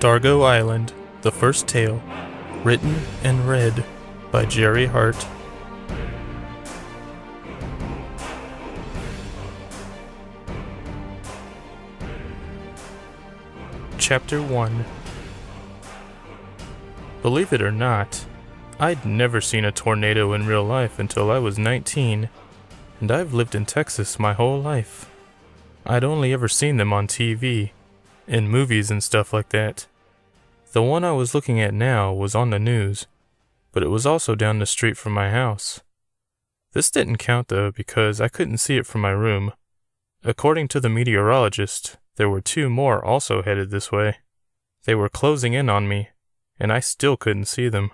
Dargo Island, the first tale, written and read by Jerry Hart. Chapter 1. Believe it or not, I'd never seen a tornado in real life until I was 19, and I've lived in Texas my whole life. I'd only ever seen them on TV, in movies and stuff like that. The one I was looking at now was on the news, but it was also down the street from my house. This didn't count though because I couldn't see it from my room. According to the meteorologist, there were two more also headed this way. They were closing in on me, and I still couldn't see them.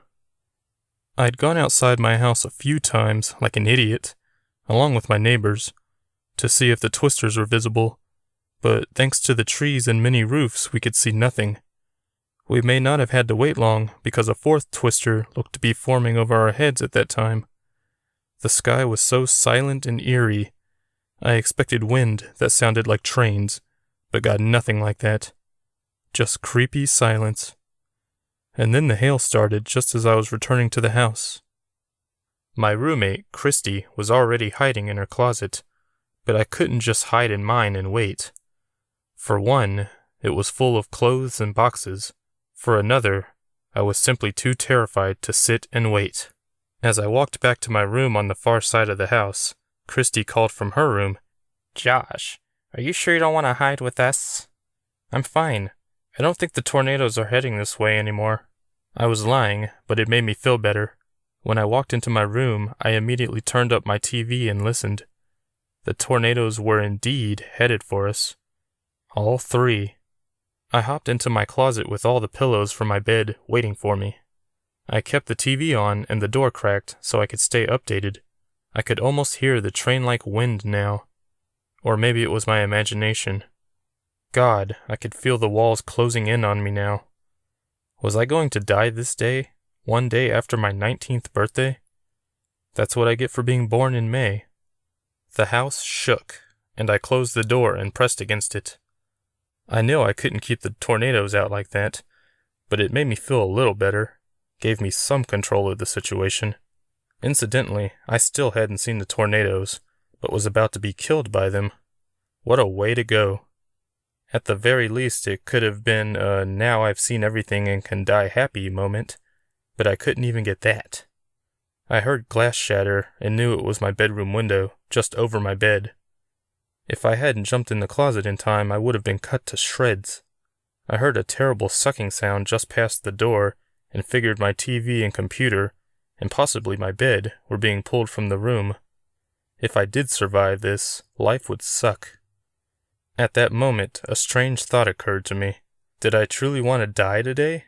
I'd gone outside my house a few times, like an idiot, along with my neighbors, to see if the twisters were visible, but thanks to the trees and many roofs, we could see nothing. We may not have had to wait long, because a fourth twister looked to be forming over our heads at that time. The sky was so silent and eerie. I expected wind that sounded like trains, but got nothing like that. Just creepy silence. And then the hail started just as I was returning to the house. My roommate, Christy, was already hiding in her closet, but I couldn't just hide in mine and wait. For one, it was full of clothes and boxes. For another, I was simply too terrified to sit and wait. As I walked back to my room on the far side of the house, Christy called from her room, "Josh, are you sure you don't want to hide with us?" "I'm fine. I don't think the tornadoes are heading this way anymore." I was lying, but it made me feel better. When I walked into my room, I immediately turned up my TV and listened. The tornadoes were indeed headed for us. All three. I hopped into my closet with all the pillows from my bed waiting for me. I kept the TV on and the door cracked so I could stay updated. I could almost hear the train-like wind now. Or maybe it was my imagination. God, I could feel the walls closing in on me now. Was I going to die this day, one day after my 19th birthday? That's what I get for being born in May. The house shook, and I closed the door and pressed against it. I knew I couldn't keep the tornadoes out like that, but it made me feel a little better, gave me some control of the situation. Incidentally, I still hadn't seen the tornadoes, but was about to be killed by them. What a way to go. At the very least, it could have been a now I've seen everything and can die happy moment, but I couldn't even get that. I heard glass shatter and knew it was my bedroom window, just over my bed. If I hadn't jumped in the closet in time, I would have been cut to shreds. I heard a terrible sucking sound just past the door and figured my TV and computer, and possibly my bed, were being pulled from the room. If I did survive this, life would suck. At that moment, a strange thought occurred to me. Did I truly want to die today?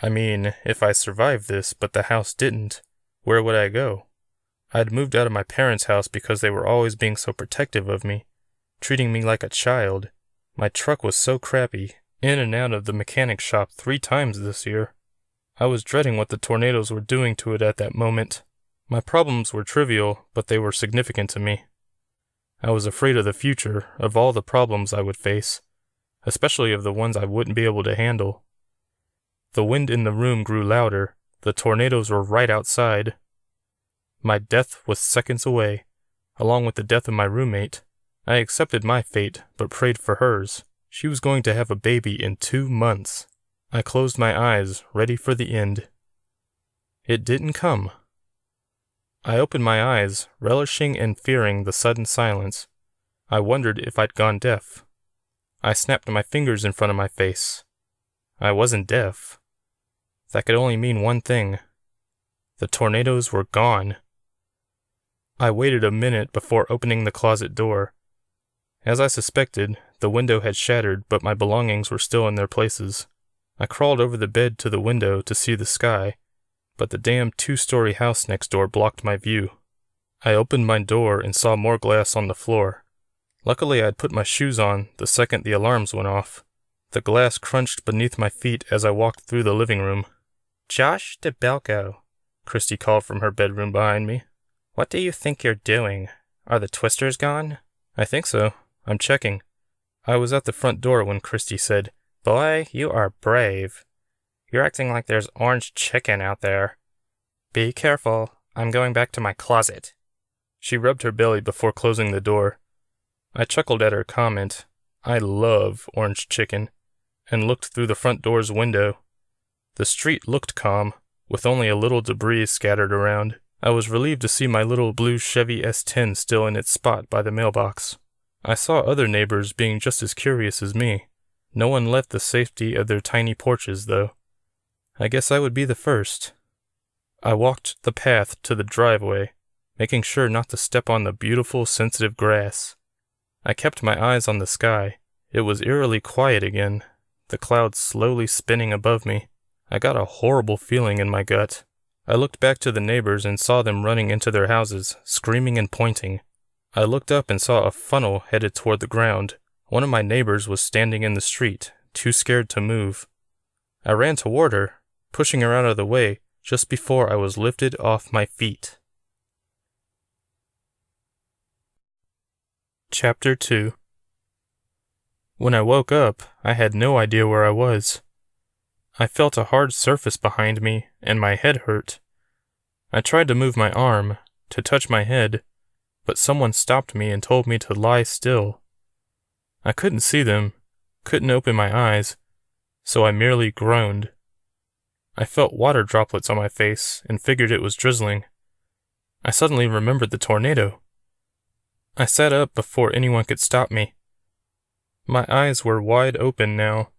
I mean, if I survived this, but the house didn't, where would I go? I'd moved out of my parents' house because they were always being so protective of me, treating me like a child. My truck was so crappy, in and out of the mechanic shop 3 times this year. I was dreading what the tornadoes were doing to it at that moment. My problems were trivial, but they were significant to me. I was afraid of the future, of all the problems I would face, especially of the ones I wouldn't be able to handle. The wind in the room grew louder. The tornadoes were right outside. My death was seconds away, along with the death of my roommate. I accepted my fate, but prayed for hers. She was going to have a baby in 2 months. I closed my eyes, ready for the end. It didn't come. I opened my eyes, relishing and fearing the sudden silence. I wondered if I'd gone deaf. I snapped my fingers in front of my face. I wasn't deaf. That could only mean one thing. The tornadoes were gone. I waited a minute before opening the closet door. As I suspected, the window had shattered, but my belongings were still in their places. I crawled over the bed to the window to see the sky, but the damn 2-story house next door blocked my view. I opened my door and saw more glass on the floor. Luckily, I'd put my shoes on the second the alarms went off. The glass crunched beneath my feet as I walked through the living room. "Josh DeBelko," Christy called from her bedroom behind me. "What do you think you're doing? Are the twisters gone?" "I think so. I'm checking." I was at the front door when Christy said, Boy, you are brave. You're acting like there's orange chicken out there. Be careful. I'm going back to my closet. She rubbed her belly before closing the door. I chuckled at her comment. I love orange chicken, and looked through the front door's window. The street looked calm, with only a little debris scattered around. I was relieved to see my little blue Chevy S10 still in its spot by the mailbox. I saw other neighbors being just as curious as me. No one left the safety of their tiny porches, though. I guess I would be the first. I walked the path to the driveway, making sure not to step on the beautiful, sensitive grass. I kept my eyes on the sky. It was eerily quiet again, the clouds slowly spinning above me. I got a horrible feeling in my gut. I looked back to the neighbors and saw them running into their houses, screaming and pointing. I looked up and saw a funnel headed toward the ground. One of my neighbors was standing in the street, too scared to move. I ran toward her, pushing her out of the way just before I was lifted off my feet. Chapter 2. When I woke up, I had no idea where I was. I felt a hard surface behind me, and my head hurt. I tried to move my arm, to touch my head, but someone stopped me and told me to lie still. I couldn't see them, couldn't open my eyes, so I merely groaned. I felt water droplets on my face and figured it was drizzling. I suddenly remembered the tornado. I sat up before anyone could stop me. My eyes were wide open now.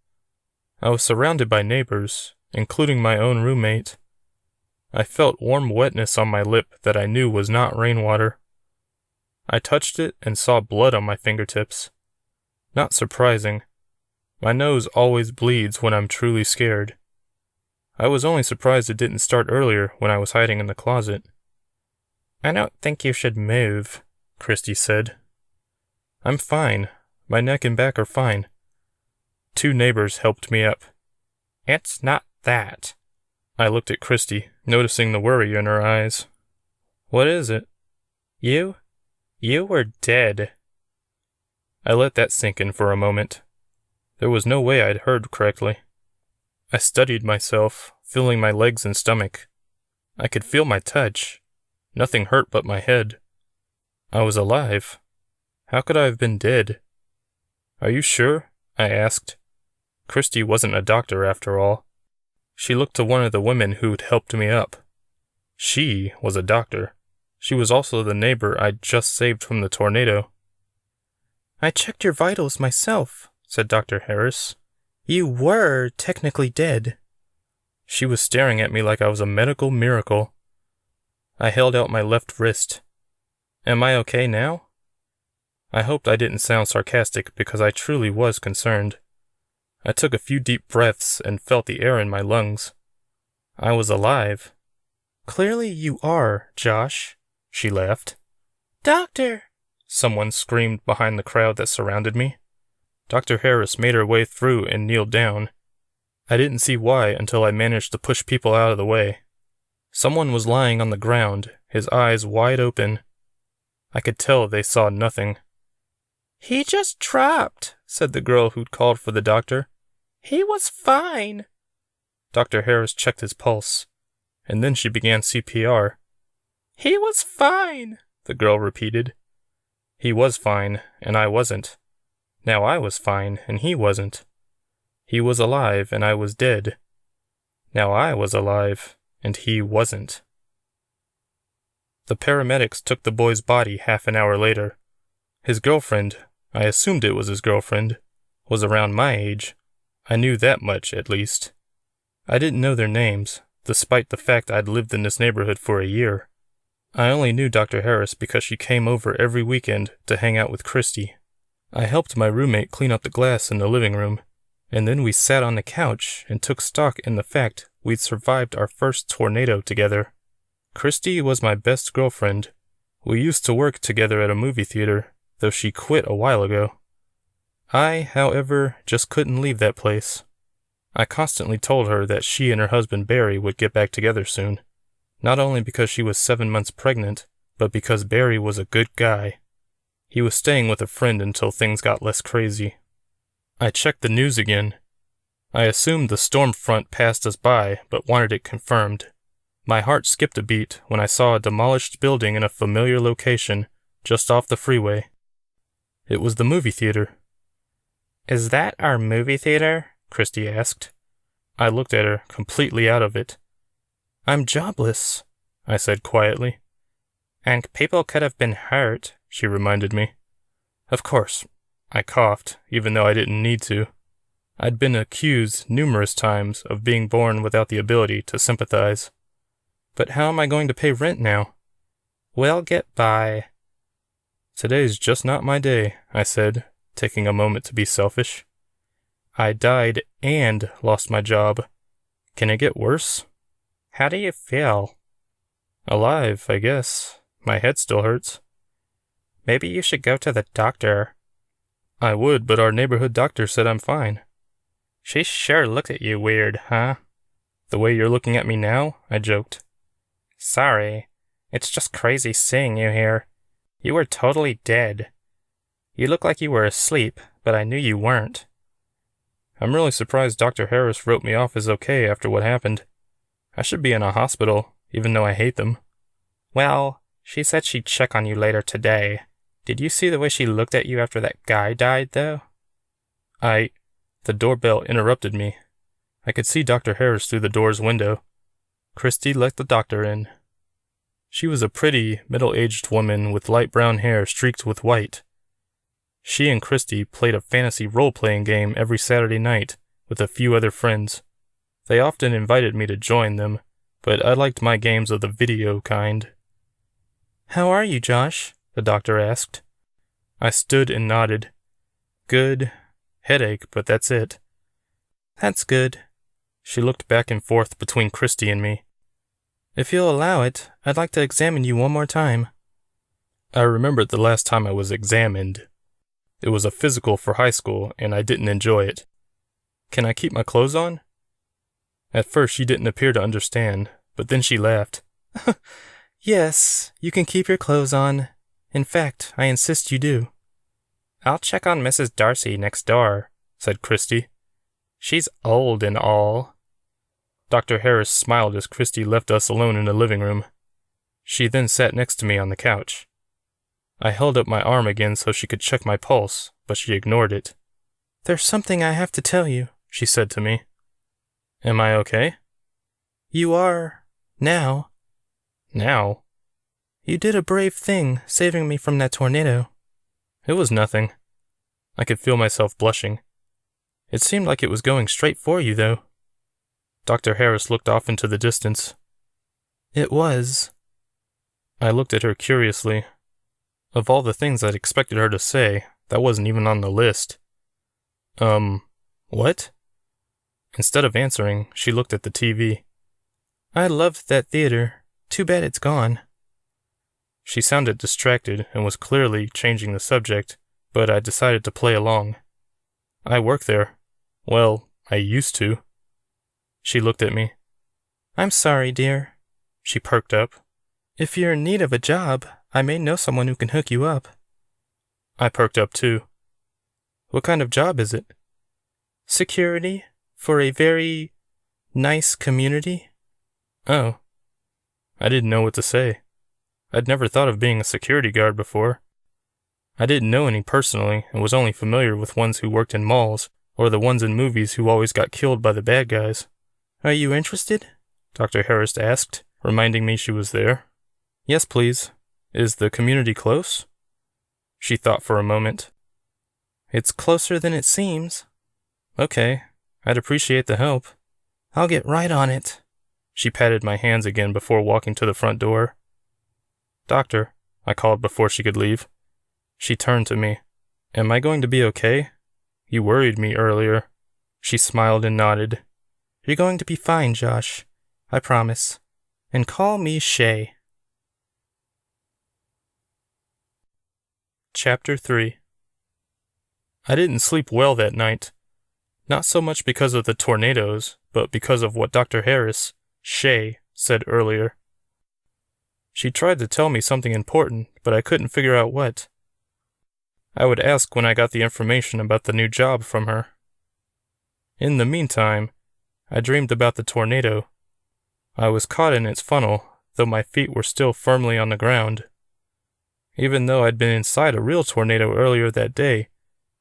I was surrounded by neighbors, including my own roommate. I felt warm wetness on my lip that I knew was not rainwater. I touched it and saw blood on my fingertips. Not surprising. My nose always bleeds when I'm truly scared. I was only surprised it didn't start earlier when I was hiding in the closet. "I don't think you should move," Christy said. "I'm fine. My neck and back are fine." 2 neighbors helped me up. "It's not that." I looked at Christy, noticing the worry in her eyes. "What is it?" You were dead." I let that sink in for a moment. There was no way I'd heard correctly. I studied myself, feeling my legs and stomach. I could feel my touch. Nothing hurt but my head. I was alive. How could I have been dead? "Are you sure?" I asked. Christy wasn't a doctor after all. She looked to one of the women who'd helped me up. She was a doctor. She was also the neighbor I'd just saved from the tornado. "I checked your vitals myself," said Dr. Harris. "You were technically dead." She was staring at me like I was a medical miracle. I held out my left wrist. "Am I okay now?" I hoped I didn't sound sarcastic because I truly was concerned. I took a few deep breaths and felt the air in my lungs. I was alive. "Clearly you are, Josh," she laughed. "Doctor!" someone screamed behind the crowd that surrounded me. Dr. Harris made her way through and kneeled down. I didn't see why until I managed to push people out of the way. Someone was lying on the ground, his eyes wide open. I could tell they saw nothing. "He just dropped," said the girl who'd called for the doctor. "He was fine." Dr. Harris checked his pulse, and then she began CPR. "He was fine," the girl repeated. He was fine, and I wasn't. Now I was fine, and he wasn't. He was alive, and I was dead. Now I was alive, and he wasn't. The paramedics took the boy's body half an hour later. His girlfriend, I assumed it was his girlfriend, was around my age. I knew that much, at least. I didn't know their names, despite the fact I'd lived in this neighborhood for a year. I only knew Dr. Harris because she came over every weekend to hang out with Christy. I helped my roommate clean up the glass in the living room, and then we sat on the couch and took stock in the fact we'd survived our first tornado together. Christy was my best girlfriend. We used to work together at a movie theater, though she quit a while ago. I, however, just couldn't leave that place. I constantly told her that she and her husband Barry would get back together soon, not only because she was 7 months pregnant, but because Barry was a good guy. He was staying with a friend until things got less crazy. I checked the news again. I assumed the storm front passed us by, but wanted it confirmed. My heart skipped a beat when I saw a demolished building in a familiar location, just off the freeway. It was the movie theater. Is that our movie theater? Christy asked. I looked at her, completely out of it. I'm jobless, I said quietly. And people could have been hurt, she reminded me. Of course. I coughed, even though I didn't need to. I'd been accused numerous times of being born without the ability to sympathize. But how am I going to pay rent now? We'll get by. Today's just not my day, I said, taking a moment to be selfish. I died and lost my job. Can it get worse? How do you feel? Alive, I guess. My head still hurts. Maybe you should go to the doctor. I would, but our neighborhood doctor said I'm fine. She sure looked at you weird, huh? The way you're looking at me now? I joked. Sorry. It's just crazy seeing you here. You were totally dead. You look like you were asleep, but I knew you weren't. I'm really surprised Dr. Harris wrote me off as okay after what happened. I should be in a hospital, even though I hate them. Well, she said she'd check on you later today. Did you see the way she looked at you after that guy died, though? The doorbell interrupted me. I could see Dr. Harris through the door's window. Christy let the doctor in. She was a pretty, middle-aged woman with light brown hair streaked with white. She and Christy played a fantasy role-playing game every Saturday night with a few other friends. They often invited me to join them, but I liked my games of the video kind. How are you, Josh? The doctor asked. I stood and nodded. Good. Headache, but that's it. That's good. She looked back and forth between Christy and me. If you'll allow it, I'd like to examine you one more time. I remembered the last time I was examined. It was a physical for high school, and I didn't enjoy it. Can I keep my clothes on? At first she didn't appear to understand, but then she laughed. Yes, you can keep your clothes on. In fact, I insist you do. I'll check on Mrs. Darcy next door, said Christy. She's old and all. Dr. Harris smiled as Christy left us alone in the living room. She then sat next to me on the couch. I held up my arm again so she could check my pulse, but she ignored it. There's something I have to tell you, she said to me. Am I okay? You are. Now. Now? You did a brave thing, saving me from that tornado. It was nothing. I could feel myself blushing. It seemed like it was going straight for you, though. Dr. Harris looked off into the distance. It was. I looked at her curiously. Of all the things I'd expected her to say, that wasn't even on the list. What? Instead of answering, she looked at the TV. I loved that theater. Too bad it's gone. She sounded distracted and was clearly changing the subject, but I decided to play along. I work there. Well, I used to. She looked at me. I'm sorry, dear. She perked up. If you're in need of a job, I may know someone who can hook you up. I perked up too. What kind of job is it? Security for a very nice community. Oh. I didn't know what to say. I'd never thought of being a security guard before. I didn't know any personally and was only familiar with ones who worked in malls or the ones in movies who always got killed by the bad guys. Are you interested? Dr. Harris asked, reminding me she was there. Yes, please. Is the community close? She thought for a moment. It's closer than it seems. Okay, I'd appreciate the help. I'll get right on it. She patted my hands again before walking to the front door. Doctor, I called before she could leave. She turned to me. Am I going to be okay? You worried me earlier. She smiled and nodded. You're going to be fine, Josh. I promise. And call me Shay. Chapter 3. I didn't sleep well that night. Not so much because of the tornadoes, but because of what Dr. Harris, Shay, said earlier. She tried to tell me something important, but I couldn't figure out what. I would ask when I got the information about the new job from her. In the meantime, I dreamed about the tornado. I was caught in its funnel, though my feet were still firmly on the ground. Even though I'd been inside a real tornado earlier that day,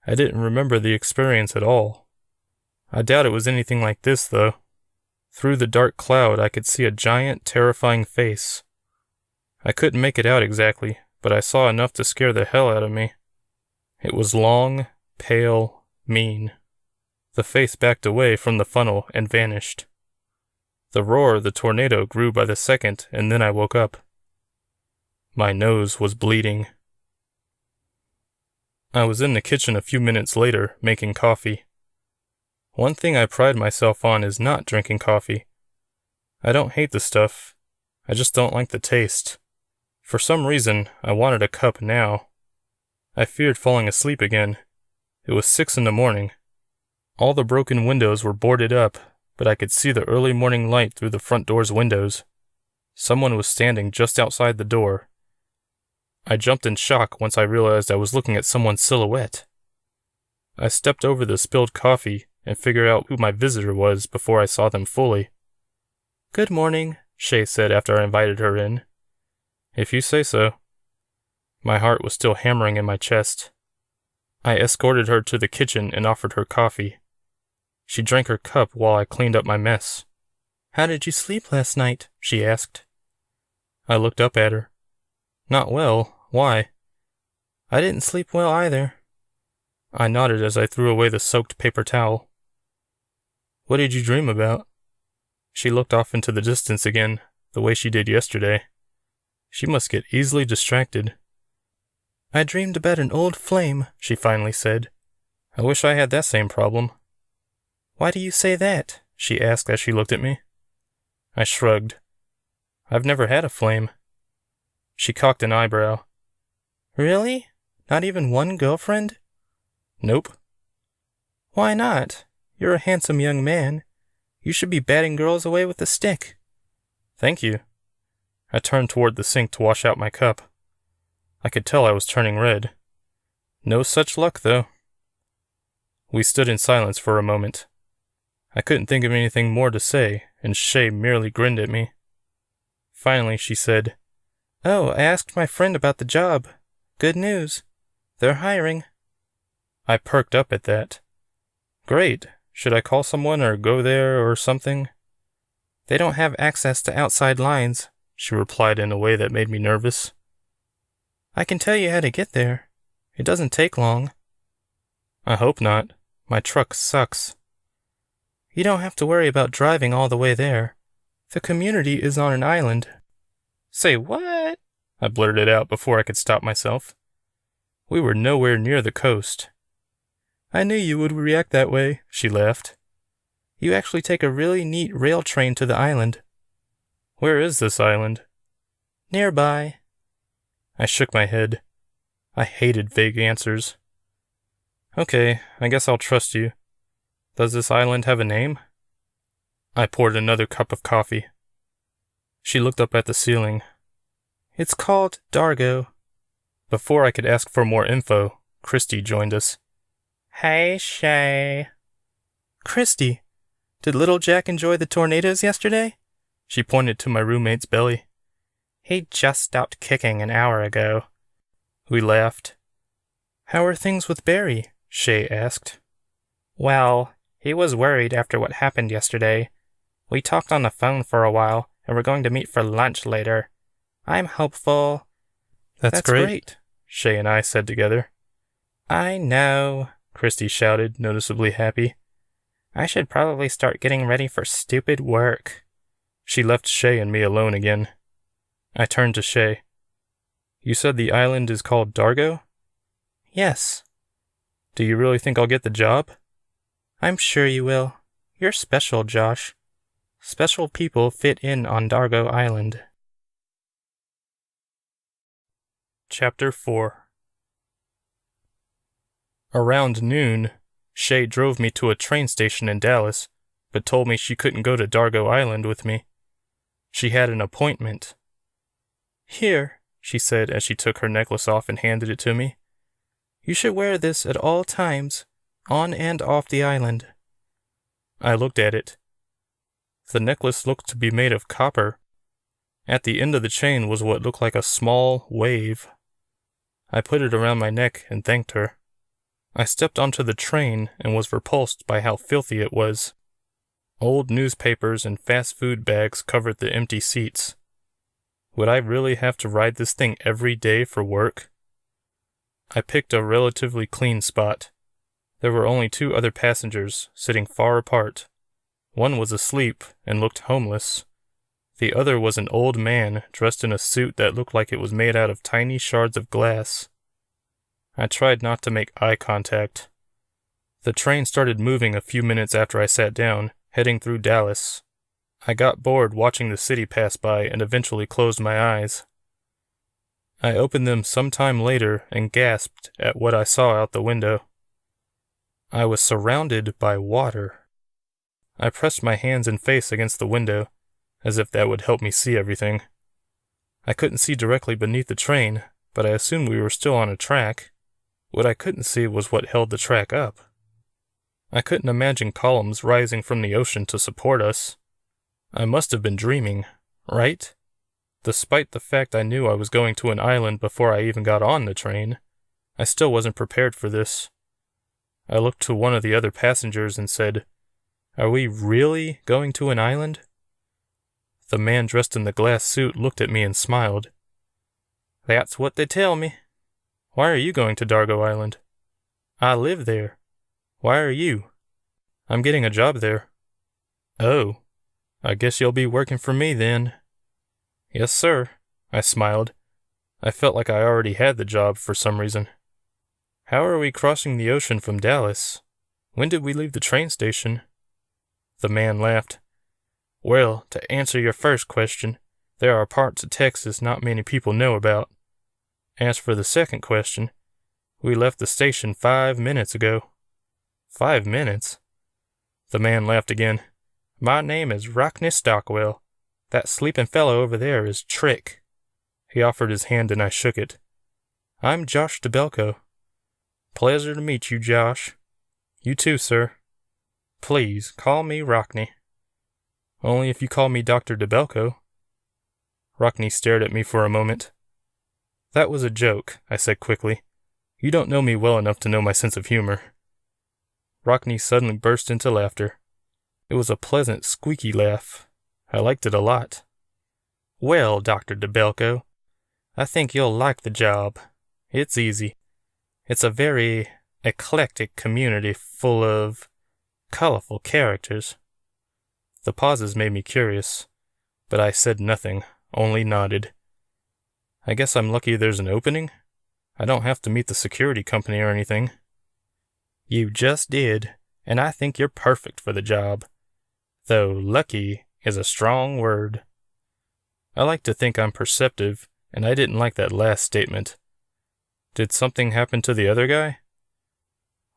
I didn't remember the experience at all. I doubt it was anything like this, though. Through the dark cloud, I could see a giant, terrifying face. I couldn't make it out exactly, but I saw enough to scare the hell out of me. It was long, pale, mean. The face backed away from the funnel and vanished. The roar of the tornado grew by the second, and then I woke up. My nose was bleeding. I was in the kitchen a few minutes later, making coffee. One thing I pride myself on is not drinking coffee. I don't hate the stuff. I just don't like the taste. For some reason, I wanted a cup now. I feared falling asleep again. It was 6 a.m. All the broken windows were boarded up, but I could see the early morning light through the front door's windows. Someone was standing just outside the door. I jumped in shock once I realized I was looking at someone's silhouette. I stepped over the spilled coffee and figured out who my visitor was before I saw them fully. "Good morning," Shay said after I invited her in. "If you say so." My heart was still hammering in my chest. I escorted her to the kitchen and offered her coffee. She drank her cup while I cleaned up my mess. "How did you sleep last night?" she asked. I looked up at her. "Not well. Why?" "I didn't sleep well either." I nodded as I threw away the soaked paper towel. "What did you dream about?" She looked off into the distance again, the way she did yesterday. She must get easily distracted. "I dreamed about an old flame," she finally said. "I wish I had that same problem." "Why do you say that?" she asked as she looked at me. I shrugged. "I've never had a flame." She cocked an eyebrow. "Really? Not even one girlfriend?" "Nope." "Why not? You're a handsome young man. You should be batting girls away with a stick." "Thank you." I turned toward the sink to wash out my cup. I could tell I was turning red. No such luck, though. We stood in silence for a moment. I couldn't think of anything more to say, and Shay merely grinned at me. Finally, she said, "Oh, I asked my friend about the job. Good news. They're hiring." I perked up at that. "Great. Should I call someone or go there or something?" "They don't have access to outside lines," she replied in a way that made me nervous. "I can tell you how to get there. It doesn't take long." "I hope not. My truck sucks." "You don't have to worry about driving all the way there. The community is on an island." "Say what?" I blurted out before I could stop myself. We were nowhere near the coast. "I knew you would react that way," she laughed. "You actually take a really neat rail train to the island." "Where is this island?" "Nearby." I shook my head. I hated vague answers. "Okay, I guess I'll trust you. Does this island have a name?" I poured another cup of coffee. She looked up at the ceiling. "It's called Dargo." Before I could ask for more info, Christy joined us. "Hey, Shay." "Christy, did little Jack enjoy the tornadoes yesterday?" She pointed to my roommate's belly. "He just stopped kicking an hour ago." We laughed. "How are things with Barry?" Shay asked. "Well, he was worried after what happened yesterday. We talked on the phone for a while, and we're going to meet for lunch later. I'm hopeful." That's great, Shay and I said together. "I know," Christy shouted, noticeably happy. "I should probably start getting ready for stupid work." She left Shay and me alone again. I turned to Shay. "You said the island is called Dargo?" "Yes." "Do you really think I'll get the job?" "I'm sure you will. You're special, Josh. Special people fit in on Dargo Island." Chapter 4. Around noon, Shay drove me to a train station in Dallas, but told me she couldn't go to Dargo Island with me. She had an appointment. "Here," she said as she took her necklace off and handed it to me. "You should wear this at all times, on and off the island. I looked at it. The necklace looked to be made of copper. At the end of the chain was what looked like a small wave. I put it around my neck and thanked her. I stepped onto the train and was repulsed by how filthy it was. Old newspapers and fast food bags covered the empty seats. Would I really have to ride this thing every day for work? I picked a relatively clean spot. There were only 2 other passengers, sitting far apart. One was asleep and looked homeless. The other was an old man dressed in a suit that looked like it was made out of tiny shards of glass. I tried not to make eye contact. The train started moving a few minutes after I sat down, heading through Dallas. I got bored watching the city pass by and eventually closed my eyes. I opened them some time later and gasped at what I saw out the window. I was surrounded by water. I pressed my hands and face against the window, as if that would help me see everything. I couldn't see directly beneath the train, but I assumed we were still on a track. What I couldn't see was what held the track up. I couldn't imagine columns rising from the ocean to support us. I must have been dreaming, right? Despite the fact I knew I was going to an island before I even got on the train, I still wasn't prepared for this. I looked to one of the other passengers and said, "Are we really going to an island?" The man dressed in the glass suit looked at me and smiled. "That's what they tell me." "Why are you going to Dargo Island?" "I live there." "Why are you?" "I'm getting a job there." "Oh, I guess you'll be working for me then." "Yes, sir." I smiled. I felt like I already had the job for some reason. "How are we crossing the ocean from Dallas? When did we leave the train station?" The man laughed. "Well, to answer your first question, there are parts of Texas not many people know about. As for the second question, we left the station 5 minutes ago." 5 minutes? The man laughed again. "My name is Rockney Stockwell. That sleeping fellow over there is Trick." He offered his hand and I shook it. "I'm Josh DeBelko." "Pleasure to meet you, Josh." "You too, sir." "Please, call me Rockney." "Only if you call me Dr. DeBelko." Rockney stared at me for a moment. "That was a joke," I said quickly. "You don't know me well enough to know my sense of humor." Rockney suddenly burst into laughter. It was a pleasant, squeaky laugh. I liked it a lot. "Well, Dr. DeBelko, I think you'll like the job. It's easy. It's a very eclectic community full of colorful characters." The pauses made me curious, but I said nothing, only nodded. "I guess I'm lucky there's an opening. I don't have to meet the security company or anything." "You just did, and I think you're perfect for the job. Though lucky is a strong word." I like to think I'm perceptive, and I didn't like that last statement. Did something happen to the other guy?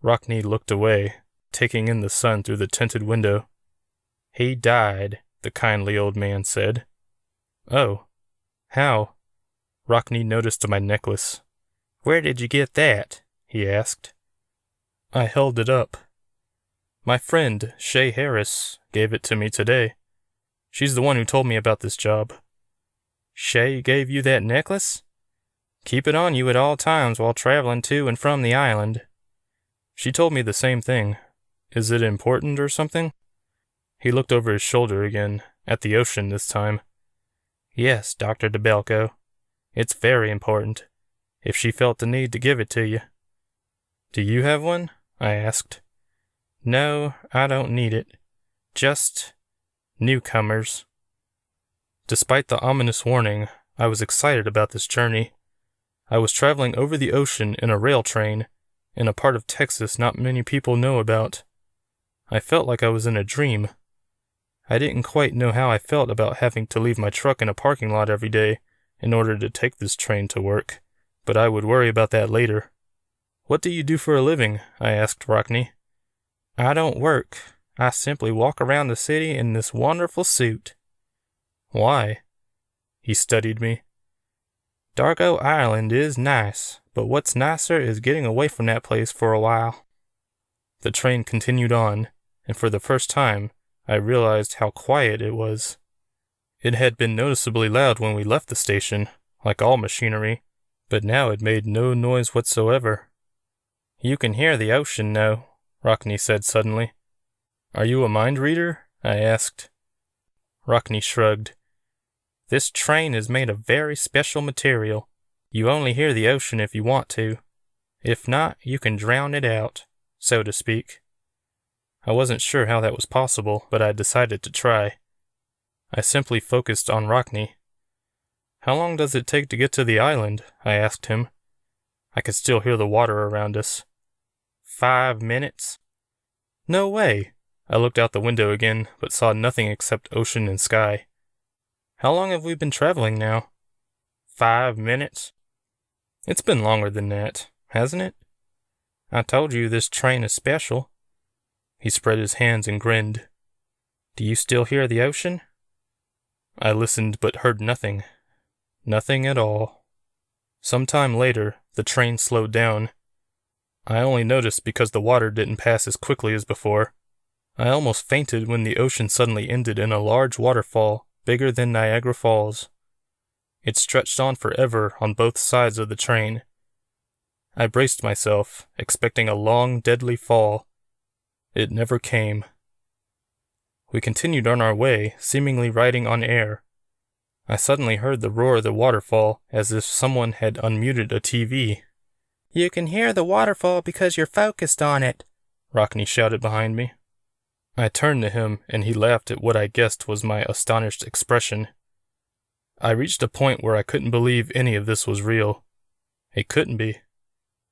Rockney looked away, taking in the sun through the tinted window. "He died," the kindly old man said. "Oh, how?" Rockney noticed my necklace. "Where did you get that?" he asked. I held it up. "My friend, Shay Harris, gave it to me today. She's the one who told me about this job." "Shay gave you that necklace?" "Keep it on you at all times while traveling to and from the island." "She told me the same thing. Is it important or something?" He looked over his shoulder again, at the ocean this time. "Yes, Dr. DeBelko. It's very important, if she felt the need to give it to you." "Do you have one?" I asked. "No, I don't need it. Just newcomers." Despite the ominous warning, I was excited about this journey. I was traveling over the ocean in a rail train, in a part of Texas not many people know about. I felt like I was in a dream. I didn't quite know how I felt about having to leave my truck in a parking lot every day in order to take this train to work, but I would worry about that later. "What do you do for a living?" I asked Rockney. "I don't work. I simply walk around the city in this wonderful suit." "Why?" He studied me. "Dargo Island is nice, but what's nicer is getting away from that place for a while." The train continued on, and for the first time, I realized how quiet it was. It had been noticeably loud when we left the station, like all machinery, but now it made no noise whatsoever. "You can hear the ocean now," Rockne said suddenly. "Are you a mind reader?" I asked. Rockne shrugged. "This train is made of very special material. You only hear the ocean if you want to. If not, you can drown it out, so to speak." I wasn't sure how that was possible, but I decided to try. I simply focused on Rockne. "How long does it take to get to the island?" I asked him. I could still hear the water around us. 5 minutes. "No way." I looked out the window again, but saw nothing except ocean and sky. "How long have we been traveling now?" 5 minutes. "It's been longer than that, hasn't it? I told you this train is special." He spread his hands and grinned. "Do you still hear the ocean?" I listened but heard nothing. Nothing at all. Some time later, the train slowed down. I only noticed because the water didn't pass as quickly as before. I almost fainted when the ocean suddenly ended in a large waterfall bigger than Niagara Falls. It stretched on forever on both sides of the train. I braced myself, expecting a long, deadly fall. It never came. We continued on our way, seemingly riding on air. I suddenly heard the roar of the waterfall, as if someone had unmuted a TV. "You can hear the waterfall because you're focused on it," Rockne shouted behind me. I turned to him, and he laughed at what I guessed was my astonished expression. I reached a point where I couldn't believe any of this was real. It couldn't be.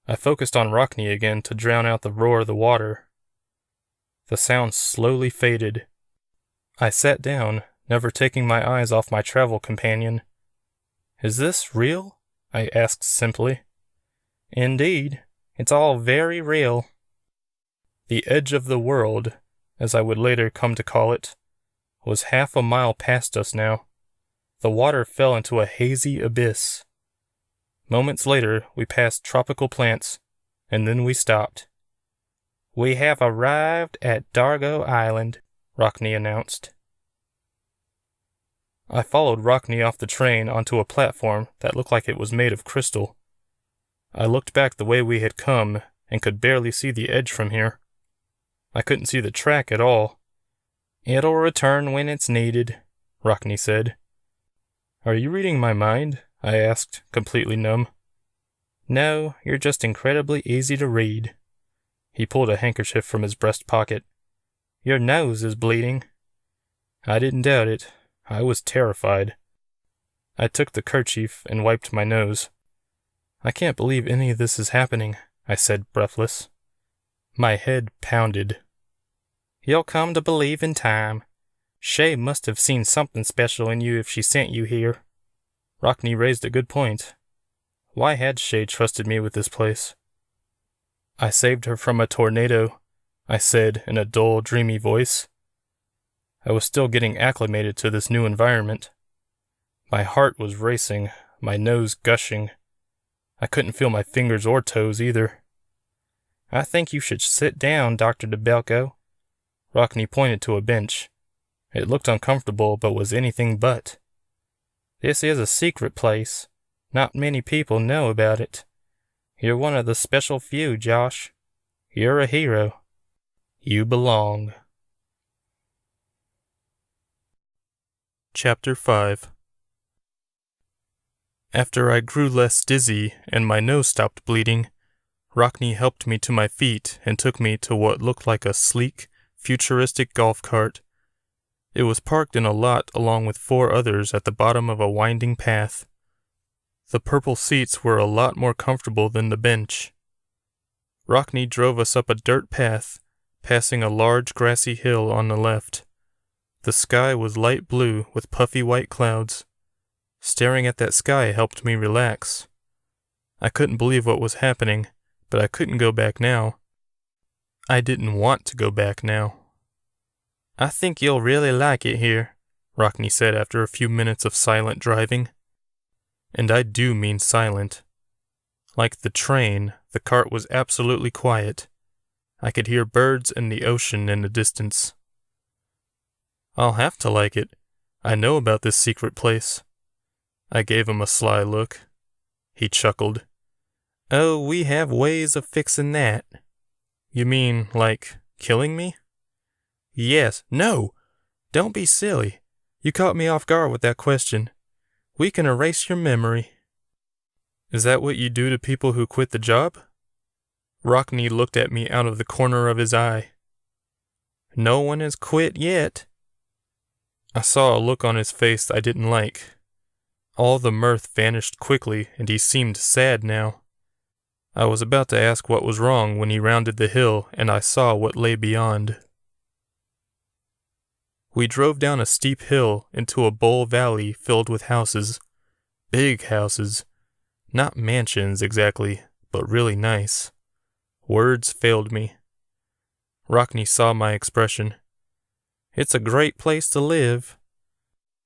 I focused on Rockne again to drown out the roar of the water. The sound slowly faded. I sat down, never taking my eyes off my travel companion. "Is this real?" I asked simply. "Indeed, it's all very real." The edge of the world, as I would later come to call it, was half a mile past us now. The water fell into a hazy abyss. Moments later, we passed tropical plants, and then we stopped. "We have arrived at Dargo Island," Rockne announced. I followed Rockne off the train onto a platform that looked like it was made of crystal. I looked back the way we had come and could barely see the edge from here. I couldn't see the track at all. "It'll return when it's needed," Rockne said. "Are you reading my mind?" I asked, completely numb. "No, you're just incredibly easy to read." He pulled a handkerchief from his breast pocket. "Your nose is bleeding." I didn't doubt it. I was terrified. I took the kerchief and wiped my nose. "I can't believe any of this is happening," I said, breathless. My head pounded. "You'll come to believe in time. Shay must have seen something special in you if she sent you here." Rockne raised a good point. Why had Shay trusted me with this place? "I saved her from a tornado," I said in a dull, dreamy voice. I was still getting acclimated to this new environment. My heart was racing, my nose gushing. I couldn't feel my fingers or toes either. "I think you should sit down, Dr. DeBelko." Rockne pointed to a bench. It looked uncomfortable, but was anything but. "This is a secret place. Not many people know about it. You're one of the special few, Josh. You're a hero. You belong." Chapter 5. After I grew less dizzy and my nose stopped bleeding, Rockne helped me to my feet and took me to what looked like a sleek, futuristic golf cart. It was parked in a lot along with 4 others at the bottom of a winding path. The purple seats were a lot more comfortable than the bench. Rockne drove us up a dirt path, passing a large grassy hill on the left. The sky was light blue with puffy white clouds. Staring at that sky helped me relax. I couldn't believe what was happening, but I couldn't go back now. I didn't want to go back now. "I think you'll really like it here," Rockne said after a few minutes of silent driving. And I do mean silent. Like the train, the cart was absolutely quiet. I could hear birds and the ocean in the distance. I'll have to like it. I know about this secret place. I gave him a sly look. He chuckled. Oh, we have ways of fixing that. You mean, like, killing me? Yes. No! Don't be silly. You caught me off guard with that question. We can erase your memory. Is that what you do to people who quit the job? Rockney looked at me out of the corner of his eye. No one has quit yet. I saw a look on his face I didn't like. All the mirth vanished quickly, and he seemed sad now. I was about to ask what was wrong when he rounded the hill, and I saw what lay beyond. We drove down a steep hill into a bowl valley filled with houses. Big houses. Not mansions exactly, but really nice. Words failed me. Rockney saw my expression. It's a great place to live.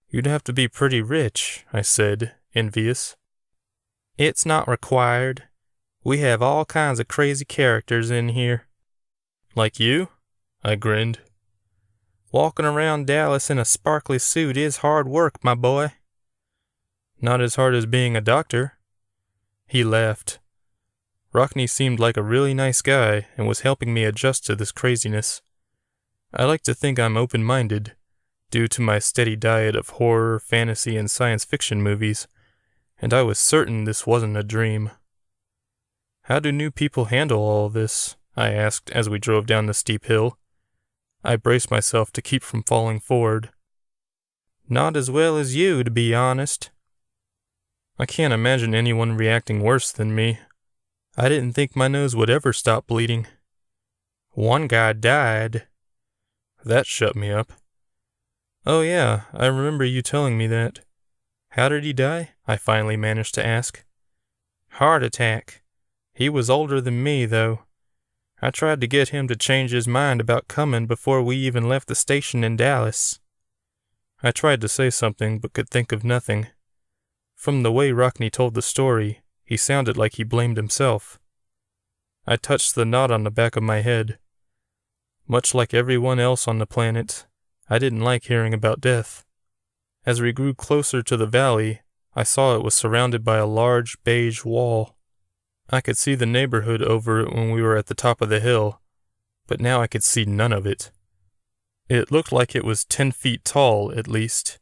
You'd have to be pretty rich, I said, envious. It's not required. We have all kinds of crazy characters in here. Like you? I grinned. Walking around Dallas in a sparkly suit is hard work, my boy. Not as hard as being a doctor. He laughed. Rockney seemed like a really nice guy and was helping me adjust to this craziness. I like to think I'm open-minded, due to my steady diet of horror, fantasy, and science fiction movies, and I was certain this wasn't a dream. How do new people handle all this? I asked as we drove down the steep hill. I braced myself to keep from falling forward. Not as well as you, to be honest. I can't imagine anyone reacting worse than me. I didn't think my nose would ever stop bleeding. One guy died. That shut me up. Oh yeah, I remember you telling me that. How did he die? I finally managed to ask. Heart attack. He was older than me, though. I tried to get him to change his mind about coming before we even left the station in Dallas. I tried to say something, but could think of nothing. From the way Rockney told the story, he sounded like he blamed himself. I touched the knot on the back of my head. Much like everyone else on the planet, I didn't like hearing about death. As we grew closer to the valley, I saw it was surrounded by a large beige wall. I could see the neighborhood over it when we were at the top of the hill, but now I could see none of it. It looked like it was 10 feet tall, at least.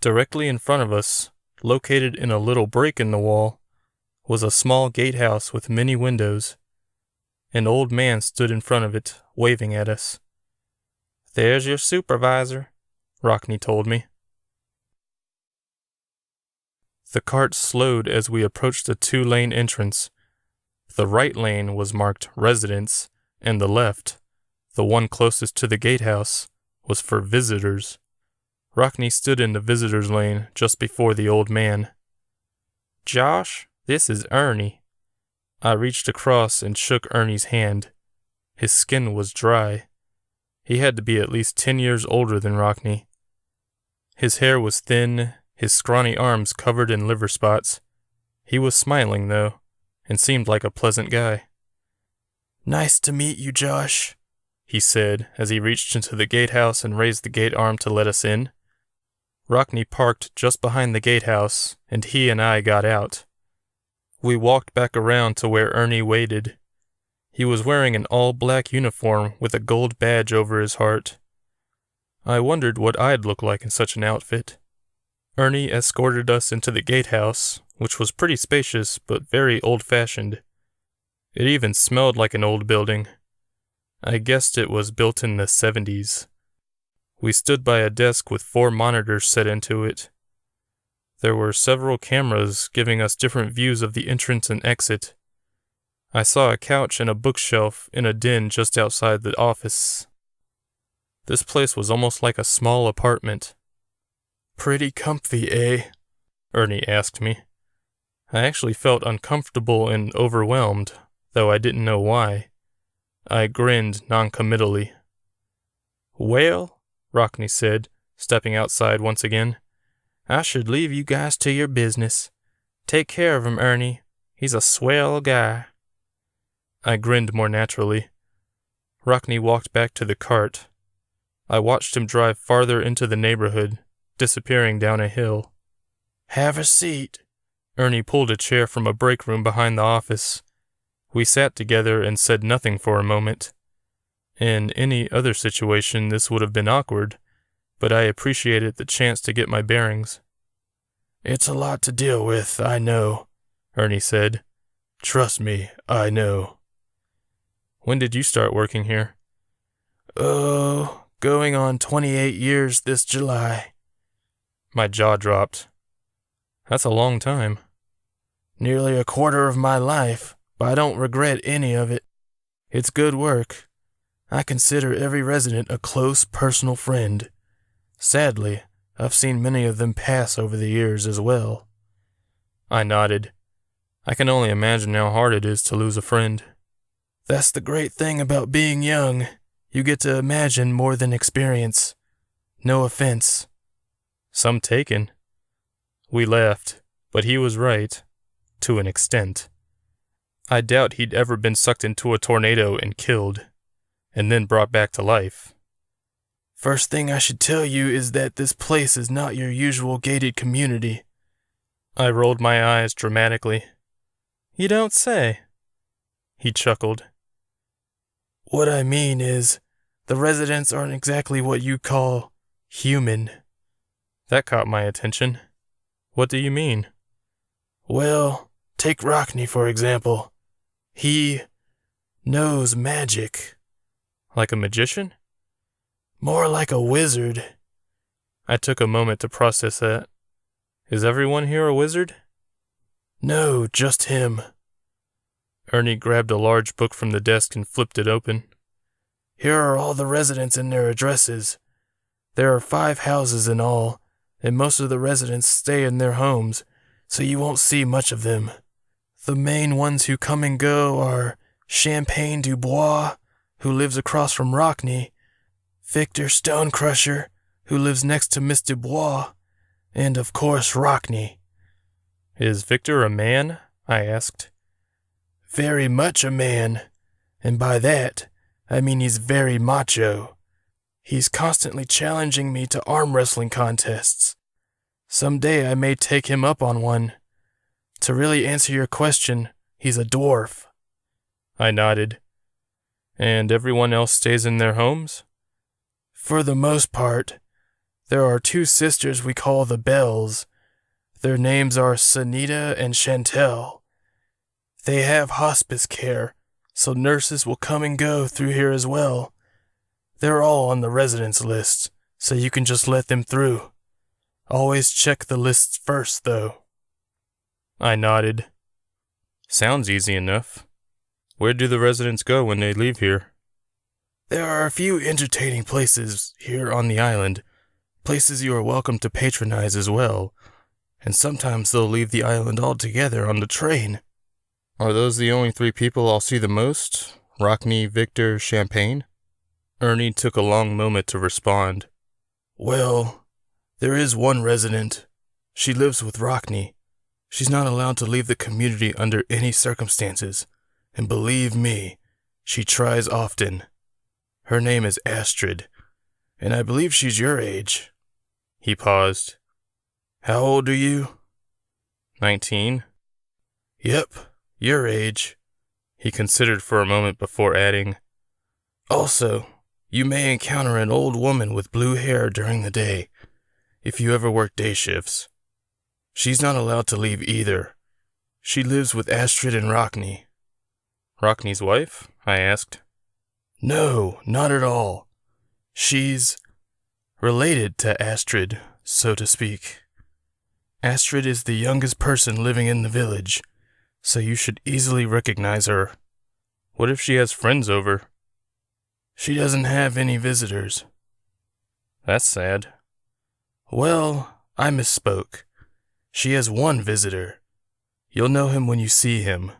Directly in front of us, located in a little break in the wall, was a small gatehouse with many windows. An old man stood in front of it, waving at us. There's your supervisor, Rockney told me. The cart slowed as we approached a 2-lane entrance. The right lane was marked Residents, and the left, the one closest to the gatehouse, was for visitors. Rockney stood in the visitors' lane just before the old man. Josh, this is Ernie. I reached across and shook Ernie's hand. His skin was dry. He had to be at least 10 years older than Rockney. His hair was thin, his scrawny arms covered in liver spots. He was smiling, though, and seemed like a pleasant guy. Nice to meet you, Josh, he said as he reached into the gatehouse and raised the gate arm to let us in. Rockney parked just behind the gatehouse, and he and I got out. We walked back around to where Ernie waited. He was wearing an all-black uniform with a gold badge over his heart. I wondered what I'd look like in such an outfit. Ernie escorted us into the gatehouse, which was pretty spacious but very old-fashioned. It even smelled like an old building. I guessed it was built in the 70s. We stood by a desk with 4 monitors set into it. There were several cameras giving us different views of the entrance and exit. I saw a couch and a bookshelf in a den just outside the office. This place was almost like a small apartment. Pretty comfy, eh? Ernie asked me. I actually felt uncomfortable and overwhelmed, though I didn't know why. I grinned noncommittally. Well, Rockney said, stepping outside once again, I should leave you guys to your business. Take care of him, Ernie. He's a swell guy. I grinned more naturally. Rockney walked back to the cart. I watched him drive farther into the neighborhood, disappearing down a hill. "Have a seat." Ernie pulled a chair from a break room behind the office. We sat together and said nothing for a moment. In any other situation, this would have been awkward, but I appreciated the chance to get my bearings. "It's a lot to deal with, I know," Ernie said. "Trust me, I know." "When did you start working here?" "Oh, going on 28 years this July." My jaw dropped. "That's a long time." "Nearly a quarter of my life, but I don't regret any of it. It's good work. I consider every resident a close personal friend. Sadly, I've seen many of them pass over the years as well." I nodded. I can only imagine how hard it is to lose a friend. "That's the great thing about being young. You get to imagine more than experience. No offense." "Some taken." We laughed, but he was right, to an extent. I doubt he'd ever been sucked into a tornado and killed, and then brought back to life. "First thing I should tell you is that this place is not your usual gated community." I rolled my eyes dramatically. "You don't say." He chuckled. "What I mean is, the residents aren't exactly what you call human." That caught my attention. "What do you mean?" "Well, take Rockney for example. He knows magic." "Like a magician?" "More like a wizard." I took a moment to process that. Is everyone here a wizard? "No, just him." Ernie grabbed a large book from the desk and flipped it open. "Here are all the residents and their addresses. There are 5 houses in all, and most of the residents stay in their homes, so you won't see much of them. The main ones who come and go are Champagne Dubois, who lives across from Rockney, Victor Stonecrusher, who lives next to Miss Dubois, and of course Rockney." "Is Victor a man?" I asked. "Very much a man, and by that, I mean he's very macho. He's constantly challenging me to arm wrestling contests. Someday I may take him up on one. To really answer your question, he's a dwarf." I nodded. "And everyone else stays in their homes?" "For the most part. There are 2 sisters we call the Bells. Their names are Sanita and Chantel. They have hospice care, so nurses will come and go through here as well. They're all on the residence list, so you can just let them through. Always check the lists first, though." I nodded. "Sounds easy enough. Where do the residents go when they leave here?" "There are a few entertaining places here on the island, places you are welcome to patronize as well, and sometimes they'll leave the island altogether on the train." "Are those the only 3 people I'll see the most? Rockney, Victor, Champagne?" Ernie took a long moment to respond. "Well, there is one resident. She lives with Rockney. She's not allowed to leave the community under any circumstances, and believe me, she tries often. Her name is Astrid, and I believe she's your age." He paused. "How old are you?" 19. "Yep, your age." He considered for a moment before adding, "Also, you may encounter an old woman with blue hair during the day, if you ever work day shifts. She's not allowed to leave either. She lives with Astrid and Rockney." "Rockney's wife?" I asked. "No, not at all. She's related to Astrid, so to speak. Astrid is the youngest person living in the village, so you should easily recognize her." "What if she has friends over?" "She doesn't have any visitors." "That's sad." "Well, I misspoke. She has one visitor. You'll know him when you see him.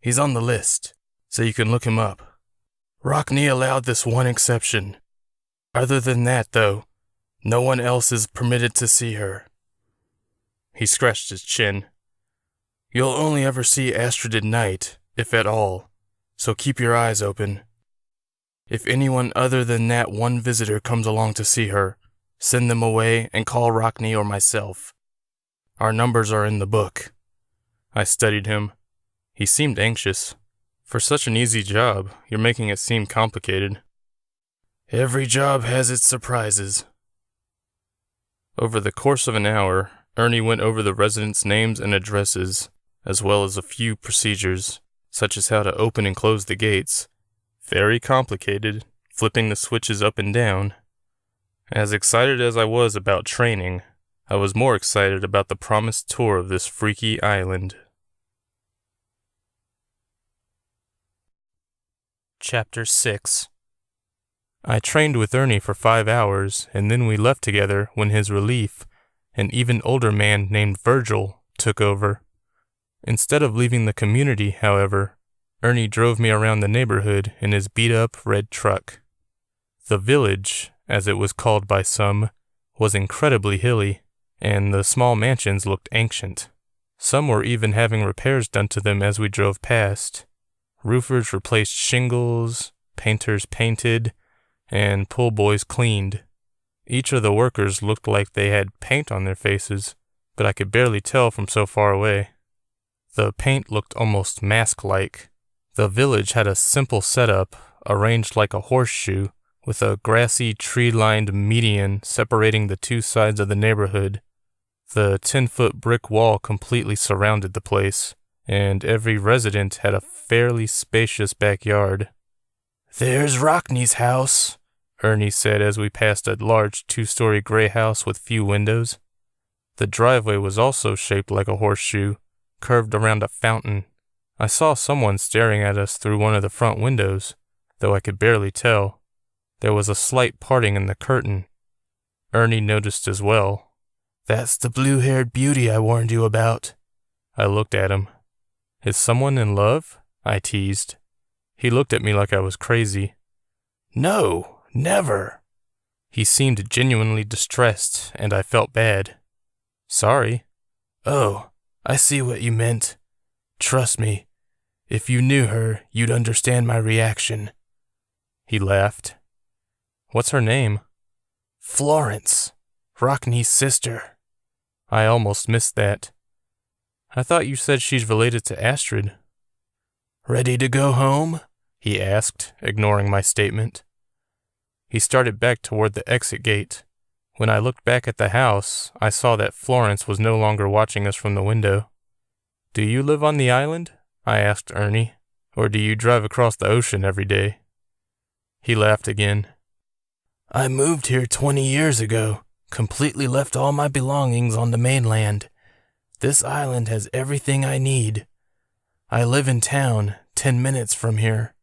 He's on the list, so you can look him up. Rockney allowed this one exception. Other than that, though, no one else is permitted to see her." He scratched his chin. "You'll only ever see Astrid at night, if at all, so keep your eyes open." If anyone other than that one visitor comes along to see her, send them away and call Rockney or myself. Our numbers are in the book." I studied him. He seemed anxious. "For such an easy job, you're making it seem complicated." "Every job has its surprises." Over the course of an hour, Ernie went over the residents' names and addresses, as well as a few procedures, such as how to open and close the gates. Very complicated, flipping the switches up and down. As excited as I was about training, I was more excited about the promised tour of this freaky island. Chapter 6. I trained with Ernie for 5 hours, and then we left together when his relief, an even older man named Virgil, took over. Instead of leaving the community, however, Ernie drove me around the neighborhood in his beat-up red truck. The village, as it was called by some, was incredibly hilly, and the small mansions looked ancient. Some were even having repairs done to them as we drove past. Roofers replaced shingles, painters painted, and pool boys cleaned. Each of the workers looked like they had paint on their faces, but I could barely tell from so far away. The paint looked almost mask-like. The village had a simple setup, arranged like a horseshoe, with a grassy, tree-lined median separating the two sides of the neighborhood. The 10-foot brick wall completely surrounded the place, and every resident had a fairly spacious backyard. "There's Rockney's house," Ernie said as we passed a large 2-story gray house with few windows. The driveway was also shaped like a horseshoe, curved around a fountain. I saw someone staring at us through one of the front windows, though I could barely tell. There was a slight parting in the curtain. Ernie noticed as well. "That's the blue-haired beauty I warned you about." I looked at him. "Is someone in love?" I teased. He looked at me like I was crazy. "No, never." He seemed genuinely distressed, and I felt bad. "Sorry." "Oh, I see what you meant. Trust me, if you knew her, you'd understand my reaction." He laughed. "What's her name?" "Florence, Rockney's sister." I almost missed that. "I thought you said she's related to Astrid." "Ready to go home?" he asked, ignoring my statement. He started back toward the exit gate. When I looked back at the house, I saw that Florence was no longer watching us from the window. "Do you live on the island?" I asked Ernie. "Or do you drive across the ocean every day?" He laughed again. "I moved here 20 years ago, completely left all my belongings on the mainland. This island has everything I need. I live in town, 10 minutes from here."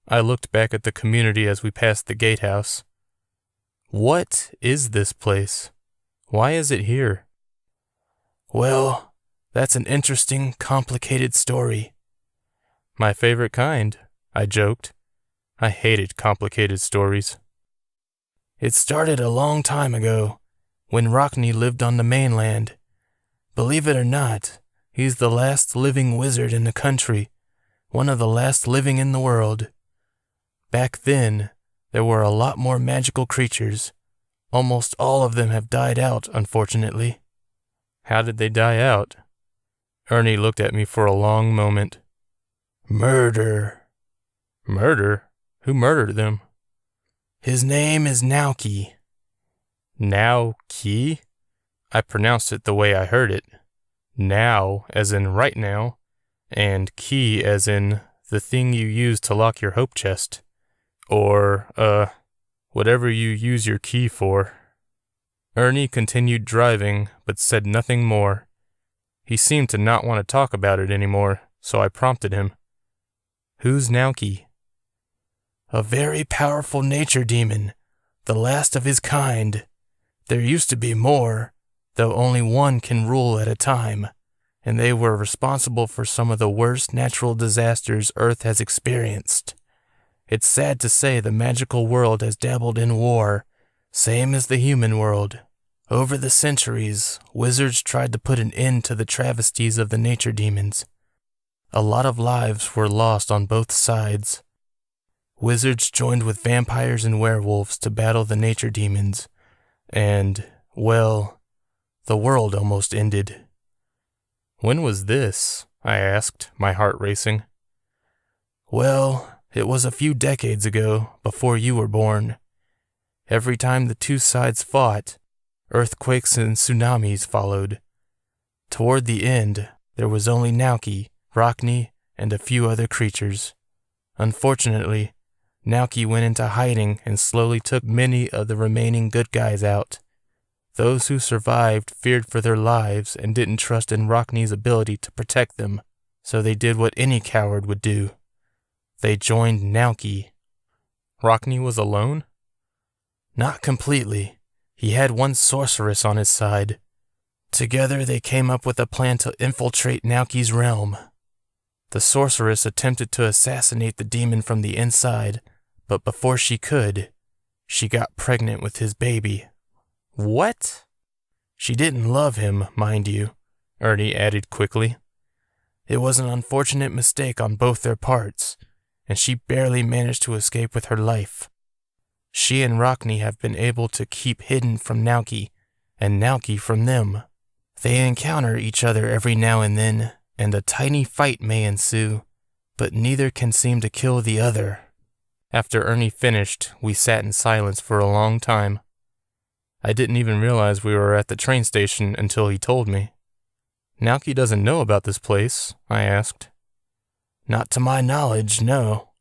I looked back at the community as we passed the gatehouse. What is this place? Why is it here? "Well, that's an interesting, complicated story." "My favorite kind," I joked. I hated complicated stories. "It started a long time ago, when Rockney lived on the mainland. Believe it or not, he's the last living wizard in the country, one of the last living in the world. Back then, there were a lot more magical creatures. Almost all of them have died out, unfortunately." "How did they die out?" Ernie looked at me for a long moment. "Murder." "Murder? Who murdered them?" "His name is Nauki." Now-ki? I pronounced it the way I heard it. Now, as in right now, and key as in the thing you use to lock your hope chest. Or, whatever you use your key for. Ernie continued driving, but said nothing more. He seemed to not want to talk about it anymore, so I prompted him. "Who's Nauki?" "A very powerful nature demon, the last of his kind. There used to be more, though only one can rule at a time, and they were responsible for some of the worst natural disasters Earth has experienced. It's sad to say the magical world has dabbled in war, same as the human world. Over the centuries, wizards tried to put an end to the travesties of the nature demons. A lot of lives were lost on both sides. Wizards joined with vampires and werewolves to battle the nature demons, and, well, the world almost ended." "When was this?" I asked, my heart racing. "Well, it was a few decades ago, before you were born. Every time the two sides fought, earthquakes and tsunamis followed. Toward the end, there was only Nauki, Rockney, and a few other creatures. Unfortunately, Nauki went into hiding and slowly took many of the remaining good guys out. Those who survived feared for their lives and didn't trust in Rockney's ability to protect them, so they did what any coward would do. They joined Nauki." "Rockney was alone?" "Not completely. He had one sorceress on his side. Together they came up with a plan to infiltrate Nauki's realm. The sorceress attempted to assassinate the demon from the inside, but before she could, she got pregnant with his baby." "What?" "She didn't love him, mind you," Ernie added quickly. "It was an unfortunate mistake on both their parts, and she barely managed to escape with her life. She and Rockney have been able to keep hidden from Nauki, and Nauki from them. They encounter each other every now and then, and a tiny fight may ensue, but neither can seem to kill the other." After Ernie finished, we sat in silence for a long time. I didn't even realize we were at the train station until he told me. "Nauki doesn't know about this place?" I asked. "Not to my knowledge, no."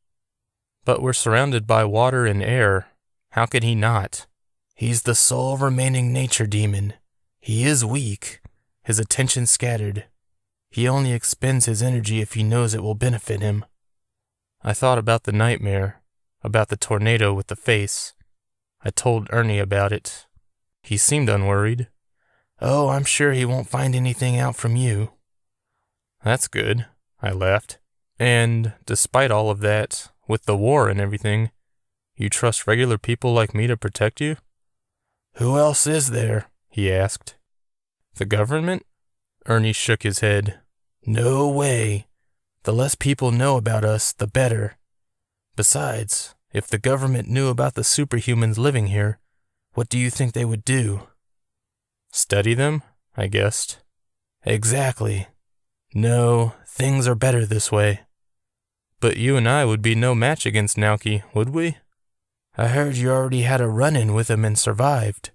"But we're surrounded by water and air. How could he not?" "He's the sole remaining nature demon. He is weak, his attention scattered. He only expends his energy if he knows it will benefit him." I thought about the nightmare, about the tornado with the face. I told Ernie about it. He seemed unworried. "Oh, I'm sure he won't find anything out from you." "That's good," I laughed. "And, despite all of that, with the war and everything, you trust regular people like me to protect you?" "Who else is there?" he asked. "The government?" Ernie shook his head. "No way. The less people know about us, the better. Besides, if the government knew about the superhumans living here, what do you think they would do?" "Study them?" I guessed. "Exactly. No, things are better this way." "But you and I would be no match against Nauki, would we?" "I heard you already had a run-in with him and survived."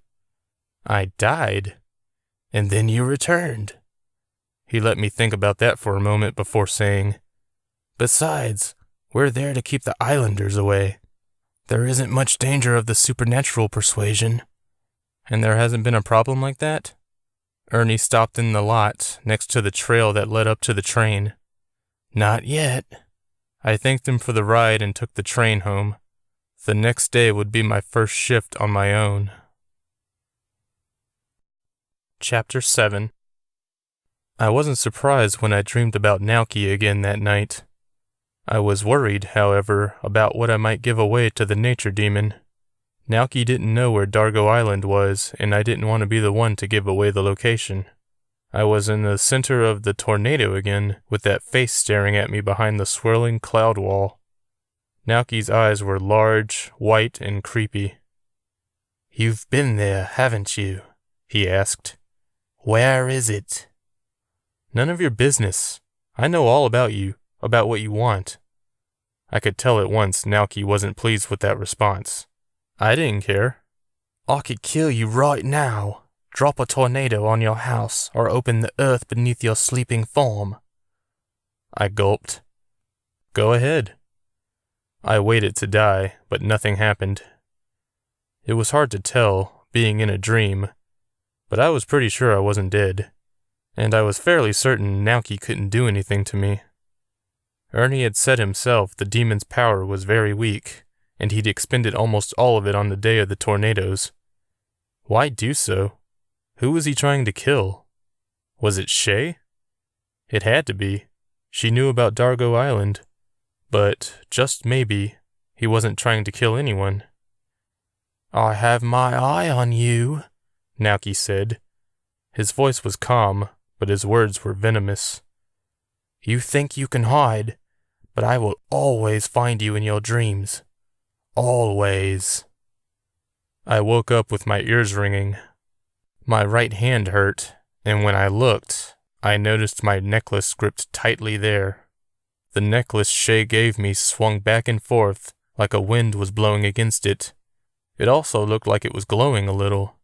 "I died." "And then you returned." He let me think about that for a moment before saying, "Besides, we're there to keep the islanders away. There isn't much danger of the supernatural persuasion." "And there hasn't been a problem like that?" Ernie stopped in the lot next to the trail that led up to the train. "Not yet." I thanked him for the ride and took the train home. The next day would be my first shift on my own. Chapter 7. I wasn't surprised when I dreamed about Nauki again that night. I was worried, however, about what I might give away to the nature demon. Nauki didn't know where Dargo Island was, and I didn't want to be the one to give away the location. I was in the center of the tornado again, with that face staring at me behind the swirling cloud wall. Nauki's eyes were large, white, and creepy. "You've been there, haven't you?" he asked. "Where is it?" "None of your business. I know all about you, about what you want." I could tell at once Nauki wasn't pleased with that response. I didn't care. "I could kill you right now, drop a tornado on your house, or open the earth beneath your sleeping form." I gulped. "Go ahead." I waited to die, but nothing happened. It was hard to tell, being in a dream, but I was pretty sure I wasn't dead, and I was fairly certain Nauki couldn't do anything to me. Ernie had said himself the demon's power was very weak, and he'd expended almost all of it on the day of the tornadoes. Why do so? Who was he trying to kill? Was it Shay? It had to be. She knew about Dargo Island. But, just maybe, he wasn't trying to kill anyone. "I have my eye on you," Nauki said. His voice was calm, but his words were venomous. "You think you can hide, but I will always find you in your dreams. Always. I woke up with my ears ringing. My right hand hurt, and when I looked, I noticed my necklace gripped tightly there. The necklace Shay gave me swung back and forth like a wind was blowing against it. It also looked like it was glowing a little.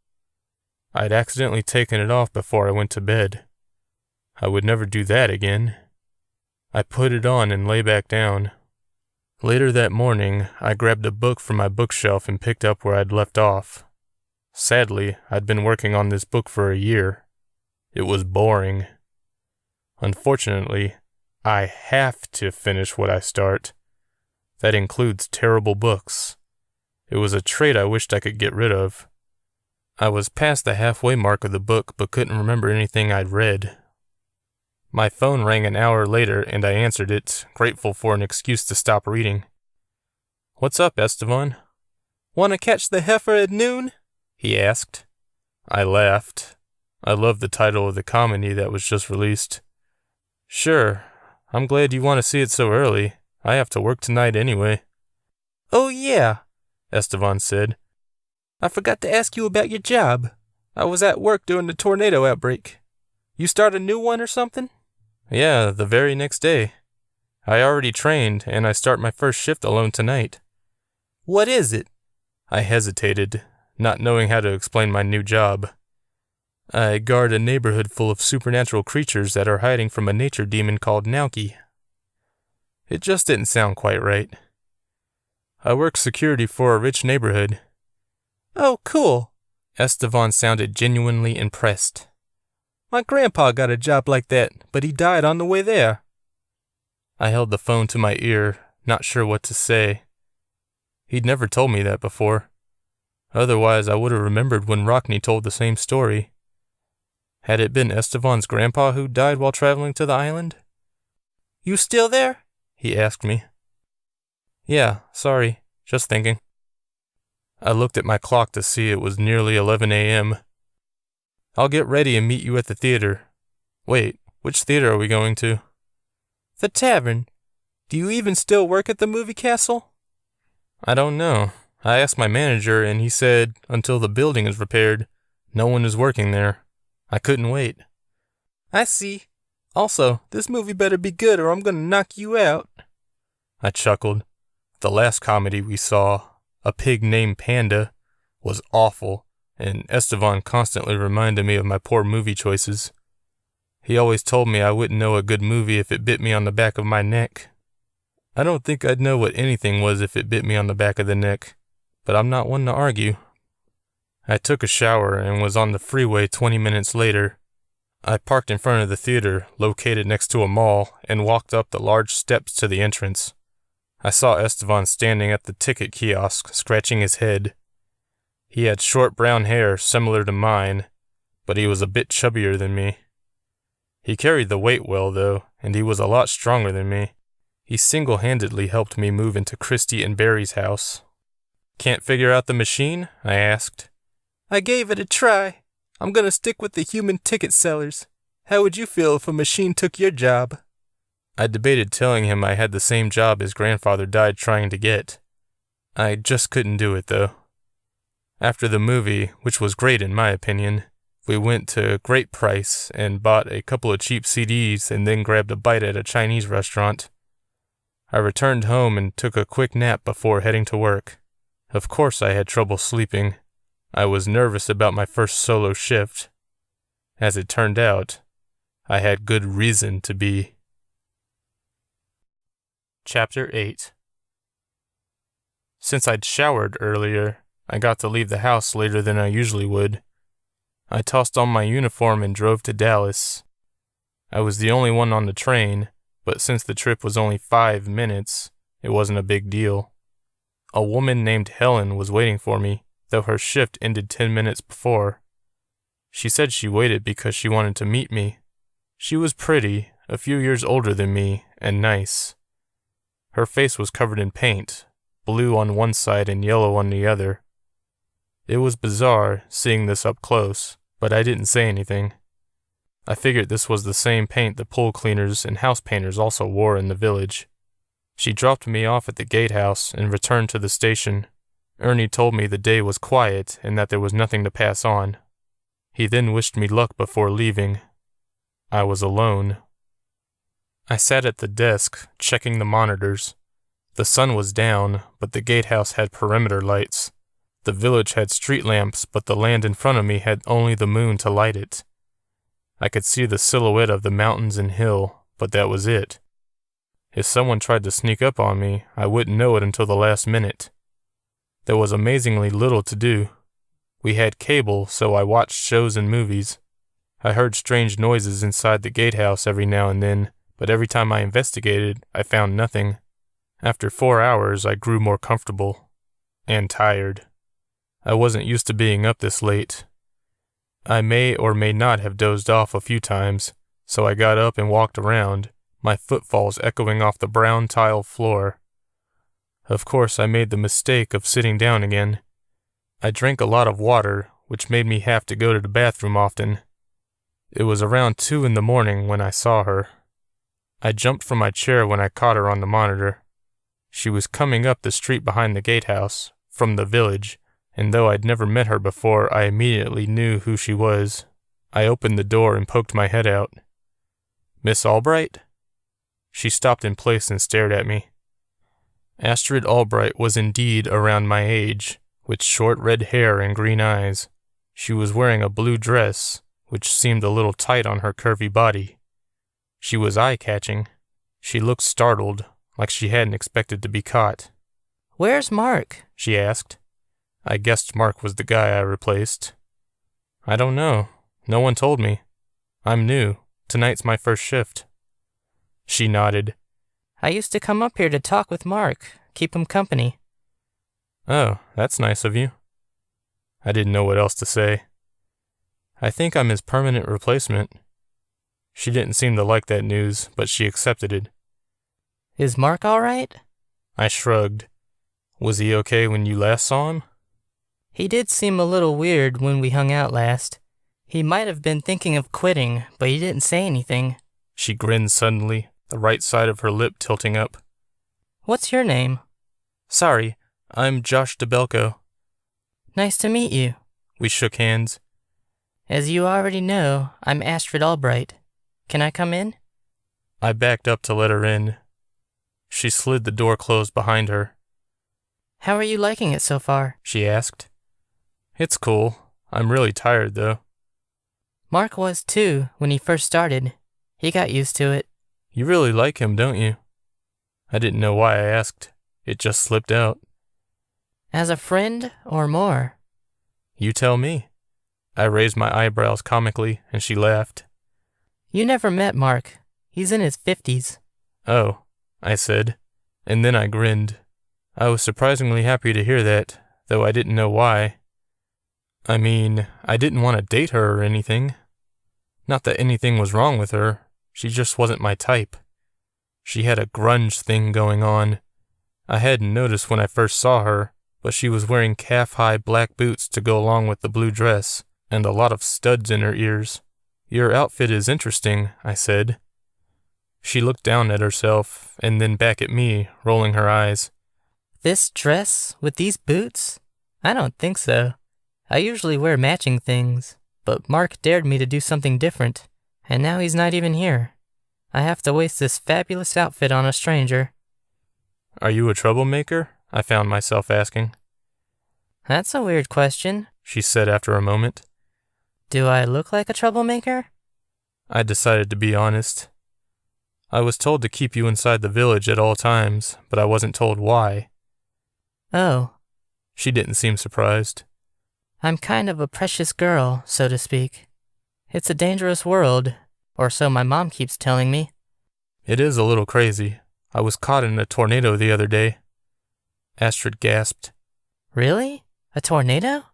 I'd accidentally taken it off before I went to bed. I would never do that again. I put it on and lay back down. Later that morning, I grabbed a book from my bookshelf and picked up where I'd left off. Sadly, I'd been working on this book for a year. It was boring. Unfortunately, I have to finish what I start. That includes terrible books. It was a trait I wished I could get rid of. I was past the halfway mark of the book but couldn't remember anything I'd read. My phone rang an hour later and I answered it, grateful for an excuse to stop reading. "What's up, Esteban?" "Want to catch the heifer at noon?" he asked. I laughed. I loved the title of the comedy that was just released. "Sure. I'm glad you want to see it so early. I have to work tonight anyway." "Oh yeah," Esteban said. "I forgot to ask you about your job. I was at work during the tornado outbreak. You start a new one or something?" "Yeah, the very next day. I already trained, and I start my first shift alone tonight." "What is it?" I hesitated, not knowing how to explain my new job. "I guard a neighborhood full of supernatural creatures that are hiding from a nature demon called Nauki." It just didn't sound quite right. "I work security for a rich neighborhood." "Oh, cool." Esteban sounded genuinely impressed. "My grandpa got a job like that, but he died on the way there." I held the phone to my ear, not sure what to say. He'd never told me that before. Otherwise, I would have remembered when Rockney told the same story. Had it been Esteban's grandpa who died while traveling to the island? "You still there?" he asked me. "Yeah, sorry, just thinking." I looked at my clock to see it was nearly 11 a.m. "I'll get ready and meet you at the theater." "Wait, which theater are we going to?" "The tavern. Do you even still work at the movie castle?" "I don't know. I asked my manager and he said until the building is repaired, no one is working there. I couldn't wait." "I see. Also, this movie better be good or I'm gonna knock you out." I chuckled. The last comedy we saw, A Pig Named Panda, was awful, and Esteban constantly reminded me of my poor movie choices. He always told me I wouldn't know a good movie if it bit me on the back of my neck. I don't think I'd know what anything was if it bit me on the back of the neck, but I'm not one to argue. I took a shower and was on the freeway 20 minutes later. I parked in front of the theater, located next to a mall, and walked up the large steps to the entrance. I saw Esteban standing at the ticket kiosk, scratching his head. He had short brown hair similar to mine, but he was a bit chubbier than me. He carried the weight well, though, and he was a lot stronger than me. He single-handedly helped me move into Christy and Barry's house. "Can't figure out the machine?" I asked. "I gave it a try. I'm gonna stick with the human ticket sellers. How would you feel if a machine took your job?" I debated telling him I had the same job his grandfather died trying to get. I just couldn't do it, though. After the movie, which was great in my opinion, we went to Great Price and bought a couple of cheap CDs and then grabbed a bite at a Chinese restaurant. I returned home and took a quick nap before heading to work. Of course I had trouble sleeping. I was nervous about my first solo shift. As it turned out, I had good reason to be. Chapter 8. Since I'd showered earlier, I got to leave the house later than I usually would. I tossed on my uniform and drove to Dallas. I was the only one on the train, but since the trip was only 5 minutes, it wasn't a big deal. A woman named Helen was waiting for me, though her shift ended 10 minutes before. She said she waited because she wanted to meet me. She was pretty, a few years older than me, and nice. Her face was covered in paint, blue on one side and yellow on the other. It was bizarre seeing this up close, but I didn't say anything. I figured this was the same paint the pool cleaners and house painters also wore in the village. She dropped me off at the gatehouse and returned to the station. Ernie told me the day was quiet and that there was nothing to pass on. He then wished me luck before leaving. I was alone. I sat at the desk, checking the monitors. The sun was down, but the gatehouse had perimeter lights. The village had street lamps, but the land in front of me had only the moon to light it. I could see the silhouette of the mountains and hill, but that was it. If someone tried to sneak up on me, I wouldn't know it until the last minute. There was amazingly little to do. We had cable, so I watched shows and movies. I heard strange noises inside the gatehouse every now and then, but every time I investigated, I found nothing. After 4 hours, I grew more comfortable. And tired. I wasn't used to being up this late. I may or may not have dozed off a few times, so I got up and walked around, my footfalls echoing off the brown tile floor. Of course, I made the mistake of sitting down again. I drank a lot of water, which made me have to go to the bathroom often. It was around 2 in the morning when I saw her. I jumped from my chair when I caught her on the monitor. She was coming up the street behind the gatehouse, from the village, and though I'd never met her before, I immediately knew who she was. I opened the door and poked my head out. "Miss Albright?" She stopped in place and stared at me. Astrid Albright was indeed around my age, with short red hair and green eyes. She was wearing a blue dress, which seemed a little tight on her curvy body. She was eye-catching. She looked startled, like she hadn't expected to be caught. "Where's Mark?" she asked. I guessed Mark was the guy I replaced. "I don't know. No one told me. I'm new. Tonight's my first shift." She nodded. "I used to come up here to talk with Mark, keep him company." "Oh, that's nice of you." I didn't know what else to say. "I think I'm his permanent replacement." She didn't seem to like that news, but she accepted it. "Is Mark all right?" I shrugged. "Was he okay when you last saw him?" "He did seem a little weird when we hung out last. He might have been thinking of quitting, but he didn't say anything." She grinned suddenly, the right side of her lip tilting up. "What's your name?" "Sorry, I'm Josh DeBelko." "Nice to meet you." We shook hands. "As you already know, I'm Astrid Albright. Can I come in?" I backed up to let her in. She slid the door closed behind her. "How are you liking it so far?" she asked. "It's cool. I'm really tired, though." "Mark was too, when he first started. He got used to it." "You really like him, don't you?" I didn't know why I asked. It just slipped out. "As a friend, or more?" "You tell me." I raised my eyebrows comically, and she laughed. "You never met Mark. He's in his 50s. "Oh," I said, and then I grinned. I was surprisingly happy to hear that, though I didn't know why. I mean, I didn't want to date her or anything. Not that anything was wrong with her, she just wasn't my type. She had a grunge thing going on. I hadn't noticed when I first saw her, but she was wearing calf-high black boots to go along with the blue dress, and a lot of studs in her ears. "Your outfit is interesting," I said. She looked down at herself, and then back at me, rolling her eyes. "This dress, with these boots? I don't think so. I usually wear matching things, but Mark dared me to do something different, and now he's not even here. I have to waste this fabulous outfit on a stranger." "Are you a troublemaker?" I found myself asking. "That's a weird question," she said after a moment. "Do I look like a troublemaker?" I decided to be honest. "I was told to keep you inside the village at all times, but I wasn't told why." "Oh." She didn't seem surprised. "I'm kind of a precious girl, so to speak. It's a dangerous world, or so my mom keeps telling me." "It is a little crazy. I was caught in a tornado the other day." Astrid gasped. "Really? A tornado?"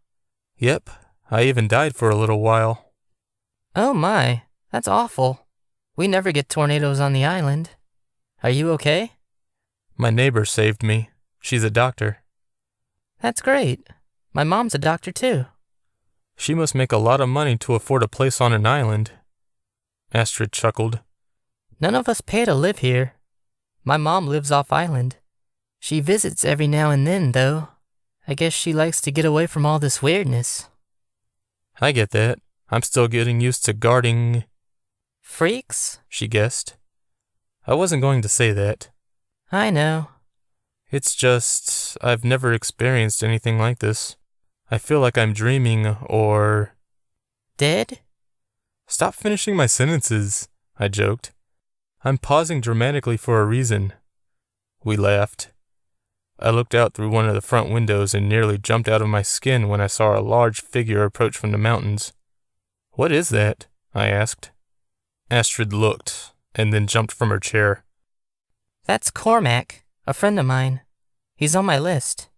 "Yep. I even died for a little while." "Oh my, that's awful. We never get tornadoes on the island. Are you okay?" "My neighbor saved me. She's a doctor." "That's great. My mom's a doctor too." "She must make a lot of money to afford a place on an island." Astrid chuckled. "None of us pay to live here. My mom lives off island. She visits every now and then, though. I guess she likes to get away from all this weirdness. I get that. I'm still getting used to guarding Freaks? she guessed. I wasn't going to say that. I know. It's just, I've never experienced anything like this. I feel like I'm dreaming or... Dead? Stop finishing my sentences, I joked. I'm pausing dramatically for a reason. We laughed. I looked out through one of the front windows and nearly jumped out of my skin when I saw a large figure approach from the mountains. What is that? I asked. Astrid looked, and then jumped from her chair. That's Cormac, a friend of mine. He's on my list.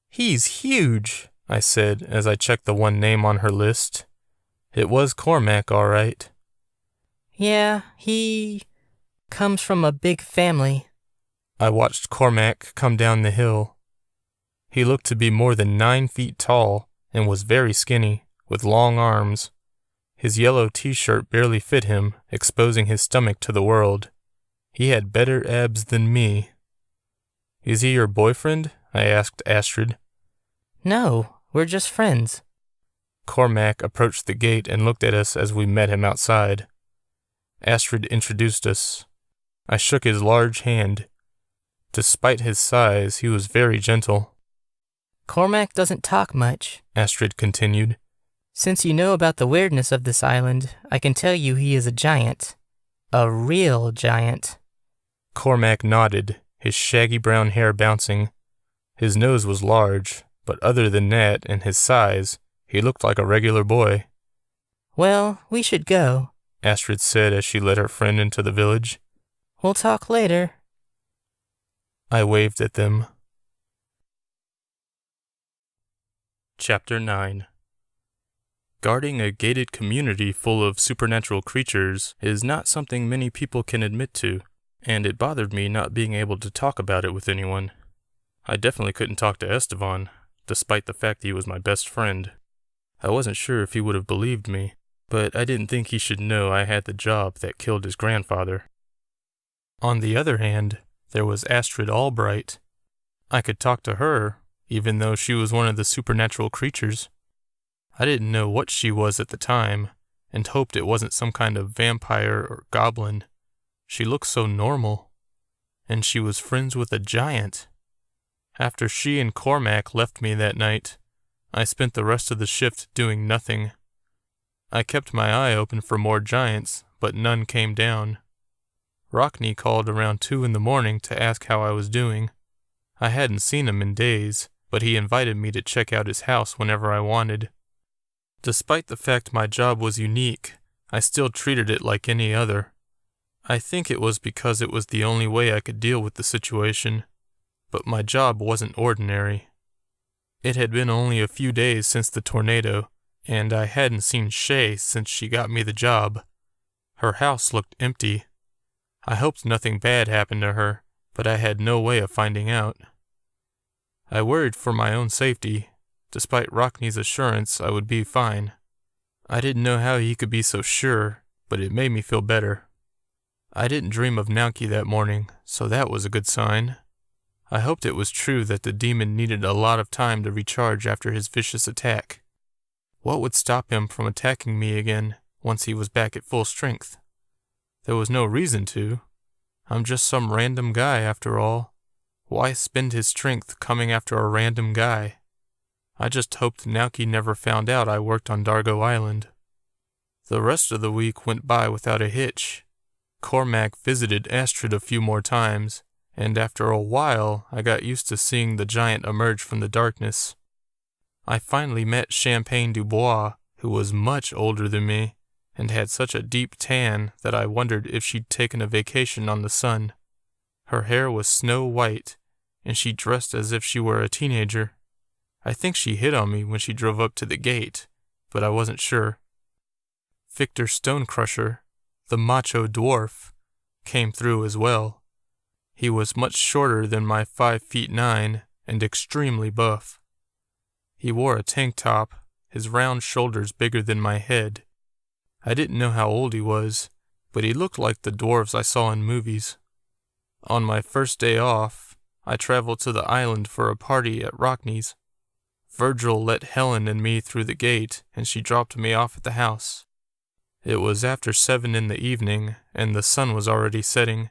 He's huge, I said as I checked the one name on her list. It was Cormac, all right. Yeah, he comes from a big family. I watched Cormac come down the hill. He looked to be more than 9 feet tall and was very skinny, with long arms. His yellow t-shirt barely fit him, exposing his stomach to the world. He had better abs than me. Is he your boyfriend? I asked Astrid. No, we're just friends. Cormac approached the gate and looked at us as we met him outside. Astrid introduced us. I shook his large hand. Despite his size, he was very gentle. Cormac doesn't talk much, Astrid continued. Since you know about the weirdness of this island, I can tell you he is a giant. A real giant. Cormac nodded, his shaggy brown hair bouncing. His nose was large, but other than that and his size, he looked like a regular boy. Well, we should go, Astrid said as she led her friend into the village. We'll talk later. I waved at them. Chapter 9. Guarding a gated community full of supernatural creatures is not something many people can admit to, and it bothered me not being able to talk about it with anyone. I definitely couldn't talk to Esteban, despite the fact that he was my best friend. I wasn't sure if he would have believed me, but I didn't think he should know I had the job that killed his grandfather. On the other hand, there was Astrid Albright. I could talk to her, even though she was one of the supernatural creatures. I didn't know what she was at the time, and hoped it wasn't some kind of vampire or goblin. She looked so normal. And she was friends with a giant. After she and Cormac left me that night, I spent the rest of the shift doing nothing. I kept my eye open for more giants, but none came down. Rockney called around 2 in the morning to ask how I was doing. I hadn't seen him in days, but he invited me to check out his house whenever I wanted. Despite the fact my job was unique, I still treated it like any other. I think it was because it was the only way I could deal with the situation, but my job wasn't ordinary. It had been only a few days since the tornado, and I hadn't seen Shay since she got me the job. Her house looked empty. I hoped nothing bad happened to her, but I had no way of finding out. I worried for my own safety, despite Rockney's assurance I would be fine. I didn't know how he could be so sure, but it made me feel better. I didn't dream of Nauki that morning, so that was a good sign. I hoped it was true that the demon needed a lot of time to recharge after his vicious attack. What would stop him from attacking me again once he was back at full strength? There was no reason to. I'm just some random guy after all. Why spend his strength coming after a random guy? I just hoped Nauki never found out I worked on Dargo Island. The rest of the week went by without a hitch. Cormac visited Astrid a few more times, and after a while I got used to seeing the giant emerge from the darkness. I finally met Champagne Dubois, who was much older than me, and had such a deep tan that I wondered if she'd taken a vacation on the sun. Her hair was snow white, and she dressed as if she were a teenager. I think she hit on me when she drove up to the gate, but I wasn't sure. Victor Stonecrusher, the macho dwarf, came through as well. He was much shorter than my 5'9" and extremely buff. He wore a tank top, his round shoulders bigger than my head. I didn't know how old he was, but he looked like the dwarves I saw in movies. On my first day off, I traveled to the island for a party at Rockney's. Virgil let Helen and me through the gate, and she dropped me off at the house. It was after 7 in the evening, and the sun was already setting.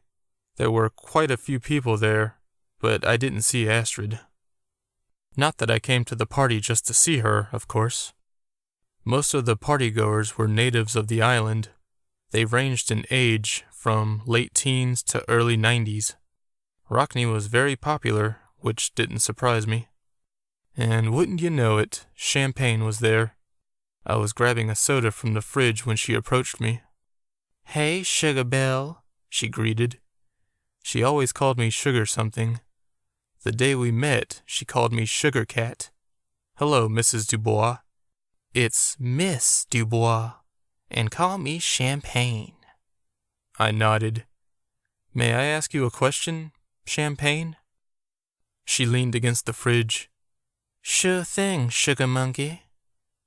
There were quite a few people there, but I didn't see Astrid. Not that I came to the party just to see her, of course. Most of the partygoers were natives of the island. They ranged in age from late teens to early 90s. Rockney was very popular, which didn't surprise me. And wouldn't you know it, champagne was there. I was grabbing a soda from the fridge when she approached me. "Hey, Sugar Belle," she greeted. She always called me Sugar something. The day we met, she called me Sugar Cat. "Hello, Mrs. Dubois." "It's Miss Dubois, and call me Champagne." I nodded. "May I ask you a question, Champagne?" She leaned against the fridge. "Sure thing, Sugar Monkey."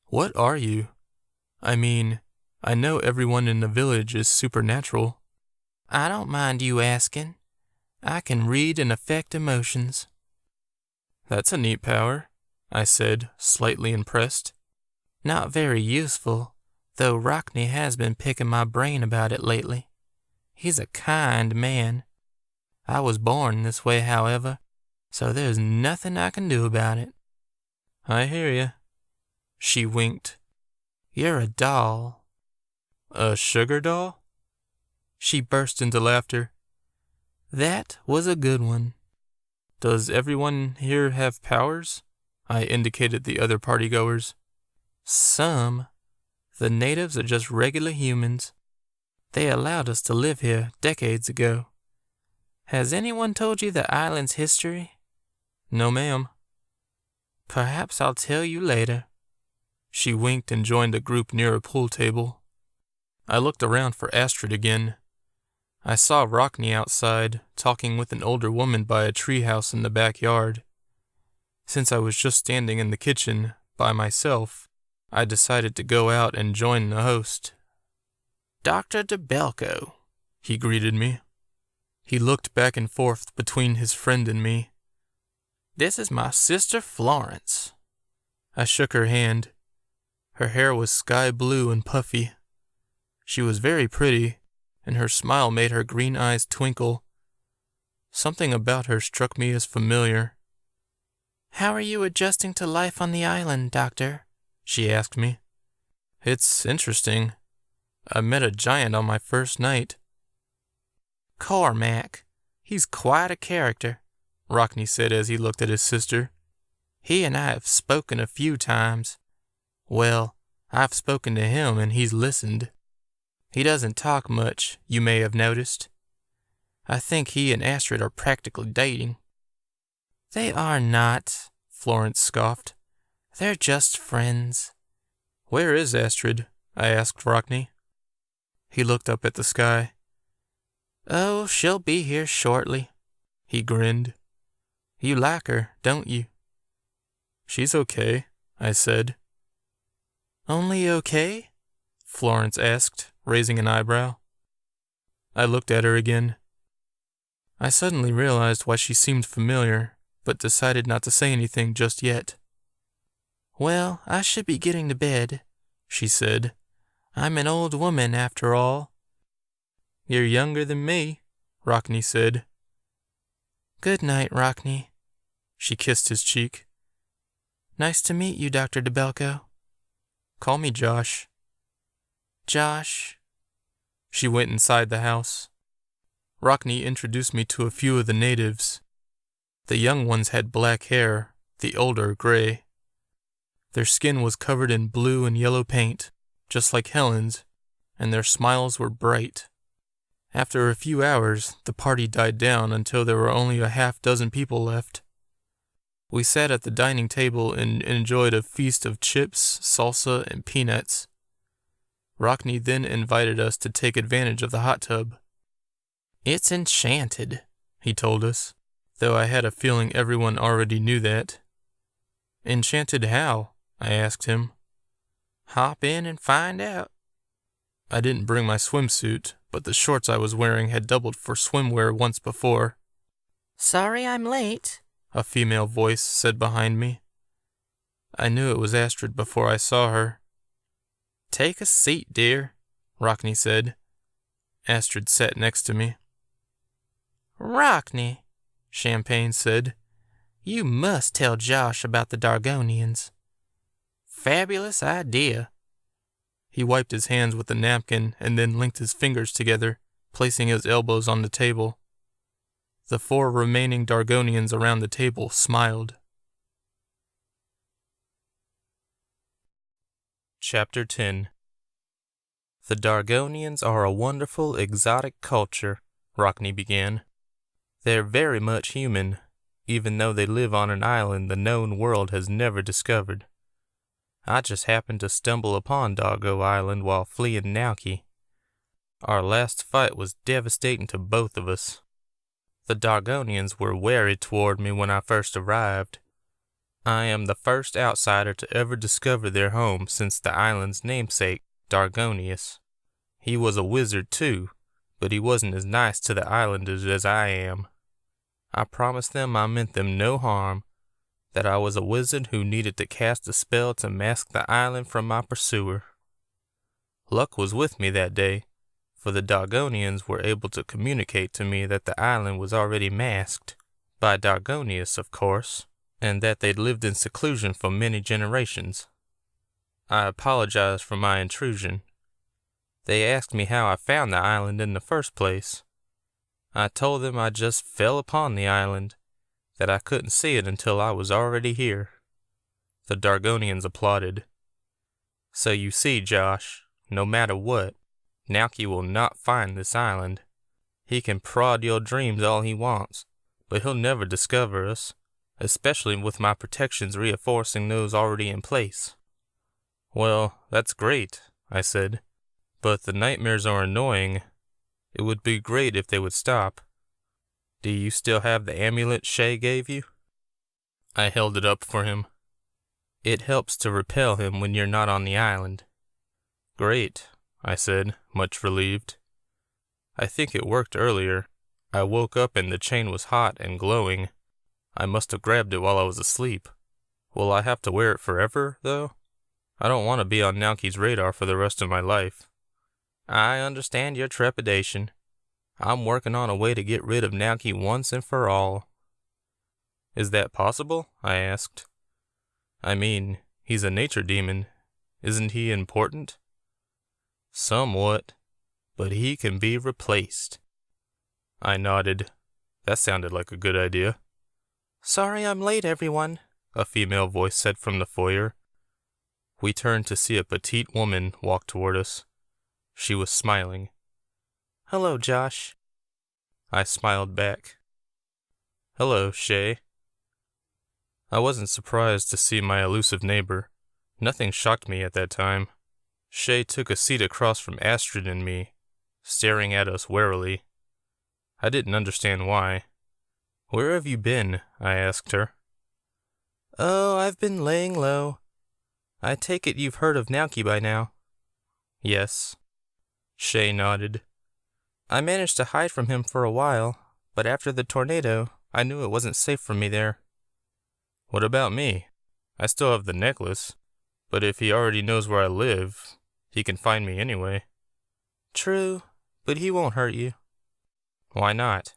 "What are you? I mean, I know everyone in the village is supernatural." "I don't mind you asking. I can read and affect emotions." "That's a neat power," I said, slightly impressed. "Not very useful, though Rockney has been picking my brain about it lately. He's a kind man. I was born this way, however, so there's nothing I can do about it." "I hear ya." She winked. "You're a doll." "A sugar doll?" She burst into laughter. "That was a good one." "Does everyone here have powers?" I indicated the other partygoers. "Some. The natives are just regular humans. They allowed us to live here decades ago. Has anyone told you the island's history?" "No, ma'am." "Perhaps I'll tell you later." She winked and joined a group near a pool table. I looked around for Astrid again. I saw Rockney outside, talking with an older woman by a treehouse in the backyard. Since I was just standing in the kitchen, by myself, I decided to go out and join the host. "Dr. DeBelko," he greeted me. He looked back and forth between his friend and me. "This is my sister Florence." I shook her hand. Her hair was sky blue and puffy. She was very pretty, and her smile made her green eyes twinkle. Something about her struck me as familiar. "How are you adjusting to life on the island, Doctor?" she asked me. "It's interesting. I met a giant on my first night." "Cormac. He's quite a character," Rockney said as he looked at his sister. "He and I have spoken a few times. Well, I've spoken to him and he's listened. He doesn't talk much, you may have noticed. I think he and Astrid are practically dating." "They are not," Florence scoffed. "They're just friends." "Where is Astrid?" I asked Rockney. He looked up at the sky. "Oh, she'll be here shortly." He grinned. "You like her, don't you?" "She's okay," I said. "Only okay?" Florence asked, raising an eyebrow. I looked at her again. I suddenly realized why she seemed familiar, but decided not to say anything just yet. "Well, I should be getting to bed," she said. "I'm an old woman, after all." "You're younger than me," Rockney said. "Good night, Rockney." She kissed his cheek. "Nice to meet you, Dr. DeBelko." "Call me Josh." "Josh." She went inside the house. Rockney introduced me to a few of the natives. The young ones had black hair, the older gray. Their skin was covered in blue and yellow paint, just like Helen's, and their smiles were bright. After a few hours, the party died down until there were only a half-dozen people left. We sat at the dining table and enjoyed a feast of chips, salsa, and peanuts. Rockney then invited us to take advantage of the hot tub. "It's enchanted," he told us, though I had a feeling everyone already knew that. "Enchanted how?" I asked him. "Hop in and find out." I didn't bring my swimsuit, but the shorts I was wearing had doubled for swimwear once before. Sorry I'm late, a female voice said behind me. I knew it was Astrid before I saw her. Take a seat, dear, Rockney said. Astrid sat next to me. Rockney, Champagne said, you must tell Josh about the Dargonians. Fabulous idea. He wiped his hands with a napkin and then linked his fingers together, placing his elbows on the table. The 4 remaining Dargonians around the table smiled. Chapter 10. The Dargonians are a wonderful, exotic culture, Rockney began. They're very much human, even though they live on an island the known world has never discovered. I just happened to stumble upon Dargo Island while fleeing Nauki. Our last fight was devastating to both of us. The Dargonians were wary toward me when I first arrived. I am the first outsider to ever discover their home since the island's namesake, Dargonius. He was a wizard too, but he wasn't as nice to the islanders as I am. I promised them I meant them no harm, that I was a wizard who needed to cast a spell to mask the island from my pursuer. Luck was with me that day, for the Dargonians were able to communicate to me that the island was already masked, by Dargonius, of course, and that they'd lived in seclusion for many generations. I apologized for my intrusion. They asked me how I found the island in the first place. I told them I just fell upon the island, that I couldn't see it until I was already here. The Dargonians applauded. So you see, Josh, no matter what, Nauki will not find this island. He can prod your dreams all he wants, but he'll never discover us, especially with my protections reinforcing those already in place. Well, that's great, I said, but the nightmares are annoying. It would be great if they would stop. Do you still have the amulet Shay gave you? I held it up for him. It helps to repel him when you're not on the island. Great, I said, much relieved. I think it worked earlier. I woke up and the chain was hot and glowing. I must have grabbed it while I was asleep. Will I have to wear it forever, though? I don't want to be on Nauki's radar for the rest of my life. I understand your trepidation. I'm working on a way to get rid of Nauki once and for all. Is that possible? I asked. I mean, he's a nature demon. Isn't he important? Somewhat, but he can be replaced. I nodded. That sounded like a good idea. Sorry I'm late, everyone, a female voice said from the foyer. We turned to see a petite woman walk toward us. She was smiling. Hello, Josh. I smiled back. Hello, Shay. I wasn't surprised to see my elusive neighbor. Nothing shocked me at that time. Shay took a seat across from Astrid and me, staring at us warily. I didn't understand why. Where have you been? I asked her. Oh, I've been laying low. I take it you've heard of Nauki by now. Yes. Shay nodded. I managed to hide from him for a while, but after the tornado, I knew it wasn't safe for me there. What about me? I still have the necklace, but if he already knows where I live, he can find me anyway. True, but he won't hurt you. Why not?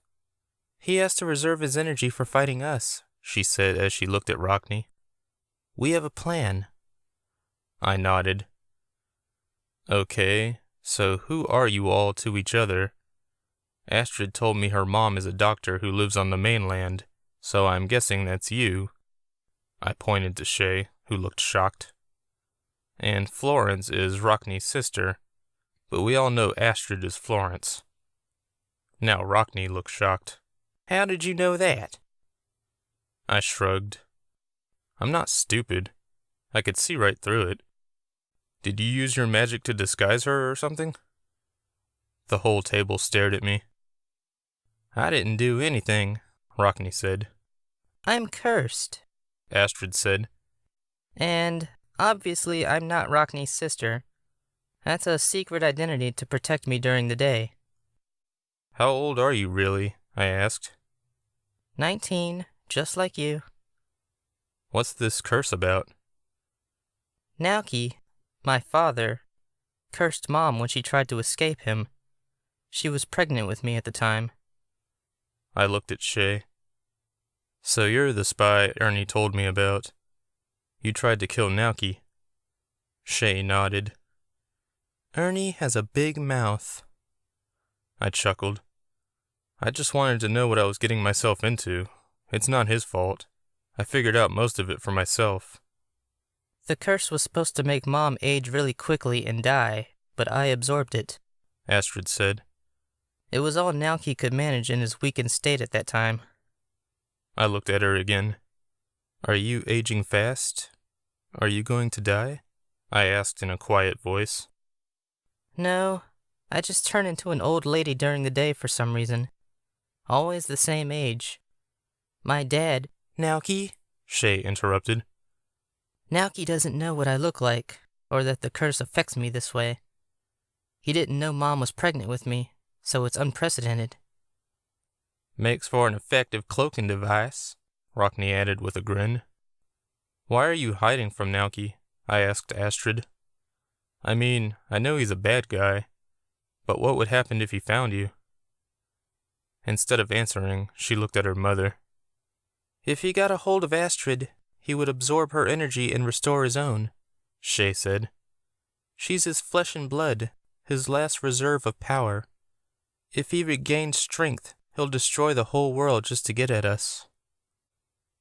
He has to reserve his energy for fighting us, she said as she looked at Rockney. We have a plan. I nodded. Okay, so who are you all to each other? Astrid told me her mom is a doctor who lives on the mainland, so I'm guessing that's you. I pointed to Shay, who looked shocked. And Florence is Rockney's sister, but we all know Astrid is Florence. Now Rockney looked shocked. How did you know that? I shrugged. I'm not stupid. I could see right through it. Did you use your magic to disguise her or something? The whole table stared at me. I didn't do anything, Rockney said. I'm cursed, Astrid said. and obviously I'm not Rockney's sister. That's a secret identity to protect me during the day. How old are you really? I asked. 19, just like you. What's this curse about? Naoki, my father, cursed Mom when she tried to escape him. She was pregnant with me at the time. I looked at Shay. So you're the spy Ernie told me about. You tried to kill Naoki. Shay nodded. Ernie has a big mouth. I chuckled. I just wanted to know what I was getting myself into. It's not his fault. I figured out most of it for myself. The curse was supposed to make Mom age really quickly and die, but I absorbed it. Astrid said. It was all Naoki could manage in his weakened state at that time. I looked at her again. Are you aging fast? Are you going to die? I asked in a quiet voice. No, I just turn into an old lady during the day for some reason. Always the same age. My dad... Naoki? Shay interrupted. Naoki doesn't know what I look like, or that the curse affects me this way. He didn't know Mom was pregnant with me, so it's unprecedented. Makes for an effective cloaking device, Rockney added with a grin. Why are you hiding from Naoki? I asked Astrid. I mean, I know he's a bad guy, but what would happen if he found you? Instead of answering, she looked at her mother. If he got a hold of Astrid, he would absorb her energy and restore his own, Shay said. She's his flesh and blood, his last reserve of power. If he regains strength, he'll destroy the whole world just to get at us.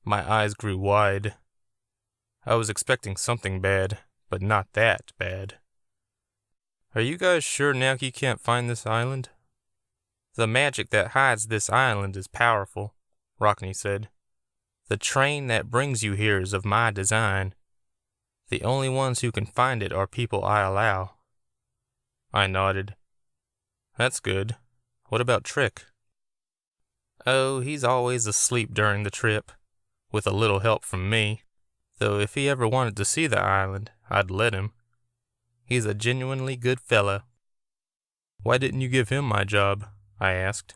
My eyes grew wide. I was expecting something bad, but not that bad. Are you guys sure Naoki can't find this island? The magic that hides this island is powerful, Rockney said. The train that brings you here is of my design. The only ones who can find it are people I allow. I nodded. That's good. What about Trick? Oh, he's always asleep during the trip, with a little help from me. Though if he ever wanted to see the island, I'd let him. He's a genuinely good fellow. Why didn't you give him my job? I asked.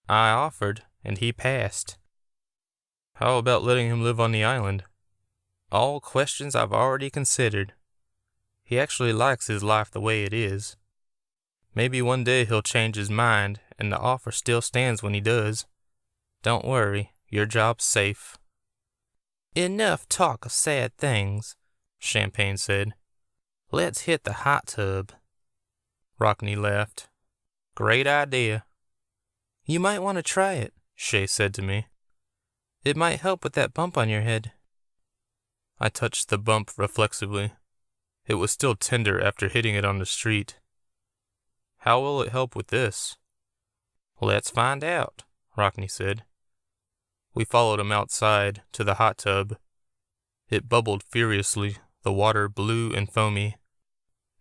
I offered, and he passed. How about letting him live on the island? All questions I've already considered. He actually likes his life the way it is. Maybe one day he'll change his mind, and the offer still stands when he does. Don't worry, your job's safe. Enough talk of sad things, Champagne said. Let's hit the hot tub. Rockney laughed. Great idea. You might want to try it, Shay said to me. It might help with that bump on your head. I touched the bump reflexively. It was still tender after hitting it on the street. How will it help with this? Let's find out, Rockney said. We followed him outside to the hot tub. It bubbled furiously, the water blue and foamy.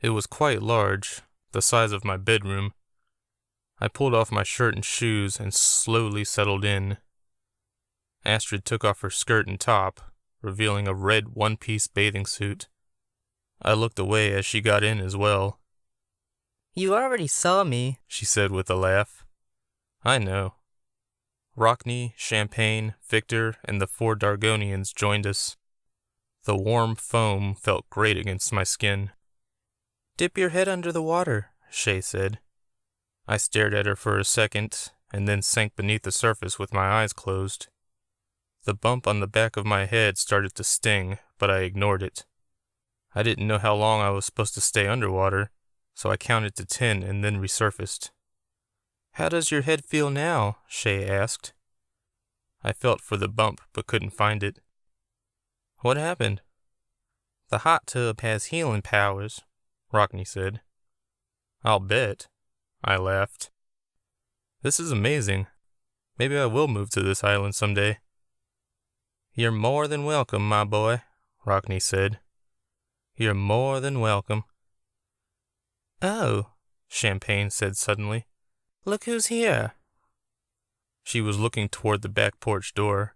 It was quite large, the size of my bedroom. I pulled off my shirt and shoes and slowly settled in. Astrid took off her skirt and top, revealing a red one-piece bathing suit. I looked away as she got in as well. You already saw me, she said with a laugh. I know. Rockney, Champagne, Victor, and the 4 Dargonians joined us. The warm foam felt great against my skin. Dip your head under the water, Shay said. I stared at her for a second, and then sank beneath the surface with my eyes closed. The bump on the back of my head started to sting, but I ignored it. I didn't know how long I was supposed to stay underwater, so I counted to 10 and then resurfaced. How does your head feel now? Shay asked. I felt for the bump, but couldn't find it. What happened? The hot tub has healing powers, Rockney said. I'll bet. I laughed. This is amazing. Maybe I will move to this island someday. You're more than welcome, my boy, Rockney said. You're more than welcome. Oh, Champagne said suddenly. Look who's here. She was looking toward the back porch door.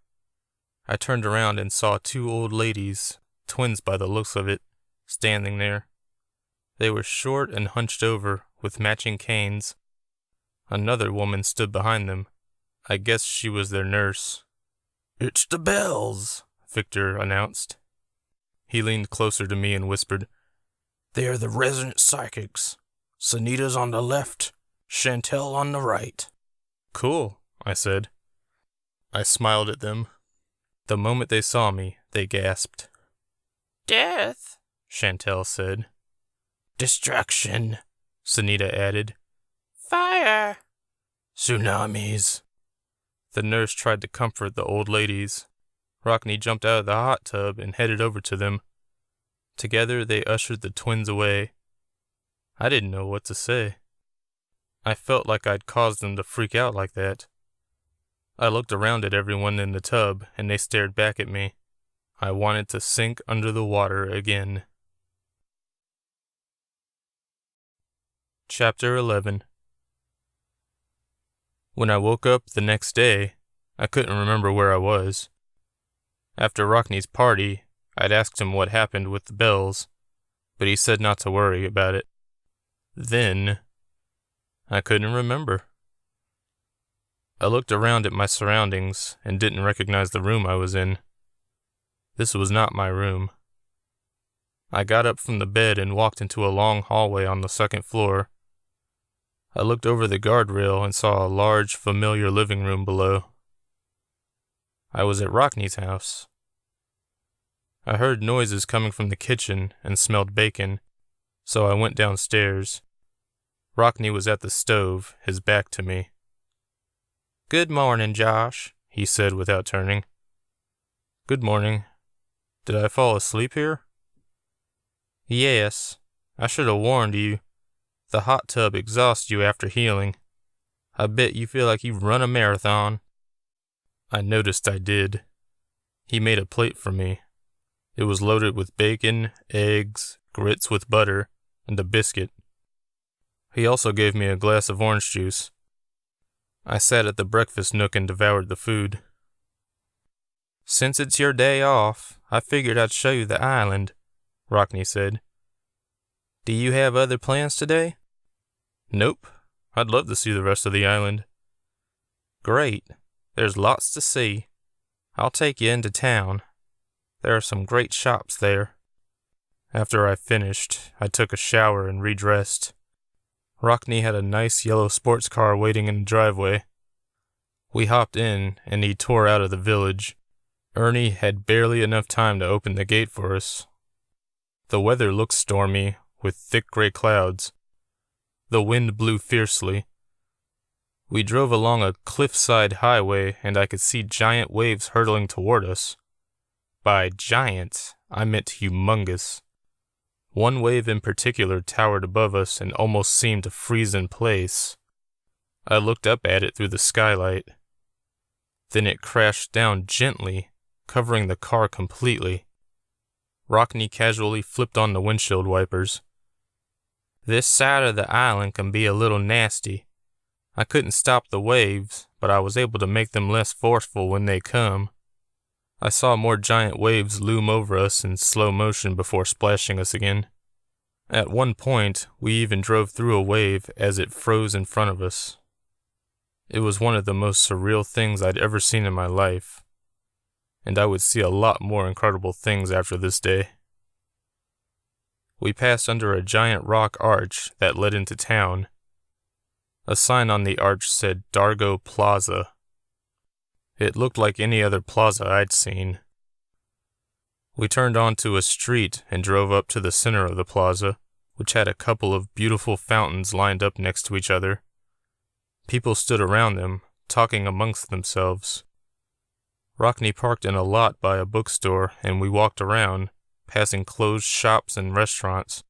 I turned around and saw 2 old ladies, twins by the looks of it, standing there. They were short and hunched over, with matching canes. Another woman stood behind them, I guess she was their nurse. "It's the bells," Victor announced. He leaned closer to me and whispered, "They are the resident psychics. Sunita's on the left, Chantel on the right." "Cool," I said. I smiled at them. The moment they saw me, they gasped. Death, Chantel said. "Destruction," Sunita added. fire. "Tsunamis." The nurse tried to comfort the old ladies. Rockney jumped out of the hot tub and headed over to them. Together they ushered the twins away. I didn't know what to say. I felt like I'd caused them to freak out like that. I looked around at everyone in the tub, and they stared back at me. I wanted to sink under the water again. Chapter 11. When I woke up the next day, I couldn't remember where I was. After Rockney's party, I'd asked him what happened with the bells, but he said not to worry about it. Then, I couldn't remember. I looked around at my surroundings and didn't recognize the room I was in. This was not my room. I got up from the bed and walked into a long hallway on the second floor. I looked over the guardrail and saw a large, familiar living room below. I was at Rockney's house. I heard noises coming from the kitchen and smelled bacon, so I went downstairs. Rockney was at the stove, his back to me. "Good morning, Josh," he said without turning. "Good morning. Did I fall asleep here?" "Yes. I should have warned you. The hot tub exhausts you after healing. I bet you feel like you've run a marathon." I noticed I did. He made a plate for me. It was loaded with bacon, eggs, grits with butter, and a biscuit. He also gave me a glass of orange juice. I sat at the breakfast nook and devoured the food. "Since it's your day off, I figured I'd show you the island," Rockney said. "Do you have other plans today?" "Nope. I'd love to see the rest of the island." "Great. There's lots to see. I'll take you into town. There are some great shops there." After I finished, I took a shower and redressed. Rockney had a nice yellow sports car waiting in the driveway. We hopped in, and he tore out of the village. Ernie had barely enough time to open the gate for us. The weather looked stormy, with thick gray clouds. The wind blew fiercely. We drove along a cliffside highway, and I could see giant waves hurtling toward us. By giant, I meant humongous. One wave in particular towered above us and almost seemed to freeze in place. I looked up at it through the skylight. Then it crashed down gently, covering the car completely. Rockney casually flipped on the windshield wipers. "This side of the island can be a little nasty. I couldn't stop the waves, but I was able to make them less forceful when they come." I saw more giant waves loom over us in slow motion before splashing us again. At one point, we even drove through a wave as it froze in front of us. It was one of the most surreal things I'd ever seen in my life, and I would see a lot more incredible things after this day. We passed under a giant rock arch that led into town. A sign on the arch said Dargo Plaza. It looked like any other plaza I'd seen. We turned onto a street and drove up to the center of the plaza, which had a couple of beautiful fountains lined up next to each other. People stood around them, talking amongst themselves. Rockney parked in a lot by a bookstore, and we walked around, passing closed shops and restaurants.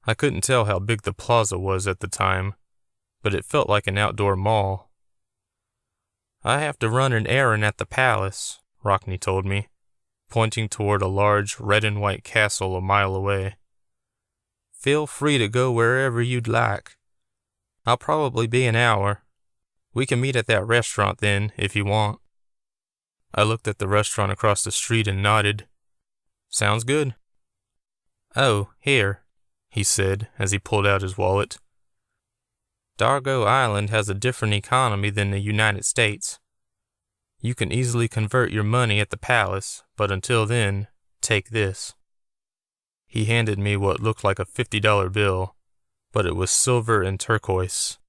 I couldn't tell how big the plaza was at the time, but it felt like an outdoor mall. "I have to run an errand at the palace," Rockney told me, pointing toward a large red and white castle a mile away. "Feel free to go wherever you'd like. I'll probably be an hour. We can meet at that restaurant then, if you want." I looked at the restaurant across the street and nodded. "Sounds good." "Oh, here," he said as he pulled out his wallet. Dargo Island has a different economy than the United States. You can easily convert your money at the palace, but until then, take this." He handed me what looked like a $50 bill, but it was silver and turquoise.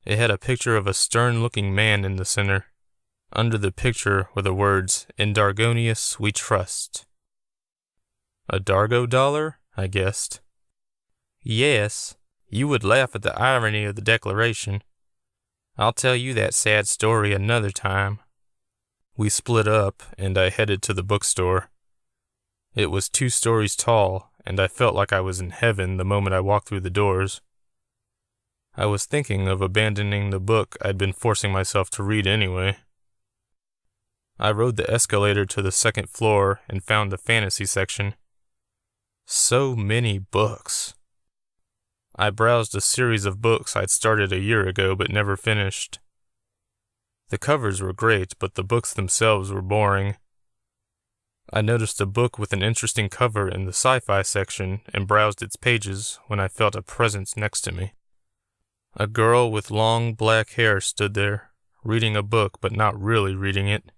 It had a picture of a stern-looking man in the center. Under the picture were the words, "In Dargonius we trust." "A Dargo dollar?" I guessed. "Yes. You would laugh at the irony of the declaration. I'll tell you that sad story another time." We split up, and I headed to the bookstore. It was 2 stories tall, and I felt like I was in heaven the moment I walked through the doors. I was thinking of abandoning the book I'd been forcing myself to read anyway. I rode the escalator to the 2nd floor and found the fantasy section. So many books. I browsed a series of books I'd started a year ago but never finished. The covers were great, but the books themselves were boring. I noticed a book with an interesting cover in the sci-fi section and browsed its pages when I felt a presence next to me. A girl with long black hair stood there, reading a book but not really reading it.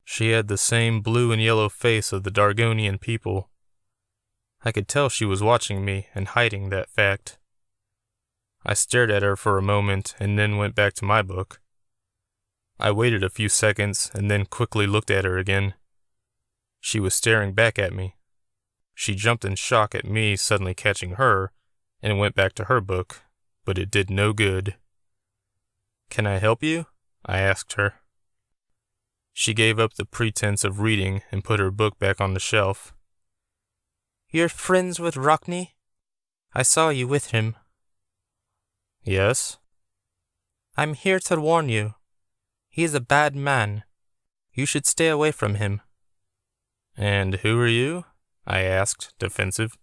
She had the same blue and yellow face of the Dargonian people. I could tell she was watching me and hiding that fact. I stared at her for a moment and then went back to my book. I waited a few seconds and then quickly looked at her again. She was staring back at me. She jumped in shock at me suddenly catching her and went back to her book, but it did no good. "Can I help you?" I asked her. She gave up the pretense of reading and put her book back on the shelf. "You're friends with Rockney? I saw you with him." "Yes." "I'm here to warn you. He's a bad man. You should stay away from him." "And who are you?" I asked, defensive.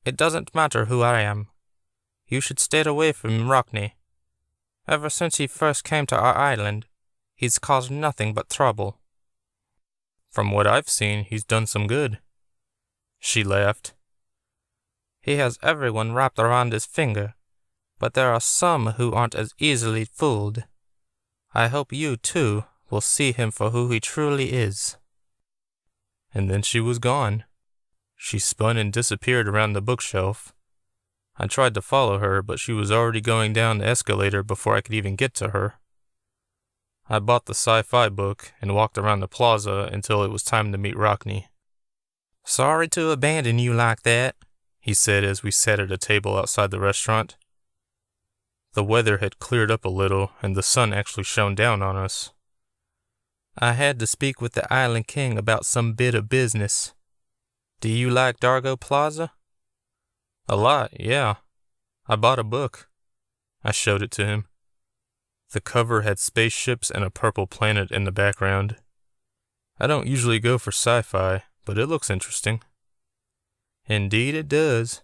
"It doesn't matter who I am. You should stay away from Rockney. Ever since he first came to our island, he's caused nothing but trouble." "From what I've seen, he's done some good." She laughed. "He has everyone wrapped around his finger, but there are some who aren't as easily fooled. I hope you, too, will see him for who he truly is." And then she was gone. She spun and disappeared around the bookshelf. I tried to follow her, but she was already going down the escalator before I could even get to her. I bought the sci-fi book and walked around the plaza until it was time to meet Rockney. "Sorry to abandon you like that," he said as we sat at a table outside the restaurant. The weather had cleared up a little, and the sun actually shone down on us. "I had to speak with the Island King about some bit of business. Do you like Dargo Plaza?" "A lot, yeah. I bought a book." I showed it to him. The cover had spaceships and a purple planet in the background. I don't usually go for sci-fi, but it looks interesting. "Indeed it does."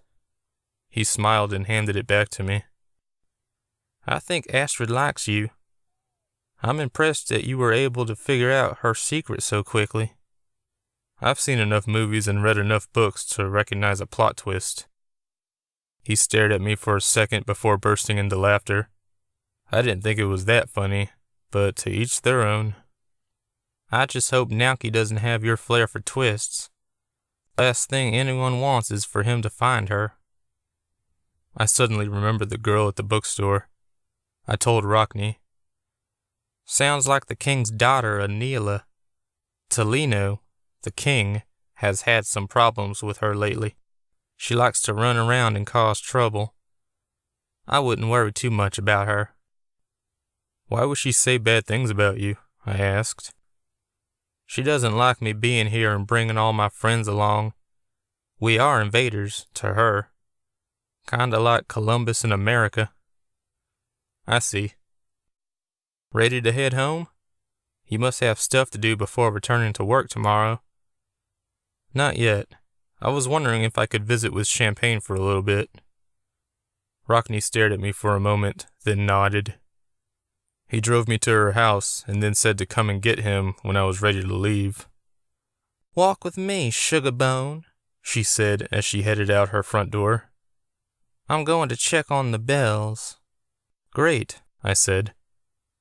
He smiled and handed it back to me. "I think Astrid likes you. I'm impressed that you were able to figure out her secret so quickly." I've seen enough movies and read enough books to recognize a plot twist. He stared at me for a second before bursting into laughter. I didn't think it was that funny, but to each their own. "I just hope Nauki doesn't have your flair for twists. Last thing anyone wants is for him to find her." I suddenly remembered the girl at the bookstore. I told Rockney. "Sounds like the king's daughter, Anila. Tolino, the king, has had some problems with her lately. She likes to run around and cause trouble. I wouldn't worry too much about her." "Why would she say bad things about you?" I asked. "She doesn't like me being here and bringing all my friends along. We are invaders, to her. Kinda like Columbus in America." "I see. Ready to head home? You must have stuff to do before returning to work tomorrow." "Not yet. I was wondering if I could visit with Champagne for a little bit." Rockney stared at me for a moment, then nodded. He drove me to her house and then said to come and get him when I was ready to leave. "Walk with me, sugar bone," she said as she headed out her front door. I'm going to check on the bells. Great, I said.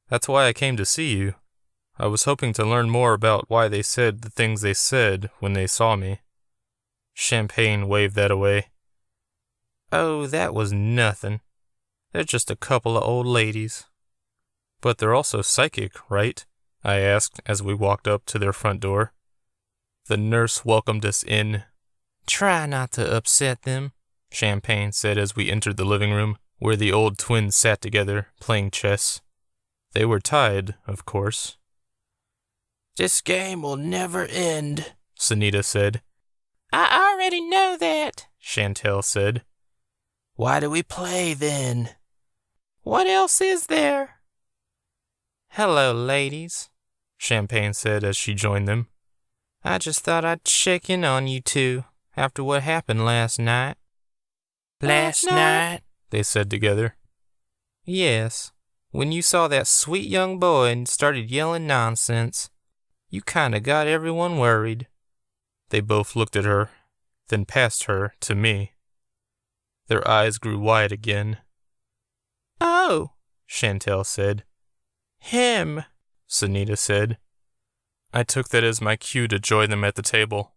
That's why I came to see you. I was hoping to learn more about why they said the things they said when they saw me. Champagne waved that away. Oh, that was nothing. They're just a couple of old ladies. But they're also psychic, right? I asked as we walked up to their front door. The nurse welcomed us in. Try not to upset them, Champagne said as we entered the living room, where the old twins sat together, playing chess. They were tied, of course. This game will never end, Sunita said. I already know that, Chantel said. Why do we play then? What else is there? Hello, ladies, Champagne said as she joined them. I just thought I'd check in on you two after what happened last night. Last night? They said together. Yes, when you saw that sweet young boy and started yelling nonsense. You kinda got everyone worried. They both looked at her, then past her to me. Their eyes grew wide again. Oh, Chantel said. Him, Sunita said. I took that as my cue to join them at the table.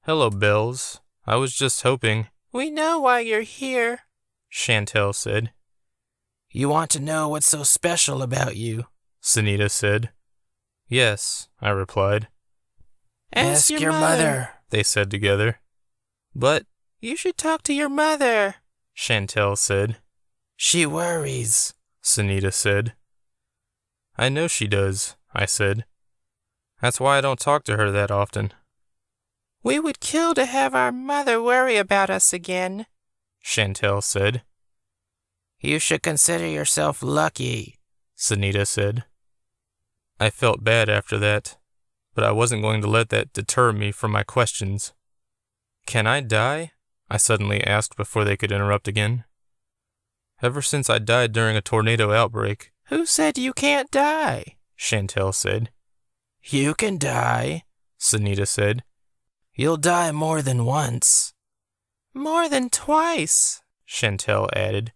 Hello, Bells. I was just hoping. We know why you're here, Chantel said. You want to know what's so special about you, Sunita said. Yes, I replied. Ask your mother, they said together. But you should talk to your mother, Chantel said. She worries, Sunita said. I know she does, I said. That's why I don't talk to her that often. We would kill to have our mother worry about us again, Chantel said. You should consider yourself lucky, Sunita said. I felt bad after that, but I wasn't going to let that deter me from my questions. Can I die? I suddenly asked before they could interrupt again. Ever since I died during a tornado outbreak. Who said you can't die? Chantel said. You can die, Sunita said. You'll die more than once. More than twice, Chantel added.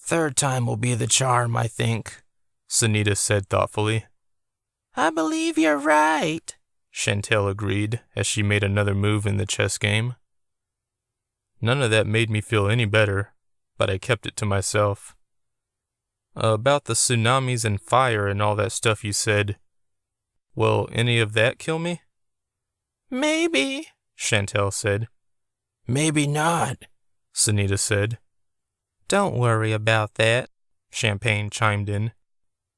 Third time will be the charm, I think, Sunita said thoughtfully. I believe you're right, Chantel agreed as she made another move in the chess game. None of that made me feel any better, but I kept it to myself. About the tsunamis and fire and all that stuff you said, will any of that kill me? Maybe, Chantel said. Maybe not, Sunita said. Don't worry about that, Champagne chimed in.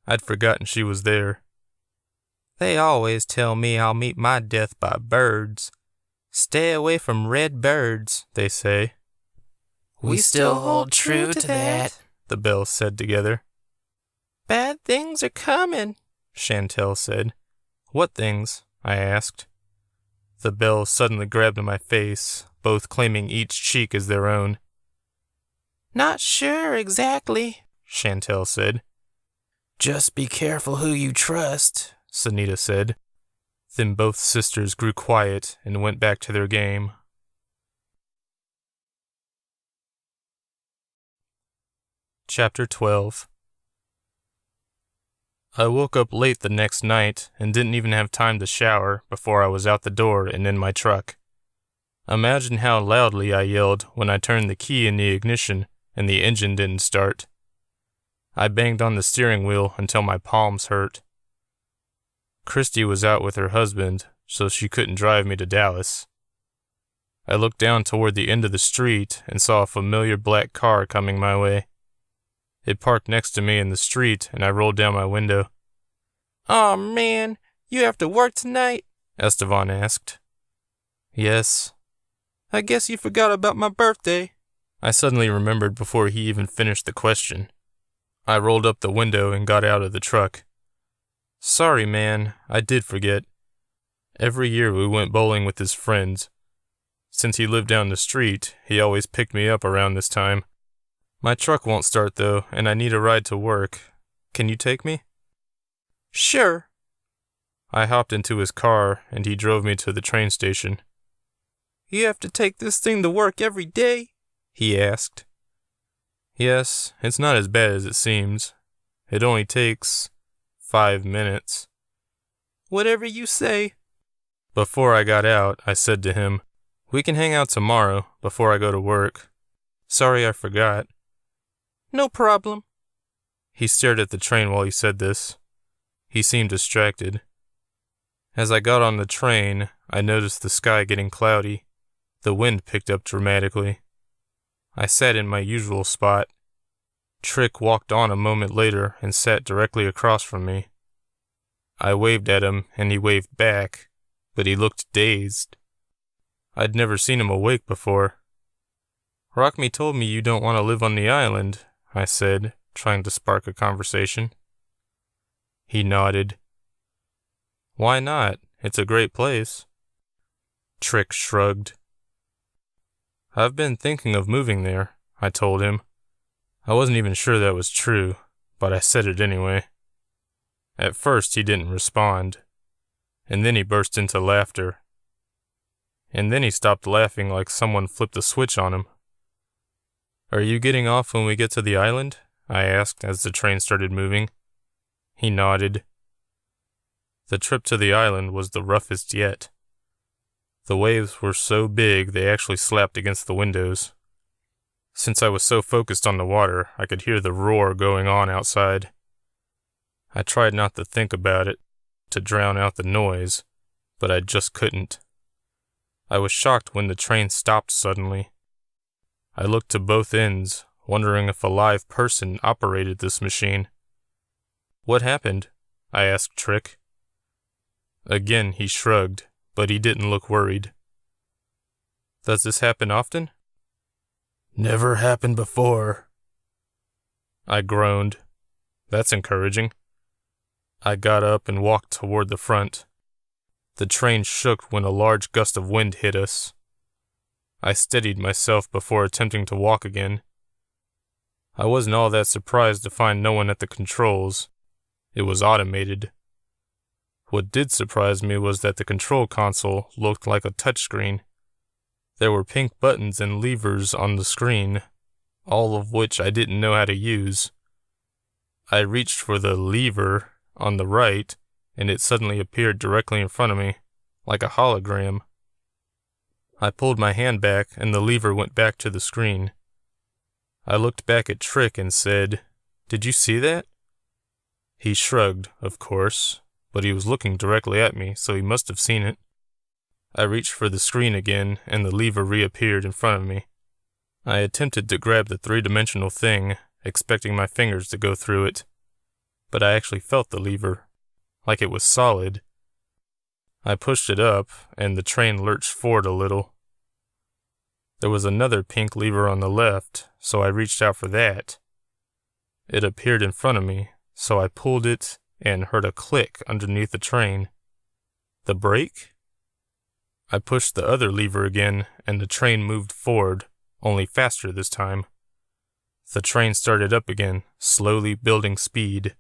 I'd forgotten she was there. They always tell me I'll meet my death by birds. Stay away from red birds, they say. We still hold true to that, the bells said together. Bad things are coming, Chantel said. What things? I asked. The bells suddenly grabbed my face, both claiming each cheek as their own. Not sure exactly, Chantel said. Just be careful who you trust, Sunita said. Then both sisters grew quiet and went back to their game. Chapter 12. I woke up late the next night and didn't even have time to shower before I was out the door and in my truck. Imagine how loudly I yelled when I turned the key in the ignition and the engine didn't start. I banged on the steering wheel until my palms hurt. Christy was out with her husband, so she couldn't drive me to Dallas. I looked down toward the end of the street and saw a familiar black car coming my way. It parked next to me in the street, and I rolled down my window. "Aw, man, you have to work tonight?" Estevan asked. "Yes." "I guess you forgot about my birthday." I suddenly remembered before he even finished the question. I rolled up the window and got out of the truck. "Sorry, man, I did forget. Every year we went bowling with his friends. Since he lived down the street, he always picked me up around this time. My truck won't start though, and I need a ride to work. Can you take me?" "Sure." I hopped into his car, and he drove me to the train station. "You have to take this thing to work every day?" he asked. Yes, it's not as bad as it seems. It only takes 5 minutes. Whatever you say. Before I got out, I said to him, "We can hang out tomorrow before I go to work. Sorry I forgot." No problem. He stared at the train while he said this. He seemed distracted. As I got on the train, I noticed the sky getting cloudy. The wind picked up dramatically. I sat in my usual spot. Trick walked on a moment later and sat directly across from me. I waved at him and he waved back, but he looked dazed. I'd never seen him awake before. "Rockme told me you don't want to live on the island," I said, trying to spark a conversation. He nodded. "Why not? It's a great place." Trick shrugged. "I've been thinking of moving there," I told him. I wasn't even sure that was true, but I said it anyway. At first he didn't respond, and then he burst into laughter. And then he stopped laughing like someone flipped a switch on him. "Are you getting off when we get to the island?" I asked as the train started moving. He nodded. The trip to the island was the roughest yet. The waves were so big they actually slapped against the windows. Since I was so focused on the water, I could hear the roar going on outside. I tried not to think about it, to drown out the noise, but I just couldn't. I was shocked when the train stopped suddenly. I looked to both ends, wondering if a live person operated this machine. "What happened?" I asked Trick. Again he shrugged, but he didn't look worried. "Does this happen often?" "Never happened before." I groaned. That's encouraging. I got up and walked toward the front. The train shook when a large gust of wind hit us. I steadied myself before attempting to walk again. I wasn't all that surprised to find no one at the controls. It was automated. What did surprise me was that the control console looked like a touchscreen. There were pink buttons and levers on the screen, all of which I didn't know how to use. I reached for the lever on the right, and it suddenly appeared directly in front of me, like a hologram. I pulled my hand back, and the lever went back to the screen. I looked back at Trick and said, "Did you see that?" He shrugged, of course, but he was looking directly at me, so he must have seen it. I reached for the screen again, and the lever reappeared in front of me. I attempted to grab the three-dimensional thing, expecting my fingers to go through it, but I actually felt the lever, like it was solid. I pushed it up, and the train lurched forward a little. There was another pink lever on the left, so I reached out for that. It appeared in front of me, so I pulled it and heard a click underneath the train. The brake? I pushed the other lever again, and the train moved forward, only faster this time. The train started up again, slowly building speed.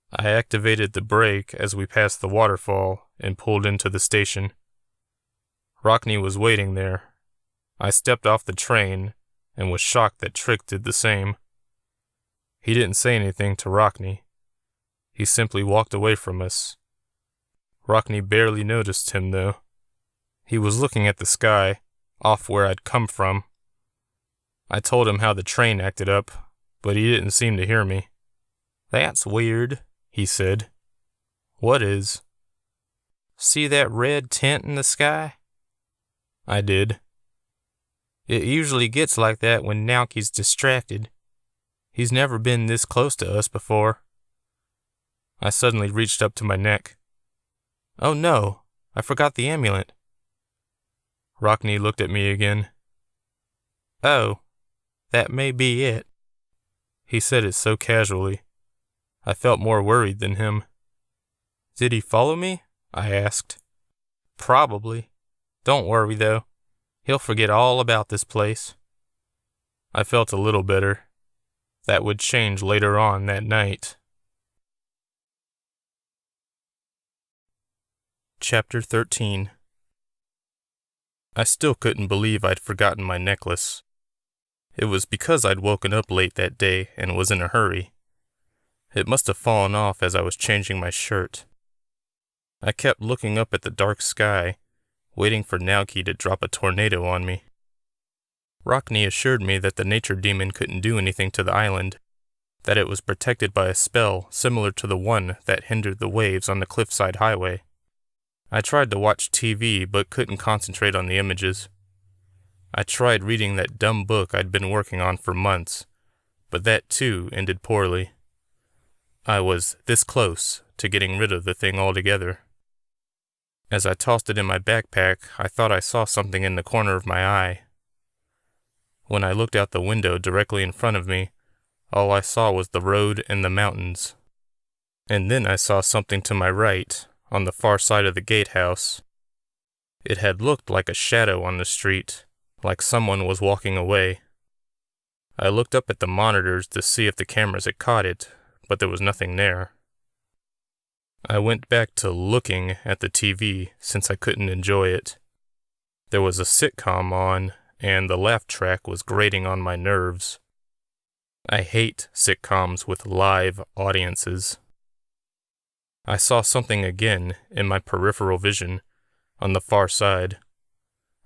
I activated the brake as we passed the waterfall and pulled into the station. Rockne was waiting there. I stepped off the train and was shocked that Trick did the same. He didn't say anything to Rockne. He simply walked away from us. Rockne barely noticed him, though. He was looking at the sky, off where I'd come from. I told him how the train acted up, but he didn't seem to hear me. "That's weird," he said. "What is?" "See that red tint in the sky?" I did. "It usually gets like that when Naoki's distracted. He's never been this close to us before." I suddenly reached up to my neck. "Oh no, I forgot the amulet." Rockne looked at me again. "Oh, that may be it." He said it so casually. I felt more worried than him. "Did he follow me?" I asked. "Probably. Don't worry, though. He'll forget all about this place." I felt a little better. That would change later on that night. Chapter 13. I still couldn't believe I'd forgotten my necklace. It was because I'd woken up late that day and was in a hurry. It must have fallen off as I was changing my shirt. I kept looking up at the dark sky, waiting for Naoki to drop a tornado on me. Rockney assured me that the nature demon couldn't do anything to the island, that it was protected by a spell similar to the one that hindered the waves on the cliffside highway. I tried to watch TV but couldn't concentrate on the images. I tried reading that dumb book I'd been working on for months, but that too ended poorly. I was this close to getting rid of the thing altogether. As I tossed it in my backpack, I thought I saw something in the corner of my eye. When I looked out the window directly in front of me, all I saw was the road and the mountains. And then I saw something to my right, on the far side of the gatehouse. It had looked like a shadow on the street, like someone was walking away. I looked up at the monitors to see if the cameras had caught it, but there was nothing there. I went back to looking at the TV since I couldn't enjoy it. There was a sitcom on, and the laugh track was grating on my nerves. I hate sitcoms with live audiences. I saw something again in my peripheral vision, on the far side.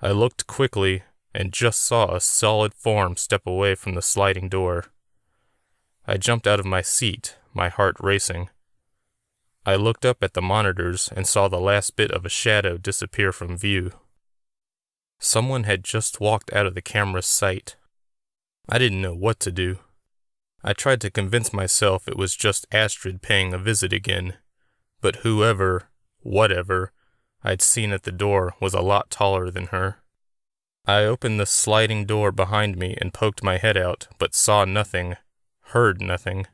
I looked quickly and just saw a solid form step away from the sliding door. I jumped out of my seat, my heart racing. I looked up at the monitors and saw the last bit of a shadow disappear from view. Someone had just walked out of the camera's sight. I didn't know what to do. I tried to convince myself it was just Astrid paying a visit again, but whatever, I'd seen at the door was a lot taller than her. I opened the sliding door behind me and poked my head out, but saw nothing, heard nothing.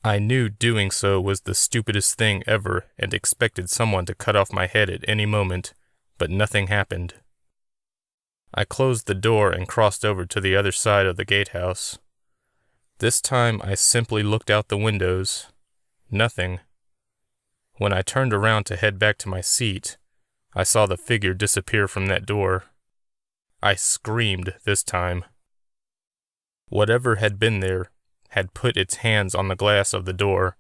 I knew doing so was the stupidest thing ever and expected someone to cut off my head at any moment, but nothing happened. I closed the door and crossed over to the other side of the gatehouse. This time I simply looked out the windows. Nothing. When I turned around to head back to my seat, I saw the figure disappear from that door. I screamed this time. Whatever had been there had put its hands on the glass of the door.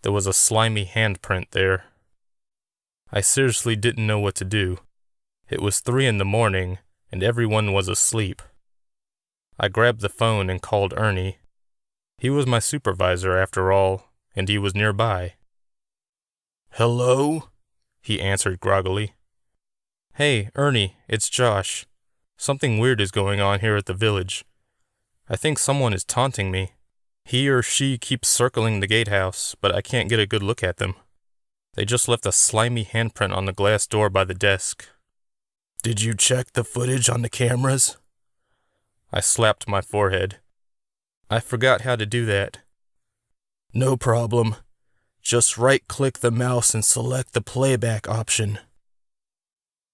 There was a slimy handprint there. I seriously didn't know what to do. It was 3 a.m, and everyone was asleep. I grabbed the phone and called Ernie. He was my supervisor after all, and he was nearby. "Hello?" he answered groggily. "Hey, Ernie, it's Josh. Something weird is going on here at the village. I think someone is taunting me. He or she keeps circling the gatehouse, but I can't get a good look at them. They just left a slimy handprint on the glass door by the desk." "Did you check the footage on the cameras?" I slapped my forehead. I forgot how to do that. "No problem. Just right-click the mouse and select the playback option."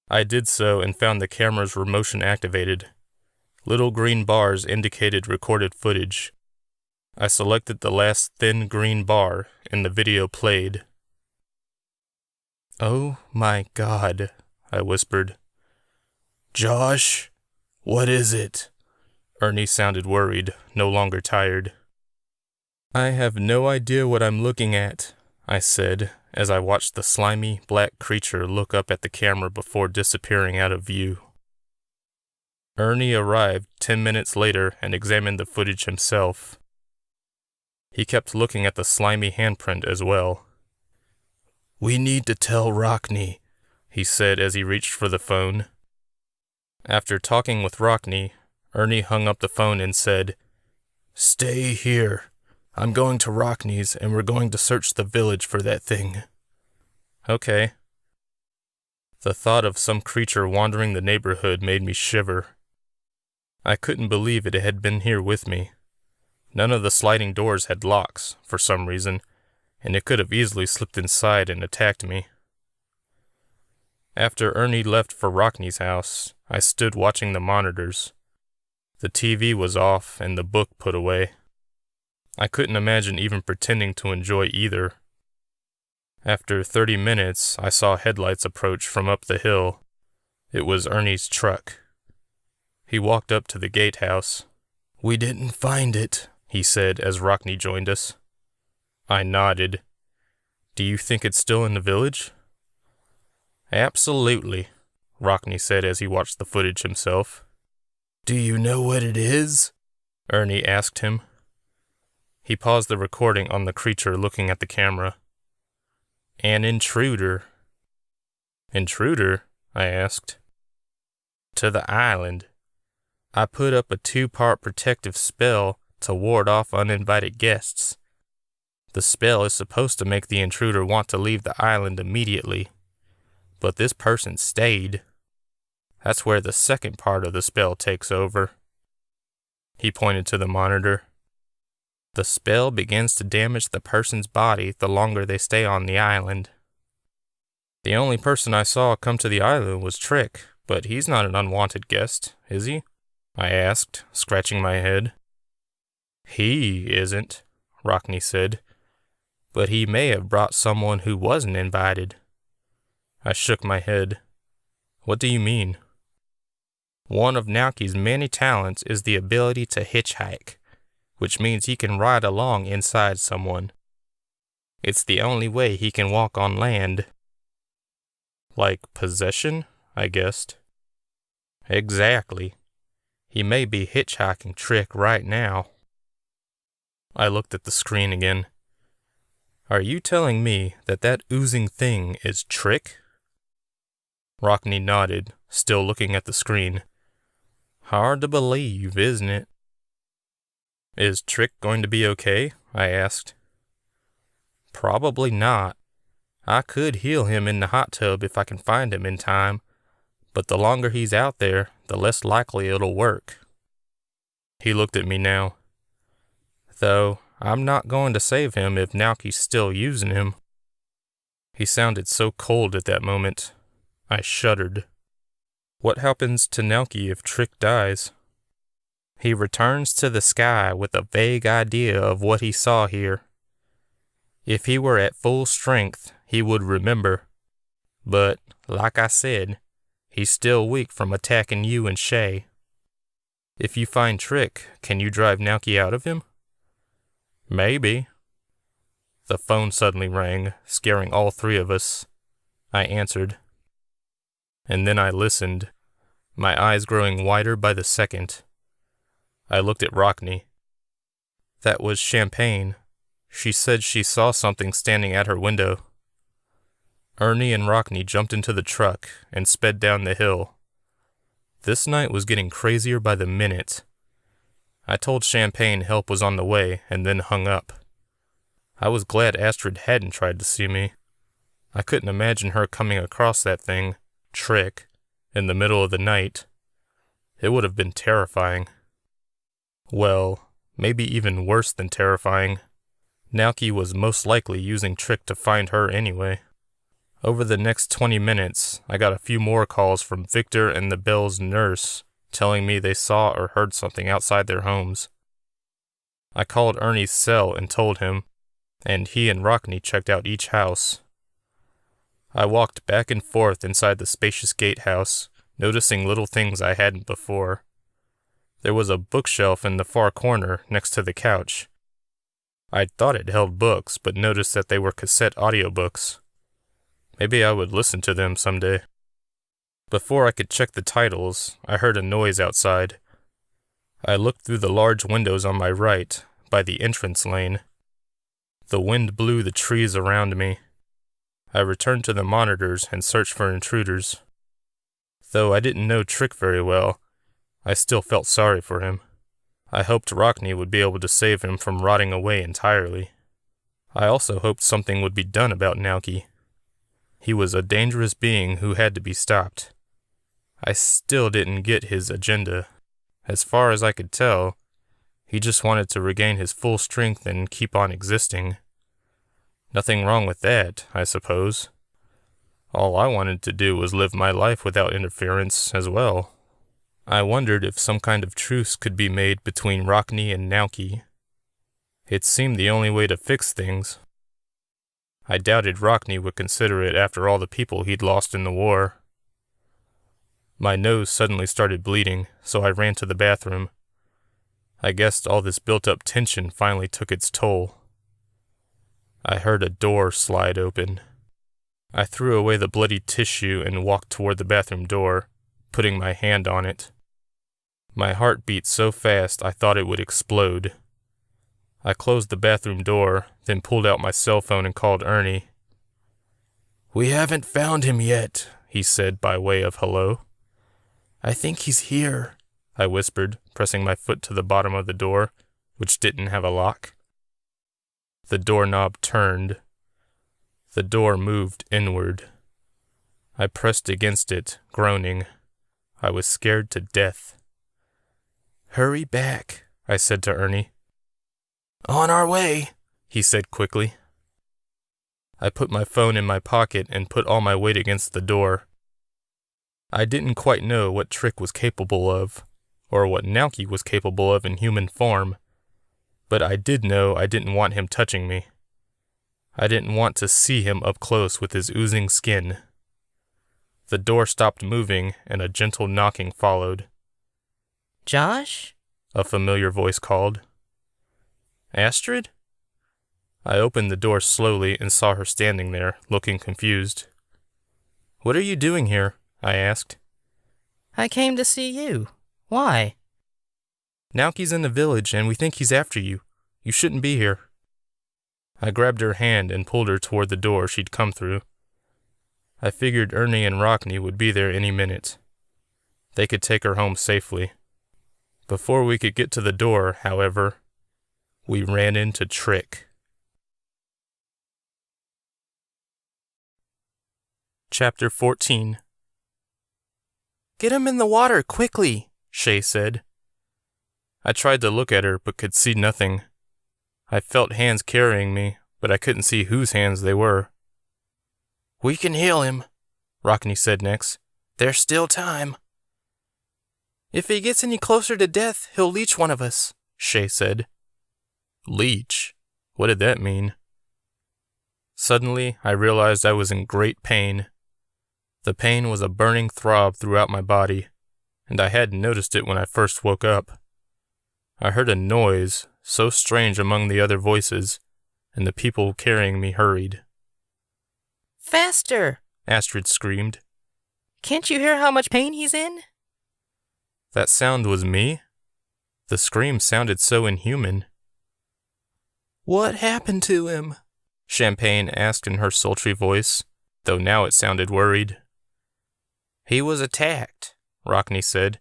I did so and found the cameras were motion-activated. Little green bars indicated recorded footage. I selected the last thin green bar, and the video played. "Oh my God," I whispered. "Josh, what is it?" Ernie sounded worried, no longer tired. "I have no idea what I'm looking at," I said, as I watched the slimy, black creature look up at the camera before disappearing out of view. Ernie arrived 10 minutes later and examined the footage himself. He kept looking at the slimy handprint as well. "We need to tell Rockney," he said as he reached for the phone. After talking with Rockney, Ernie hung up the phone and said, "Stay here. I'm going to Rockney's and we're going to search the village for that thing." "Okay." The thought of some creature wandering the neighborhood made me shiver. I couldn't believe it had been here with me. None of the sliding doors had locks, for some reason, and it could have easily slipped inside and attacked me. After Ernie left for Rockney's house, I stood watching the monitors. The TV was off and the book put away. I couldn't imagine even pretending to enjoy either. After 30 minutes, I saw headlights approach from up the hill. It was Ernie's truck. He walked up to the gatehouse. "We didn't find it," he said as Rockne joined us. I nodded. "Do you think it's still in the village?" "Absolutely," Rockne said as he watched the footage himself. "Do you know what it is?" Ernie asked him. He paused the recording on the creature looking at the camera. "An intruder." "Intruder?" I asked. "To the island. I put up a 2-part protective spell to ward off uninvited guests. The spell is supposed to make the intruder want to leave the island immediately, but this person stayed. That's where the second part of the spell takes over." He pointed to the monitor. "The spell begins to damage the person's body the longer they stay on the island." "The only person I saw come to the island was Trick, but he's not an unwanted guest, is he?" I asked, scratching my head. "He isn't," Rockne said, "but he may have brought someone who wasn't invited." I shook my head. "What do you mean?" "One of Naoki's many talents is the ability to hitchhike, which means he can ride along inside someone. It's the only way he can walk on land." "Like possession?" I guessed. "Exactly. He may be hitchhiking Trick right now." I looked at the screen again. "Are you telling me that oozing thing is Trick?" Rockne nodded, still looking at the screen. "Hard to believe, isn't it?" "Is Trick going to be okay?" I asked. "Probably not. I could heal him in the hot tub if I can find him in time, but the longer he's out there, the less likely it'll work." He looked at me now. "Though, I'm not going to save him if Naoki's still using him." He sounded so cold at that moment. I shuddered. "What happens to Naoki if Trick dies?" "He returns to the sky with a vague idea of what he saw here. If he were at full strength, he would remember. But, like I said, he's still weak from attacking you and Shay." "If you find Trick, can you drive Naoki out of him?" "Maybe." The phone suddenly rang, scaring all three of us. I answered. And then I listened, my eyes growing wider by the second. I looked at Rockne. "That was Champagne. She said she saw something standing at her window." Ernie and Rockne jumped into the truck and sped down the hill. This night was getting crazier by the minute. I told Champagne help was on the way and then hung up. I was glad Astrid hadn't tried to see me. I couldn't imagine her coming across that thing, Trick, in the middle of the night. It would have been terrifying. Well, maybe even worse than terrifying. Naoki was most likely using Trick to find her anyway. Over the next 20 minutes, I got a few more calls from Victor and the Bell's nurse, telling me they saw or heard something outside their homes. I called Ernie's cell and told him, and he and Rockne checked out each house. I walked back and forth inside the spacious gatehouse, noticing little things I hadn't before. There was a bookshelf in the far corner next to the couch. I'd thought it held books, but noticed that they were cassette audiobooks. Maybe I would listen to them someday. Before I could check the titles, I heard a noise outside. I looked through the large windows on my right, by the entrance lane. The wind blew the trees around me. I returned to the monitors and searched for intruders. Though I didn't know Trick very well, I still felt sorry for him. I hoped Rockne would be able to save him from rotting away entirely. I also hoped something would be done about Naoki. He was a dangerous being who had to be stopped. I still didn't get his agenda. As far as I could tell, he just wanted to regain his full strength and keep on existing. Nothing wrong with that, I suppose. All I wanted to do was live my life without interference as well. I wondered if some kind of truce could be made between Rockne and Naoki. It seemed the only way to fix things. I doubted Rockne would consider it after all the people he'd lost in the war. My nose suddenly started bleeding, so I ran to the bathroom. I guessed all this built-up tension finally took its toll. I heard a door slide open. I threw away the bloody tissue and walked toward the bathroom door, putting my hand on it. My heart beat so fast I thought it would explode. I closed the bathroom door, then pulled out my cell phone and called Ernie. "We haven't found him yet," he said by way of hello. "I think he's here," I whispered, pressing my foot to the bottom of the door, which didn't have a lock. The doorknob turned. The door moved inward. I pressed against it, groaning. I was scared to death. "Hurry back," I said to Ernie. "On our way," he said quickly. I put my phone in my pocket and put all my weight against the door. I didn't quite know what Trick was capable of, or what Naoki was capable of in human form, but I did know I didn't want him touching me. I didn't want to see him up close with his oozing skin. The door stopped moving, and a gentle knocking followed. Josh? A familiar voice called. Astrid? I opened the door slowly and saw her standing there, looking confused. "What are you doing here?" I asked. I came to see you. Why? "Naoki's in the village, and we think he's after you. You shouldn't be here." I grabbed her hand and pulled her toward the door she'd come through. I figured Ernie and Rockney would be there any minute. They could take her home safely. Before we could get to the door, however, we ran into Trick. Chapter 14. "Get him in the water, quickly," Shay said. I tried to look at her, but could see nothing. I felt hands carrying me, but I couldn't see whose hands they were. "We can heal him," Rockney said next. "There's still time." "If he gets any closer to death, he'll leech one of us," Shay said. Leech? What did that mean? Suddenly, I realized I was in great pain. The pain was a burning throb throughout my body, and I hadn't noticed it when I first woke up. I heard a noise, so strange among the other voices, and the people carrying me hurried. Faster! Astrid screamed. Can't you hear how much pain he's in? That sound was me? The scream sounded so inhuman. "What happened to him?" Champagne asked in her sultry voice, though now it sounded worried. "He was attacked," Rockney said.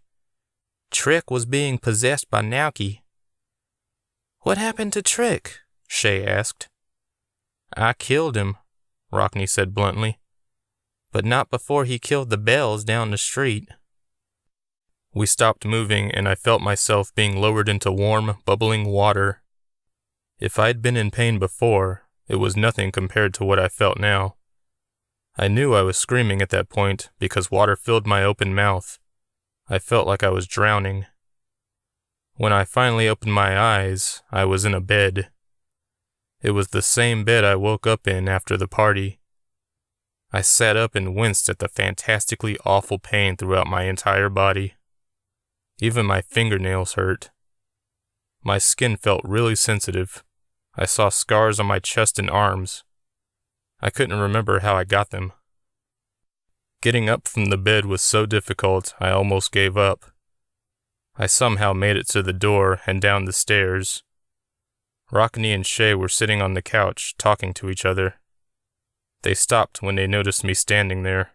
"Trick was being possessed by Naoki." "What happened to Trick?" Shay asked. "I killed him," Rockney said bluntly. "But not before he killed the bells down the street." We stopped moving, and I felt myself being lowered into warm, bubbling water. If I'd been in pain before, it was nothing compared to what I felt now. I knew I was screaming at that point because water filled my open mouth. I felt like I was drowning. When I finally opened my eyes, I was in a bed. It was the same bed I woke up in after the party. I sat up and winced at the fantastically awful pain throughout my entire body. Even my fingernails hurt. My skin felt really sensitive. I saw scars on my chest and arms. I couldn't remember how I got them. Getting up from the bed was so difficult, I almost gave up. I somehow made it to the door and down the stairs. Rockney and Shay were sitting on the couch, talking to each other. They stopped when they noticed me standing there.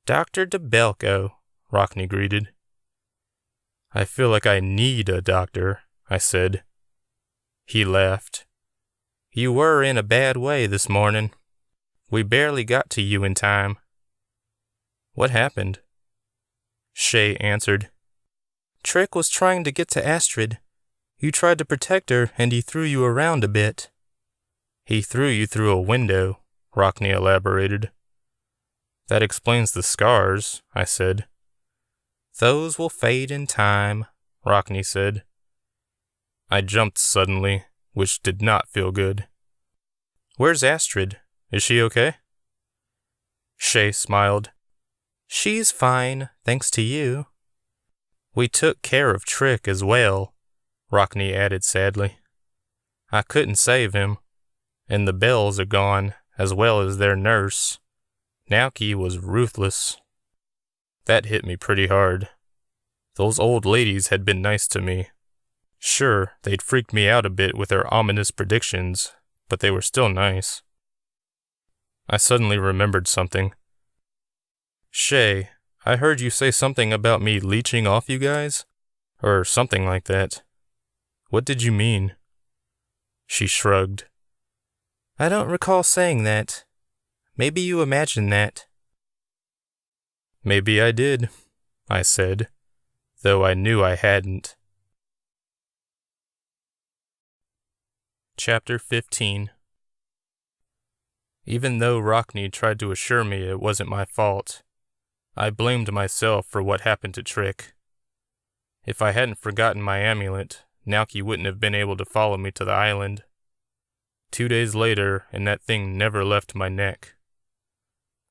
"Dr. DeBelko," Rockney greeted. "I feel like I need a doctor," I said. He laughed. "You were in a bad way this morning. We barely got to you in time." "What happened?" Shay answered. "Trick was trying to get to Astrid. You tried to protect her, and he threw you around a bit." "He threw you through a window," Rockney elaborated. "That explains the scars," I said. "Those will fade in time," Rockney said. I jumped suddenly, which did not feel good. "Where's Astrid? Is she okay?" Shay smiled. She's fine, thanks to you. We took care of Trick as well, Rockne added sadly. I couldn't save him, and the bells are gone, as well as their nurse. Nauki was ruthless. That hit me pretty hard. Those old ladies had been nice to me. Sure, they'd freaked me out a bit with their ominous predictions, but they were still nice. I suddenly remembered something. Shay, I heard you say something about me leeching off you guys? Or something like that. What did you mean? She shrugged. I don't recall saying that. Maybe you imagined that. Maybe I did, I said, though I knew I hadn't. Chapter 15. Even though Rockne tried to assure me it wasn't my fault, I blamed myself for what happened to Trick. If I hadn't forgotten my amulet, Nauki wouldn't have been able to follow me to the island. 2 days later, and that thing never left my neck.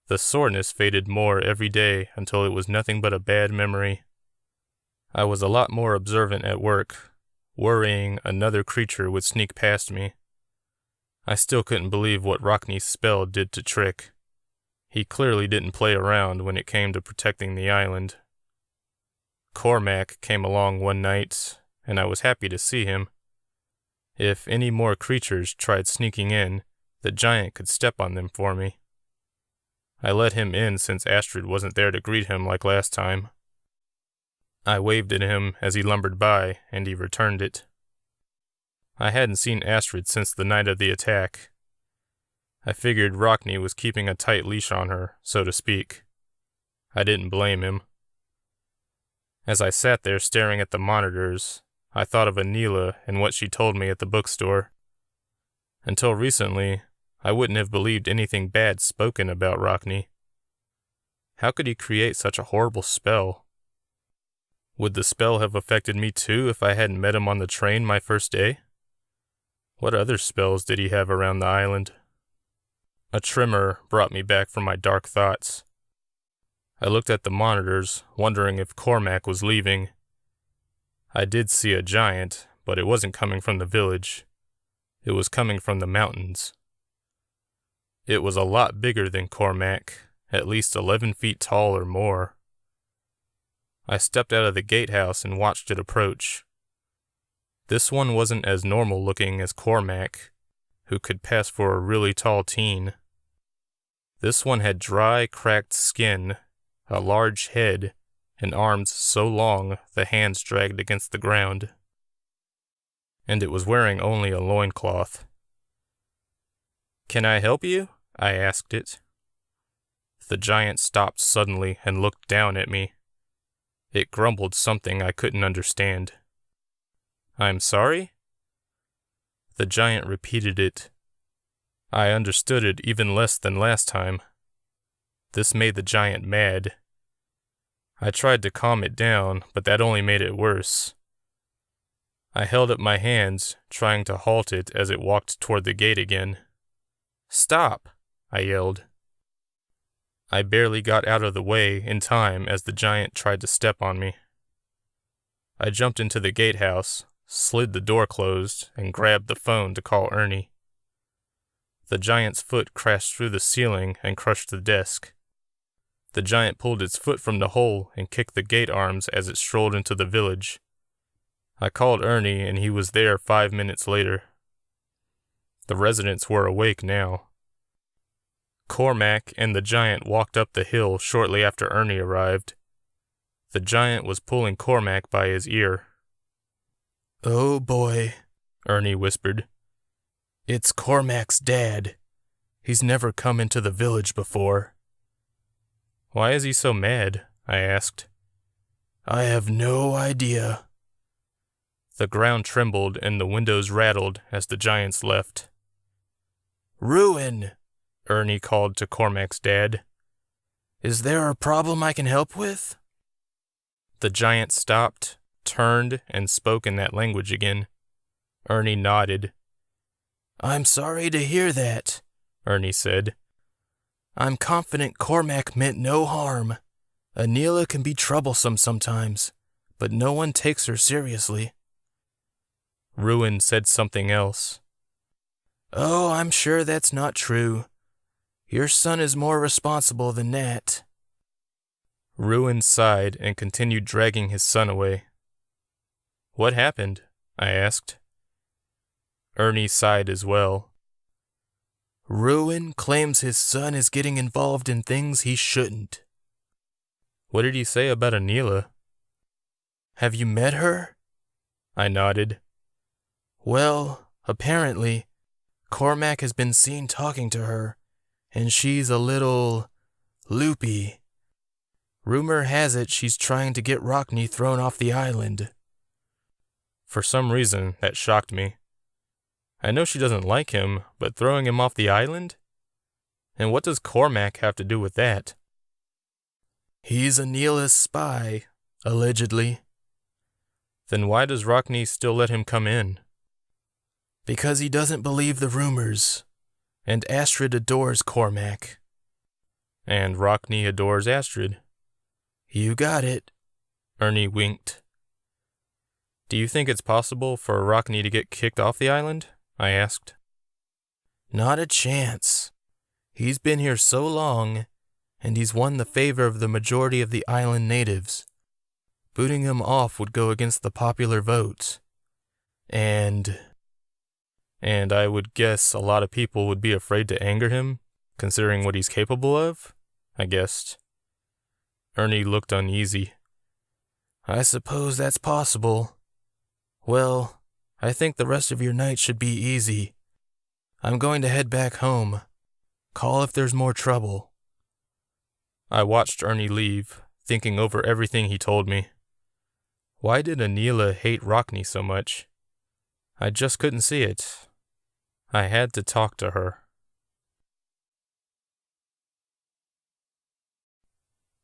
The soreness faded more every day until it was nothing but a bad memory. I was a lot more observant at work, worrying another creature would sneak past me. I still couldn't believe what Rockne's spell did to Trick. He clearly didn't play around when it came to protecting the island. Cormac came along one night, and I was happy to see him. If any more creatures tried sneaking in, the giant could step on them for me. I let him in since Astrid wasn't there to greet him like last time. I waved at him as he lumbered by, and he returned it. I hadn't seen Astrid since the night of the attack. I figured Rockne was keeping a tight leash on her, so to speak. I didn't blame him. As I sat there staring at the monitors, I thought of Anila and what she told me at the bookstore. Until recently, I wouldn't have believed anything bad spoken about Rockne. How could he create such a horrible spell? Would the spell have affected me too if I hadn't met him on the train my first day? What other spells did he have around the island? A tremor brought me back from my dark thoughts. I looked at the monitors, wondering if Cormac was leaving. I did see a giant, but it wasn't coming from the village. It was coming from the mountains. It was a lot bigger than Cormac, at least 11 feet tall or more. I stepped out of the gatehouse and watched it approach. This one wasn't as normal looking as Cormac, who could pass for a really tall teen. This one had dry, cracked skin, a large head, and arms so long the hands dragged against the ground. And it was wearing only a loincloth. Can I help you? I asked it. The giant stopped suddenly and looked down at me. It grumbled something I couldn't understand. I'm sorry? The giant repeated it. I understood it even less than last time. This made the giant mad. I tried to calm it down, but that only made it worse. I held up my hands, trying to halt it as it walked toward the gate again. Stop! I yelled. I barely got out of the way in time as the giant tried to step on me. I jumped into the gatehouse, slid the door closed, and grabbed the phone to call Ernie. The giant's foot crashed through the ceiling and crushed the desk. The giant pulled its foot from the hole and kicked the gate arms as it strolled into the village. I called Ernie and he was there 5 minutes later. The residents were awake now. Cormac and the giant walked up the hill shortly after Ernie arrived. The giant was pulling Cormac by his ear. Oh boy, Ernie whispered. It's Cormac's dad. He's never come into the village before. Why is he so mad? I asked. I have no idea. The ground trembled and the windows rattled as the giants left. Ruin! Ernie called to Cormac's dad. Is there a problem I can help with? The giant stopped, turned, and spoke in that language again. Ernie nodded. I'm sorry to hear that, Ernie said. I'm confident Cormac meant no harm. Anila can be troublesome sometimes, but no one takes her seriously. Ruin said something else. Oh, I'm sure that's not true. Your son is more responsible than that. Ruin sighed and continued dragging his son away. What happened? I asked. Ernie sighed as well. Ruin claims his son is getting involved in things he shouldn't. What did he say about Anila? Have you met her? I nodded. Well, apparently, Cormac has been seen talking to her, and she's a little loopy. Rumor has it she's trying to get Rockney thrown off the island. For some reason, that shocked me. I know she doesn't like him, but throwing him off the island? And what does Cormac have to do with that? He's Anila's spy, allegedly. Then why does Rockney still let him come in? Because he doesn't believe the rumors, and Astrid adores Cormac. And Rockney adores Astrid. You got it. Ernie winked. Do you think it's possible for Rockney to get kicked off the island? I asked. Not a chance. He's been here so long, and he's won the favor of the majority of the island natives. Booting him off would go against the popular vote. And I would guess a lot of people would be afraid to anger him, considering what he's capable of, I guessed. Ernie looked uneasy. I suppose that's possible. Well, I think the rest of your night should be easy. I'm going to head back home. Call if there's more trouble. I watched Ernie leave, thinking over everything he told me. Why did Anila hate Rockney so much? I just couldn't see it. I had to talk to her.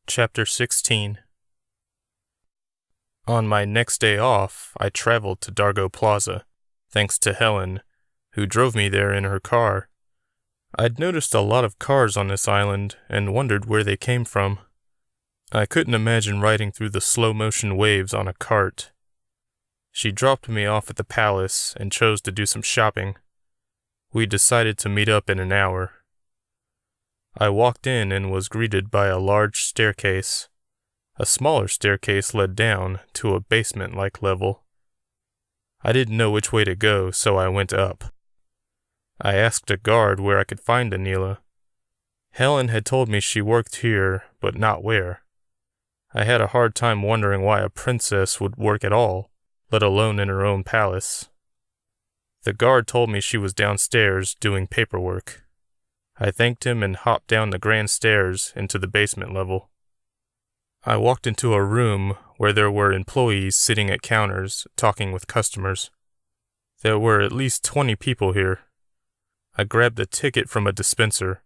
Chapter 16. On my next day off, I traveled to Dargo Plaza, thanks to Helen, who drove me there in her car. I'd noticed a lot of cars on this island and wondered where they came from. I couldn't imagine riding through the slow-motion waves on a cart. She dropped me off at the palace and chose to do some shopping. We decided to meet up in an hour. I walked in and was greeted by a large staircase. A smaller staircase led down to a basement-like level. I didn't know which way to go, so I went up. I asked a guard where I could find Anila. Helen had told me she worked here, but not where. I had a hard time wondering why a princess would work at all, let alone in her own palace. The guard told me she was downstairs doing paperwork. I thanked him and hopped down the grand stairs into the basement level. I walked into a room where there were employees sitting at counters talking with customers. There were at least 20 people here. I grabbed a ticket from a dispenser.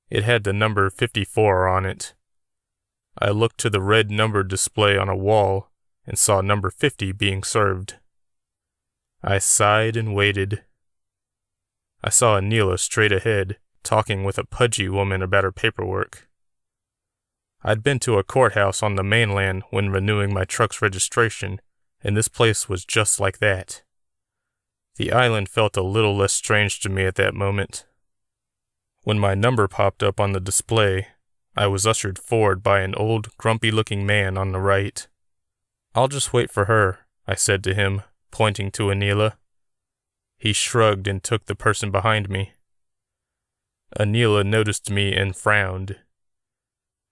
It had the number 54 on it. I looked to the red number display on a wall and saw number 50 being served. I sighed and waited. I saw Anila straight ahead, talking with a pudgy woman about her paperwork. I'd been to a courthouse on the mainland when renewing my truck's registration, and this place was just like that. The island felt a little less strange to me at that moment. When my number popped up on the display, I was ushered forward by an old, grumpy-looking man on the right. I'll just wait for her, I said to him, pointing to Anila. He shrugged and took the person behind me. Anila noticed me and frowned.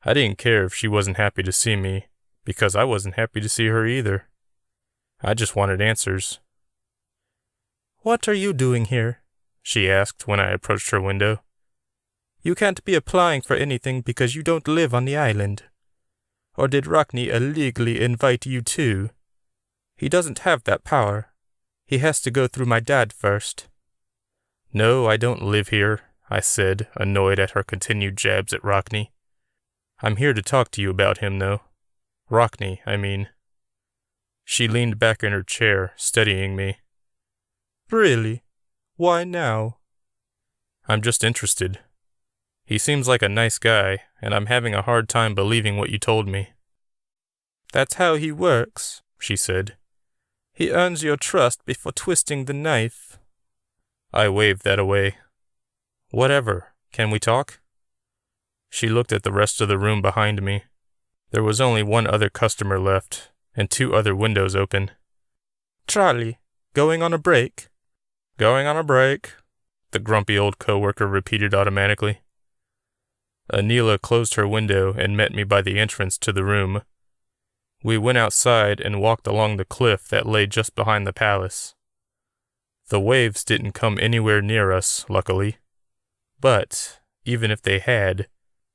I didn't care if she wasn't happy to see me, because I wasn't happy to see her either. I just wanted answers. "What are you doing here?" she asked when I approached her window. "You can't be applying for anything because you don't live on the island. Or did Rockney illegally invite you too? He doesn't have that power. He has to go through my dad first." "No, I don't live here," I said, annoyed at her continued jabs at Rockney. "I'm here to talk to you about him, though. Rockney, I mean." She leaned back in her chair, studying me. "Really? Why now?" "I'm just interested. He seems like a nice guy, and I'm having a hard time believing what you told me. That's how he works, she said. He earns your trust before twisting the knife. I waved that away. Whatever. Can we talk? She looked at the rest of the room behind me. There was only one other customer left, and 2 other windows open. Charlie, going on a break? Going on a break, the grumpy old coworker repeated automatically. Anila closed her window and met me by the entrance to the room. We went outside and walked along the cliff that lay just behind the palace. The waves didn't come anywhere near us, luckily. But, even if they had,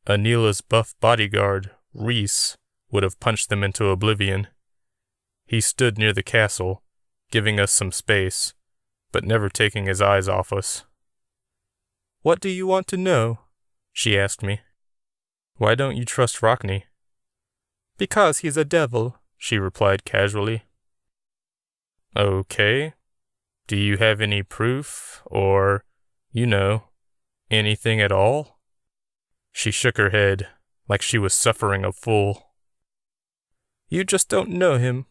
Anila's buff bodyguard, Reese, would have punched them into oblivion. He stood near the castle, giving us some space, but never taking his eyes off us. What do you want to know? She asked me. Why don't you trust Rockney? Because he's a devil, she replied casually. Okay. Do you have any proof, or, anything at all? She shook her head, like she was suffering a fool. You just don't know him.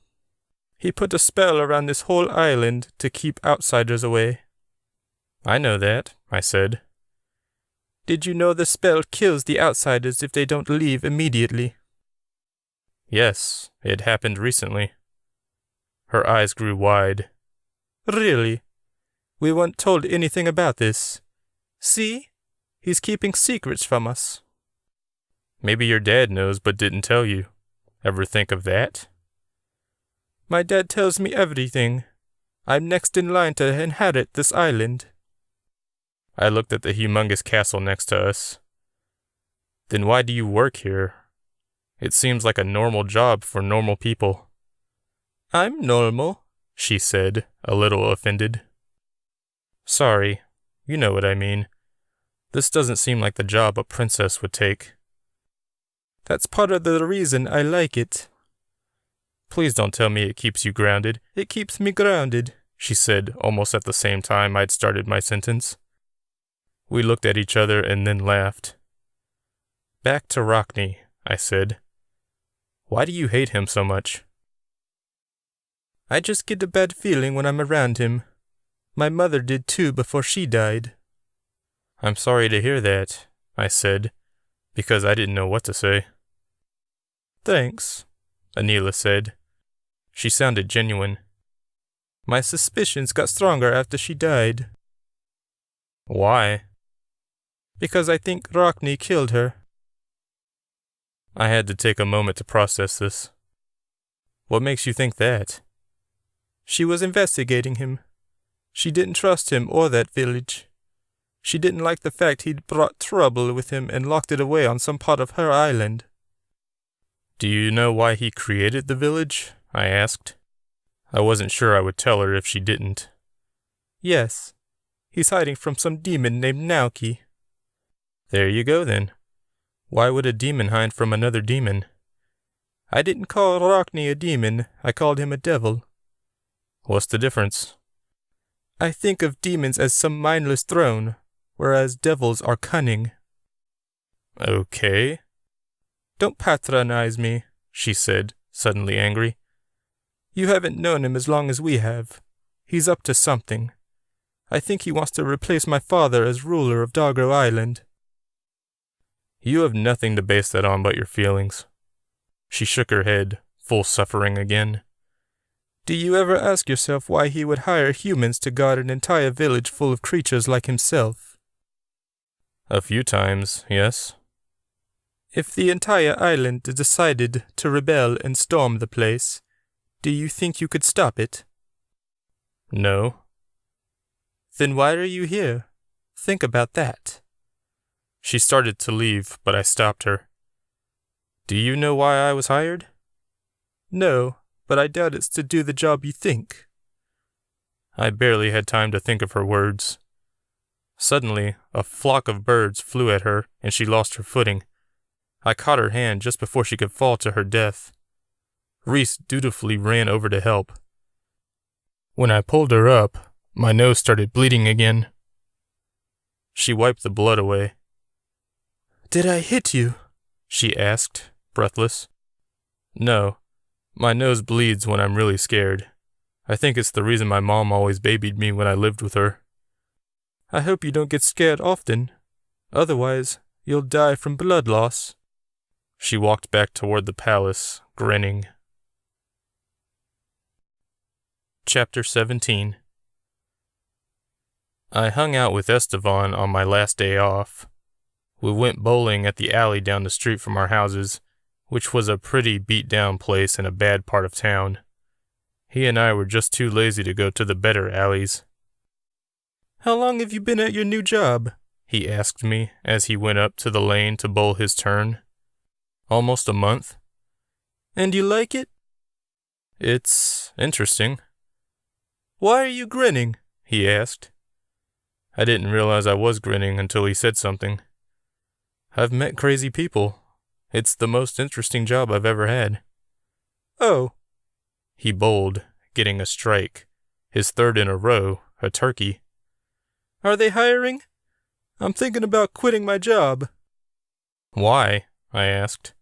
He put a spell around this whole island to keep outsiders away. I know that, I said. Did you know the spell kills the outsiders if they don't leave immediately? Yes, it happened recently. Her eyes grew wide. Really? We weren't told anything about this. See? He's keeping secrets from us. Maybe your dad knows but didn't tell you. Ever think of that? My dad tells me everything. I'm next in line to inherit this island. I looked at the humongous castle next to us. Then why do you work here? It seems like a normal job for normal people. I'm normal, she said, a little offended. Sorry, you know what I mean. This doesn't seem like the job a princess would take. That's part of the reason I like it. Please don't tell me it keeps you grounded. It keeps me grounded, she said, almost at the same time I'd started my sentence. We looked at each other and then laughed. Back to Rockney, I said. Why do you hate him so much? I just get a bad feeling when I'm around him. My mother did too before she died. I'm sorry to hear that, I said, because I didn't know what to say. Thanks, Anila said. She sounded genuine. My suspicions got stronger after she died. Why? Because I think Rockney killed her. I had to take a moment to process this. What makes you think that? She was investigating him. She didn't trust him or that village. She didn't like the fact he'd brought trouble with him and locked it away on some part of her island. Do you know why he created the village? I asked. I wasn't sure I would tell her if she didn't. Yes. He's hiding from some demon named Nauki. There you go then. Why would a demon hide from another demon? I didn't call Rockney a demon. I called him a devil. What's the difference? I think of demons as some mindless throne, whereas devils are cunning. Okay. Don't patronize me, she said, suddenly angry. You haven't known him as long as we have. He's up to something. I think he wants to replace my father as ruler of Dargo Island. You have nothing to base that on but your feelings. She shook her head, full suffering again. Do you ever ask yourself why he would hire humans to guard an entire village full of creatures like himself? A few times, yes. If the entire island decided to rebel and storm the place, do you think you could stop it? No. Then why are you here? Think about that. She started to leave, but I stopped her. Do you know why I was hired? No, but I doubt it's to do the job you think. I barely had time to think of her words. Suddenly, a flock of birds flew at her, and she lost her footing. I caught her hand just before she could fall to her death. Reese dutifully ran over to help. When I pulled her up, my nose started bleeding again. She wiped the blood away. Did I hit you? She asked, breathless. No. My nose bleeds when I'm really scared. I think it's the reason my mom always babied me when I lived with her. I hope you don't get scared often. Otherwise, you'll die from blood loss. She walked back toward the palace, grinning. Chapter 17. I hung out with Estevan on my last day off. We went bowling at the alley down the street from our houses, which was a pretty beat-down place in a bad part of town. He and I were just too lazy to go to the better alleys. How long have you been at your new job? He asked me as he went up to the lane to bowl his turn. Almost a month. And you like it? It's interesting. Why are you grinning? He asked. I didn't realize I was grinning until he said something. I've met crazy people. It's the most interesting job I've ever had. Oh. He bowled, getting a strike, his third in a row, a turkey. Are they hiring? I'm thinking about quitting my job. Why? I asked.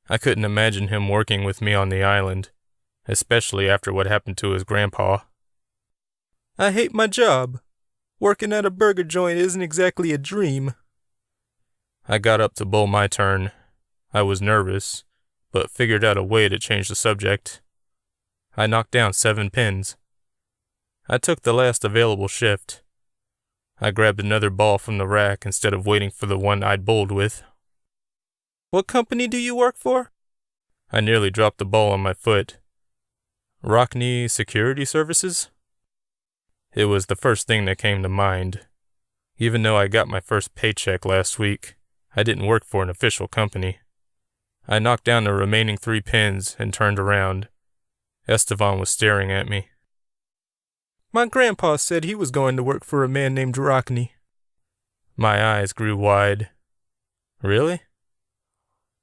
I couldn't imagine him working with me on the island, especially after what happened to his grandpa. I hate my job. Working at a burger joint isn't exactly a dream. I got up to bowl my turn. I was nervous, but figured out a way to change the subject. I knocked down 7 pins. I took the last available shift. I grabbed another ball from the rack instead of waiting for the one I'd bowled with. What company do you work for? I nearly dropped the ball on my foot. Rockney Security Services? It was the first thing that came to mind. Even though I got my first paycheck last week, I didn't work for an official company. I knocked down the remaining 3 pins and turned around. Estevan was staring at me. My grandpa said he was going to work for a man named Rockney. My eyes grew wide. Really?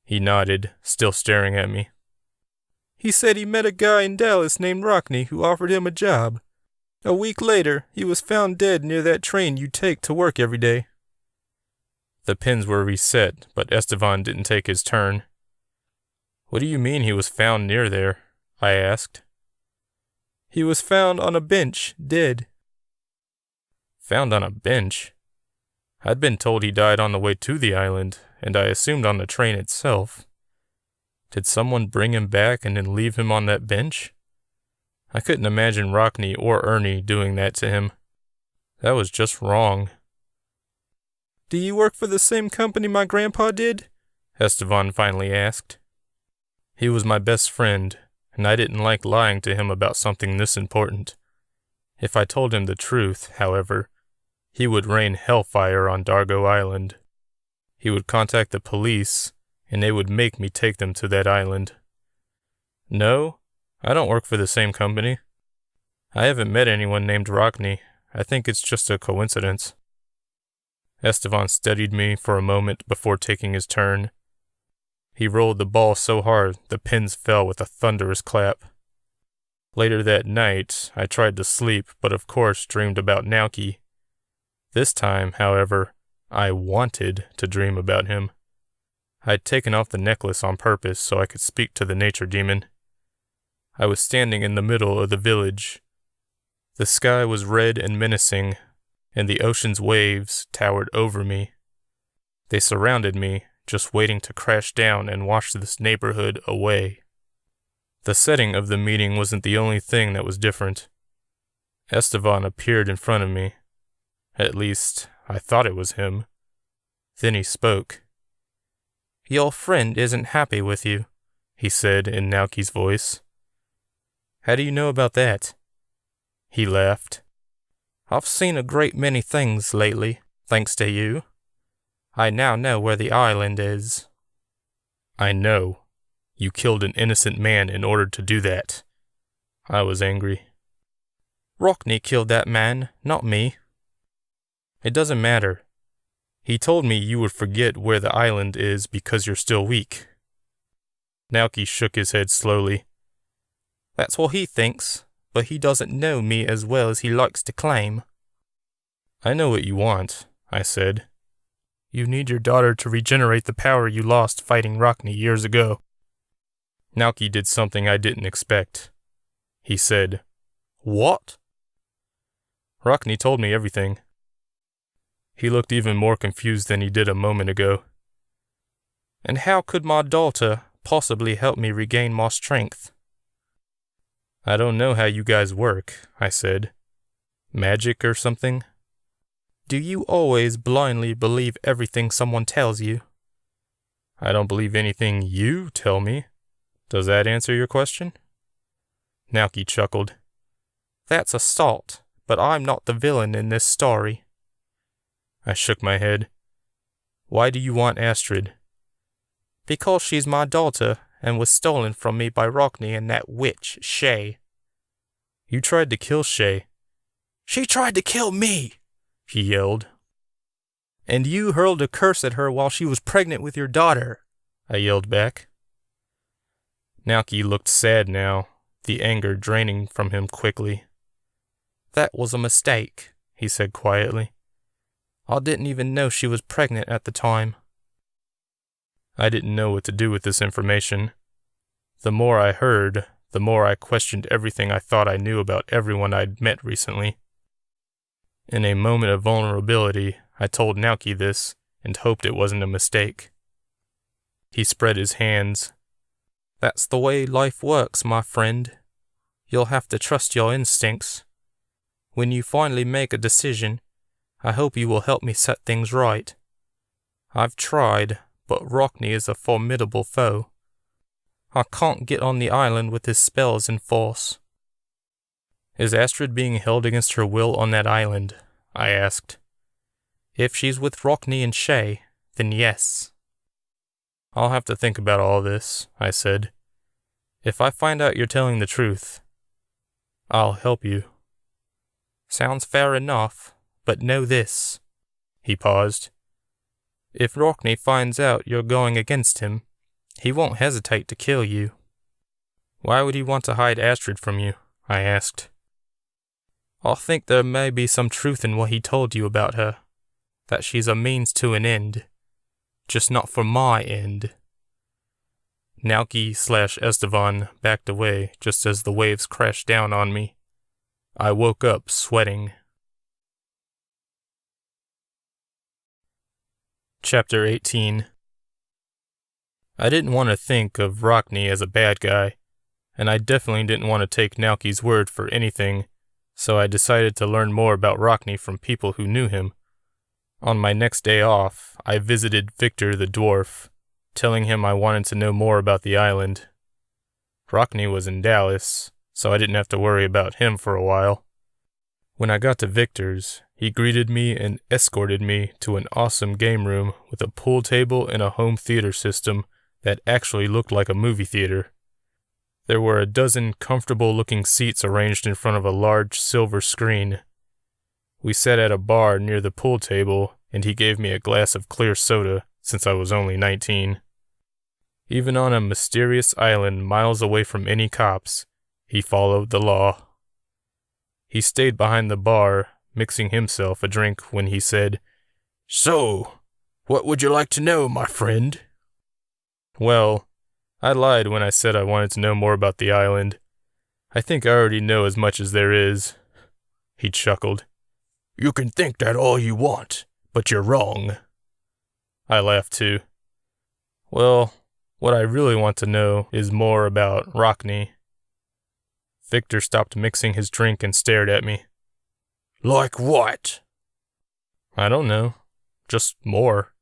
He nodded, still staring at me. He said he met a guy in Dallas named Rockney who offered him a job. A week later, he was found dead near that train you take to work every day. The pins were reset, but Estevan didn't take his turn. What do you mean he was found near there? I asked. He was found on a bench, dead. Found on a bench? I'd been told he died on the way to the island, and I assumed on the train itself. Did someone bring him back and then leave him on that bench? I couldn't imagine Rockney or Ernie doing that to him. That was just wrong. Do you work for the same company my grandpa did? Estevan finally asked. He was my best friend, and I didn't like lying to him about something this important. If I told him the truth, however, he would rain hellfire on Dargo Island. He would contact the police, and they would make me take them to that island. No, I don't work for the same company. I haven't met anyone named Rockney. I think it's just a coincidence. Estevan studied me for a moment before taking his turn. He rolled the ball so hard the pins fell with a thunderous clap. Later that night, I tried to sleep, but of course dreamed about Nauki. This time, however, I wanted to dream about him. I'd taken off the necklace on purpose so I could speak to the nature demon. I was standing in the middle of the village. The sky was red and menacing, and the ocean's waves towered over me. They surrounded me, just waiting to crash down and wash this neighborhood away. The setting of the meeting wasn't the only thing that was different. Estevan appeared in front of me. At least, I thought it was him. Then he spoke. Your friend isn't happy with you, he said in Nauki's voice. How do you know about that? He laughed. I've seen a great many things lately, thanks to you. I now know where the island is. I know. You killed an innocent man in order to do that. I was angry. Rockney killed that man, not me. It doesn't matter. He told me you would forget where the island is because you're still weak. Nauki shook his head slowly. That's what he thinks, but he doesn't know me as well as he likes to claim. I know what you want, I said. You need your daughter to regenerate the power you lost fighting Rockney years ago. Naoki did something I didn't expect. He said, "What?" Rockney told me everything. He looked even more confused than he did a moment ago. And how could my daughter possibly help me regain my strength? I don't know how you guys work, I said. Magic or something? Do you always blindly believe everything someone tells you? I don't believe anything you tell me. Does that answer your question? Naoki chuckled. That's a start, but I'm not the villain in this story. I shook my head. Why do you want Astrid? Because she's my daughter and was stolen from me by Rockney and that witch, Shay. You tried to kill Shay. She tried to kill me, he yelled. And you hurled a curse at her while she was pregnant with your daughter, I yelled back. Naoki looked sad now, the anger draining from him quickly. That was a mistake, he said quietly. I didn't even know she was pregnant at the time. I didn't know what to do with this information. The more I heard, the more I questioned everything I thought I knew about everyone I'd met recently. In a moment of vulnerability, I told Naoki this and hoped it wasn't a mistake. He spread his hands. That's the way life works, my friend. You'll have to trust your instincts. When you finally make a decision, I hope you will help me set things right. I've tried, but Rockney is a formidable foe. I can't get on the island with his spells in force. Is Astrid being held against her will on that island? I asked. If she's with Rockney and Shay, then yes. I'll have to think about all this, I said. If I find out you're telling the truth, I'll help you. Sounds fair enough, but know this. He paused. If Rockney finds out you're going against him, he won't hesitate to kill you. Why would he want to hide Astrid from you? I asked. I think there may be some truth in what he told you about her, that she's a means to an end, just not for my end. Naoki/Estevan backed away just as the waves crashed down on me. I woke up sweating. Chapter 18. I didn't want to think of Rockney as a bad guy, and I definitely didn't want to take Naoki's word for anything, so I decided to learn more about Rockney from people who knew him. On my next day off, I visited Victor the dwarf, telling him I wanted to know more about the island. Rockney was in Dallas, so I didn't have to worry about him for a while. When I got to Victor's, he greeted me and escorted me to an awesome game room with a pool table and a home theater system that actually looked like a movie theater. There were a dozen comfortable-looking seats arranged in front of a large silver screen. We sat at a bar near the pool table, and he gave me a glass of clear soda since I was only 19. Even on a mysterious island miles away from any cops, he followed the law. He stayed behind the bar, mixing himself a drink when he said, "So, what would you like to know, my friend?" Well, I lied when I said I wanted to know more about the island. I think I already know as much as there is. He chuckled. You can think that all you want, but you're wrong. I laughed too. Well, what I really want to know is more about Rockney. Victor stopped mixing his drink and stared at me. Like what? I don't know. Just more.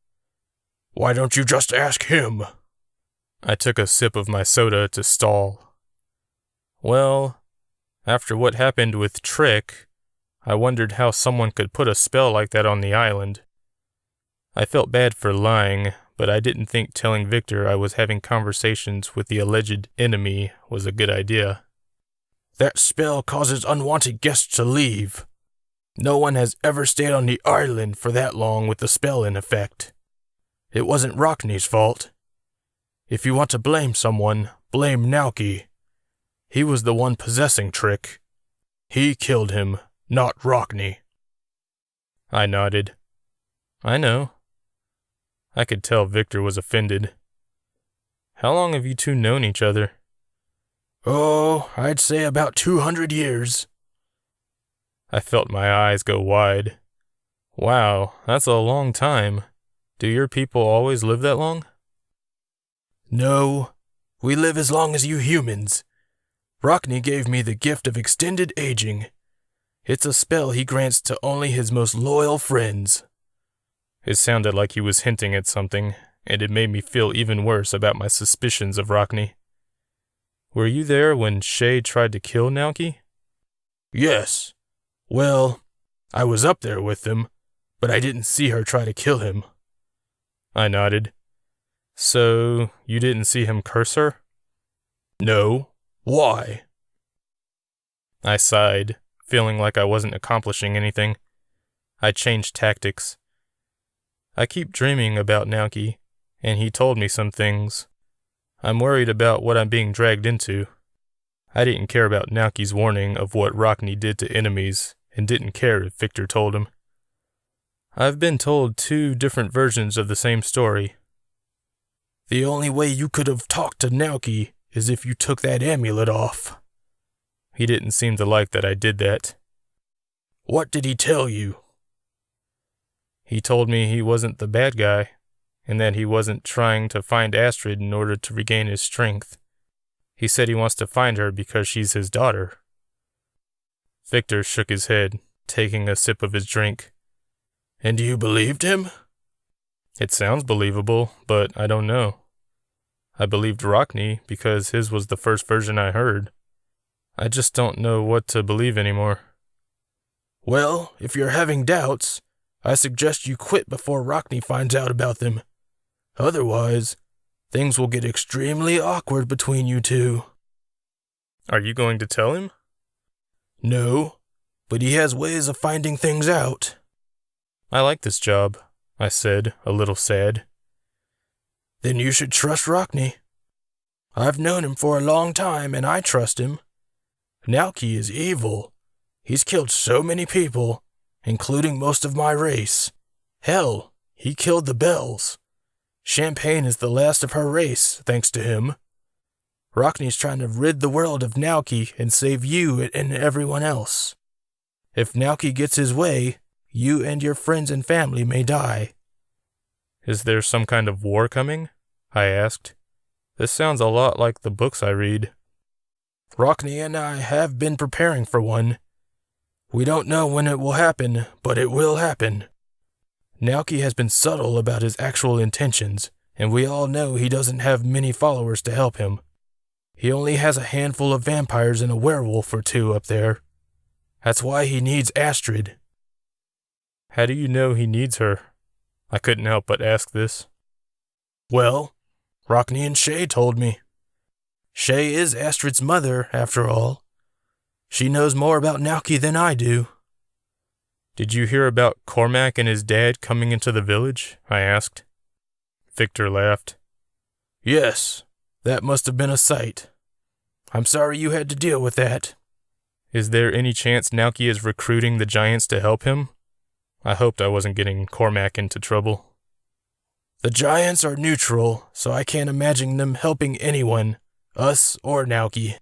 Why don't you just ask him? I took a sip of my soda to stall. Well, after what happened with Trick, I wondered how someone could put a spell like that on the island. I felt bad for lying, but I didn't think telling Victor I was having conversations with the alleged enemy was a good idea. That spell causes unwanted guests to leave. No one has ever stayed on the island for that long with the spell in effect. It wasn't Rockney's fault. If you want to blame someone, blame Naoki. He was the one possessing Trick. He killed him, not Rockney. I nodded. I know. I could tell Victor was offended. How long have you two known each other? Oh, I'd say about 200 years. I felt my eyes go wide. Wow, that's a long time. Do your people always live that long? No, we live as long as you humans. Rockney gave me the gift of extended aging. It's a spell he grants to only his most loyal friends. It sounded like he was hinting at something, and it made me feel even worse about my suspicions of Rockney. Were you there when Shay tried to kill Naoki? Yes. Well, I was up there with them, but I didn't see her try to kill him. I nodded. So, you didn't see him curse her? No. Why? I sighed, feeling like I wasn't accomplishing anything. I changed tactics. I keep dreaming about Naoki, and he told me some things. I'm worried about what I'm being dragged into. I didn't care about Naoki's warning of what Rockney did to enemies, and didn't care if Victor told him. I've been told 2 different versions of the same story. The only way you could have talked to Naoki is if you took that amulet off. He didn't seem to like that I did that. What did he tell you? He told me he wasn't the bad guy, and that he wasn't trying to find Astrid in order to regain his strength. He said he wants to find her because she's his daughter. Victor shook his head, taking a sip of his drink. And you believed him? It sounds believable, but I don't know. I believed Rockney because his was the first version I heard. I just don't know what to believe anymore. Well, if you're having doubts, I suggest you quit before Rockney finds out about them. Otherwise, things will get extremely awkward between you two. Are you going to tell him? No, but he has ways of finding things out. I like this job, I said, a little sad. Then you should trust Rockney. I've known him for a long time, and I trust him. Naoki is evil. He's killed so many people, including most of my race. Hell, he killed the Bells. Champagne is the last of her race, thanks to him. Rockney's trying to rid the world of Naoki and save you and everyone else. If Naoki gets his way, you and your friends and family may die. Is there some kind of war coming? I asked. This sounds a lot like the books I read. Rockney and I have been preparing for one. We don't know when it will happen, but it will happen. Naoki has been subtle about his actual intentions, and we all know he doesn't have many followers to help him. He only has a handful of vampires and a werewolf or 2 up there. That's why he needs Astrid. How do you know he needs her? I couldn't help but ask this. Well, Rockney and Shay told me. Shay is Astrid's mother, after all. She knows more about Naoki than I do. Did you hear about Cormac and his dad coming into the village? I asked. Victor laughed. Yes, that must have been a sight. I'm sorry you had to deal with that. Is there any chance Naoki is recruiting the giants to help him? I hoped I wasn't getting Cormac into trouble. The giants are neutral, so I can't imagine them helping anyone, us or Naoki.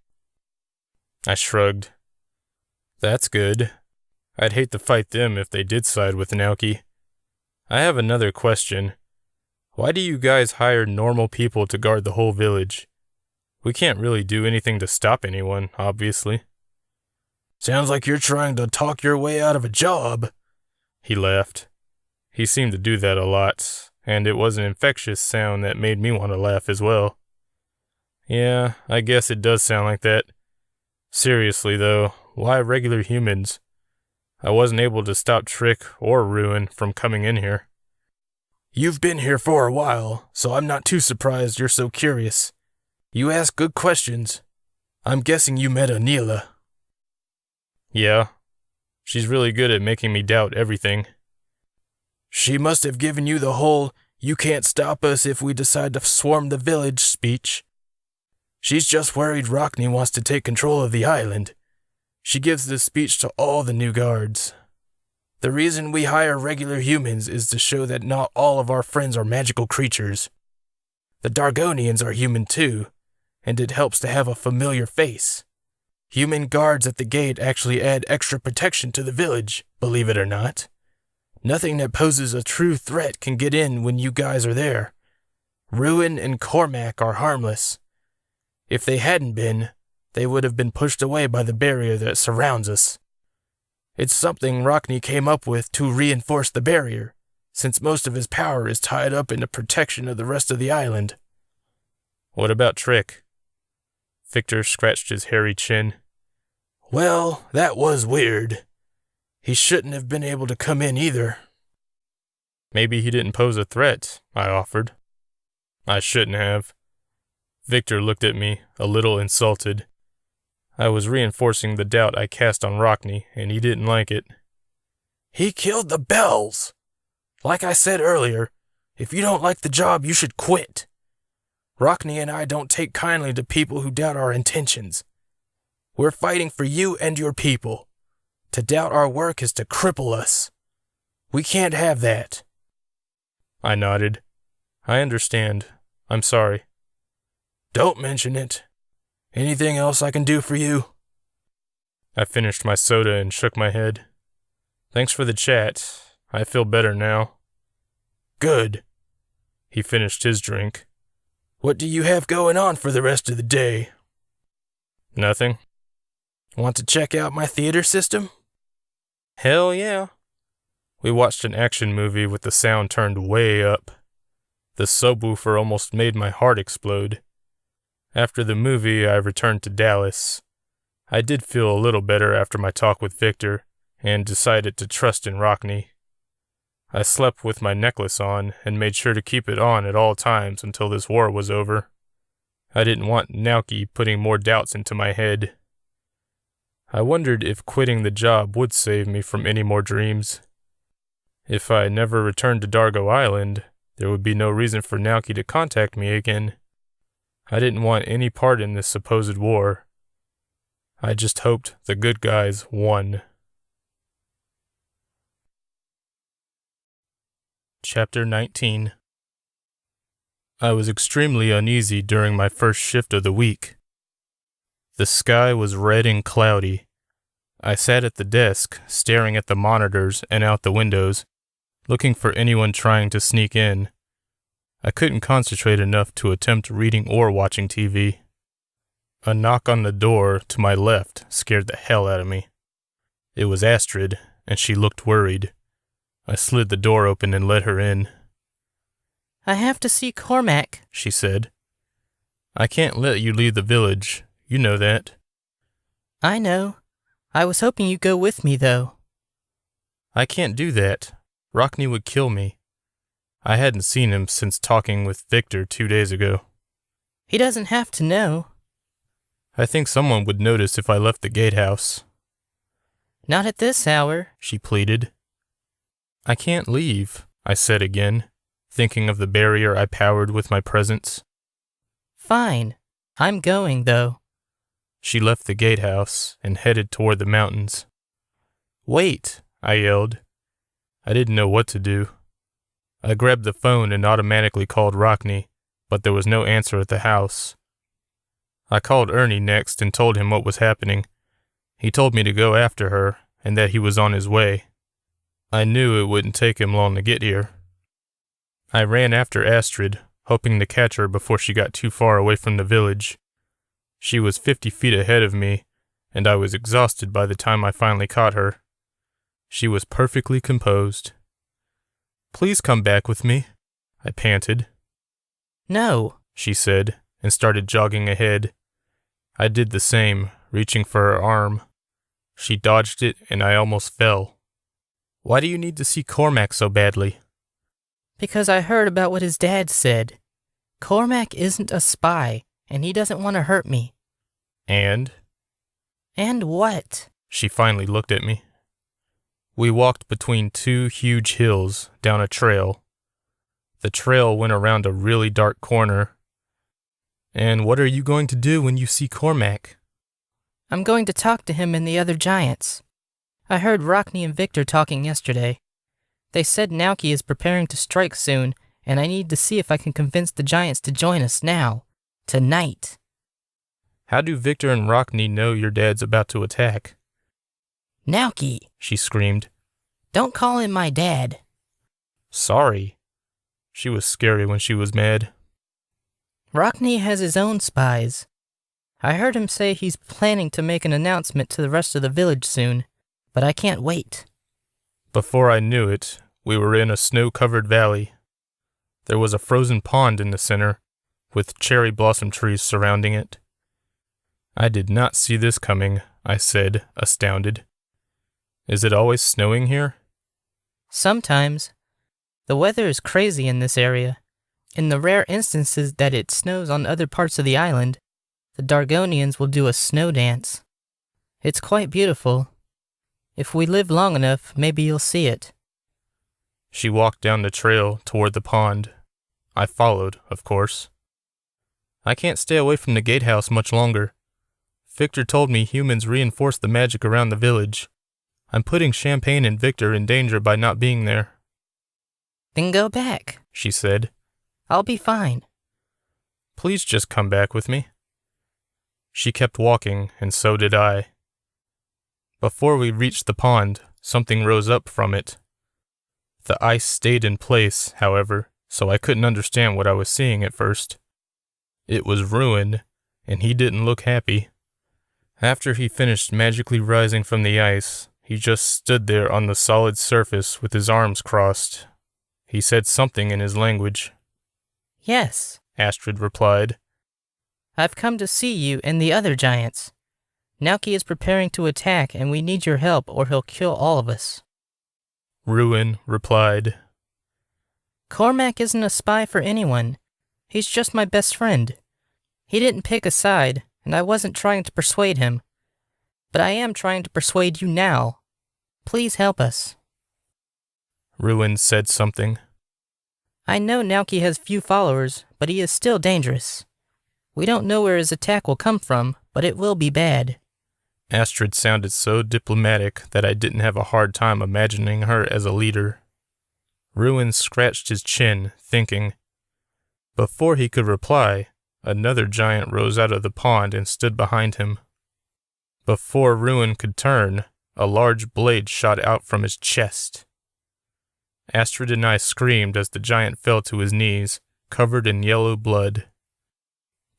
I shrugged. That's good. I'd hate to fight them if they did side with Naoki. I have another question. Why do you guys hire normal people to guard the whole village? We can't really do anything to stop anyone, obviously. Sounds like you're trying to talk your way out of a job. He laughed. He seemed to do that a lot, and it was an infectious sound that made me want to laugh as well. Yeah, I guess it does sound like that. Seriously though, why regular humans? I wasn't able to stop Trick or Ruin from coming in here. You've been here for a while, so I'm not too surprised you're so curious. You ask good questions. I'm guessing you met Anila. Yeah. She's really good at making me doubt everything. She must have given you the whole, "you can't stop us if we decide to swarm the village" speech. She's just worried Rockney wants to take control of the island. She gives this speech to all the new guards. The reason we hire regular humans is to show that not all of our friends are magical creatures. The Dargonians are human too, and it helps to have a familiar face. Human guards at the gate actually add extra protection to the village, believe it or not. Nothing that poses a true threat can get in when you guys are there. Ruin and Cormac are harmless. If they hadn't been, they would have been pushed away by the barrier that surrounds us. It's something Rockney came up with to reinforce the barrier, since most of his power is tied up in the protection of the rest of the island. What about Trick? Victor scratched his hairy chin. Well, that was weird. He shouldn't have been able to come in either. Maybe he didn't pose a threat, I offered. I shouldn't have. Victor looked at me, a little insulted. I was reinforcing the doubt I cast on Rockney, and he didn't like it. He killed the bells. Like I said earlier, if you don't like the job, you should quit. Rockney and I don't take kindly to people who doubt our intentions. We're fighting for you and your people. To doubt our work is to cripple us. We can't have that. I nodded. I understand. I'm sorry. Don't mention it. Anything else I can do for you? I finished my soda and shook my head. Thanks for the chat. I feel better now. Good. He finished his drink. What do you have going on for the rest of the day? Nothing. Want to check out my theater system? Hell yeah. We watched an action movie with the sound turned way up. The subwoofer almost made my heart explode. After the movie, I returned to Dallas. I did feel a little better after my talk with Victor, and decided to trust in Rockney. I slept with my necklace on, and made sure to keep it on at all times until this war was over. I didn't want Naoki putting more doubts into my head. I wondered if quitting the job would save me from any more dreams. If I never returned to Dargo Island, there would be no reason for Naoki to contact me again. I didn't want any part in this supposed war. I just hoped the good guys won. Chapter 19. I was extremely uneasy during my first shift of the week. The sky was red and cloudy. I sat at the desk, staring at the monitors and out the windows, looking for anyone trying to sneak in. I couldn't concentrate enough to attempt reading or watching TV. A knock on the door to my left scared the hell out of me. It was Astrid, and she looked worried. I slid the door open and let her in. I have to see Cormac, she said. I can't let you leave the village. You know that. I know. I was hoping you'd go with me, though. I can't do that. Rockney would kill me. I hadn't seen him since talking with Victor 2 days ago. He doesn't have to know. I think someone would notice if I left the gatehouse. Not at this hour, she pleaded. I can't leave, I said again, thinking of the barrier I powered with my presence. Fine. I'm going, though. She left the gatehouse and headed toward the mountains. Wait, I yelled. I didn't know what to do. I grabbed the phone and automatically called Rockney, but there was no answer at the house. I called Ernie next and told him what was happening. He told me to go after her and that he was on his way. I knew it wouldn't take him long to get here. I ran after Astrid, hoping to catch her before she got too far away from the village. She was 50 feet ahead of me, and I was exhausted by the time I finally caught her. She was perfectly composed. Please come back with me, I panted. No, she said, and started jogging ahead. I did the same, reaching for her arm. She dodged it, and I almost fell. Why do you need to see Cormac so badly? Because I heard about what his dad said. Cormac isn't a spy, and he doesn't want to hurt me. And? And what? She finally looked at me. We walked between 2 huge hills down a trail. The trail went around a really dark corner. And what are you going to do when you see Cormac? I'm going to talk to him and the other giants. I heard Rockney and Victor talking yesterday. They said Nauki is preparing to strike soon, and I need to see if I can convince the giants to join us now. Tonight. How do Victor and Rockney know your dad's about to attack? Nauki, She screamed. don't call him my dad. Sorry. She was scary when she was mad. Rockney has his own spies. I heard him say he's planning to make an announcement to the rest of the village soon, but I can't wait. Before I knew it, we were in a snow-covered valley. There was a frozen pond in the center, with cherry blossom trees surrounding it. I did not see this coming, I said, astounded. Is it always snowing here? Sometimes. The weather is crazy in this area. In the rare instances that it snows on other parts of the island, the Dargonians will do a snow dance. It's quite beautiful. If we live long enough, maybe you'll see it. She walked down the trail toward the pond. I followed, of course. I can't stay away from the gatehouse much longer. Victor told me humans reinforce the magic around the village. I'm putting Champagne and Victor in danger by not being there. Then go back, She said. I'll be fine. Please just come back with me. She kept walking, and so did I. Before we reached the pond, something rose up from it. The ice stayed in place, however, so I couldn't understand what I was seeing at first. It was Ruin, and he didn't look happy. After he finished magically rising from the ice, he just stood there on the solid surface with his arms crossed. He said something in his language. Yes, Astrid replied. I've come to see you and the other giants. Nauki is preparing to attack, and we need your help or he'll kill all of us. Ruin replied. Cormac isn't a spy for anyone. He's just my best friend. He didn't pick a side, and I wasn't trying to persuade him. But I am trying to persuade you now. Please help us. Ruin said something. I know Nauki has few followers, but he is still dangerous. We don't know where his attack will come from, but it will be bad. Astrid sounded so diplomatic that I didn't have a hard time imagining her as a leader. Ruin scratched his chin, thinking. Before he could reply, another giant rose out of the pond and stood behind him. Before Ruin could turn, a large blade shot out from his chest. Astrid and I screamed as the giant fell to his knees, covered in yellow blood.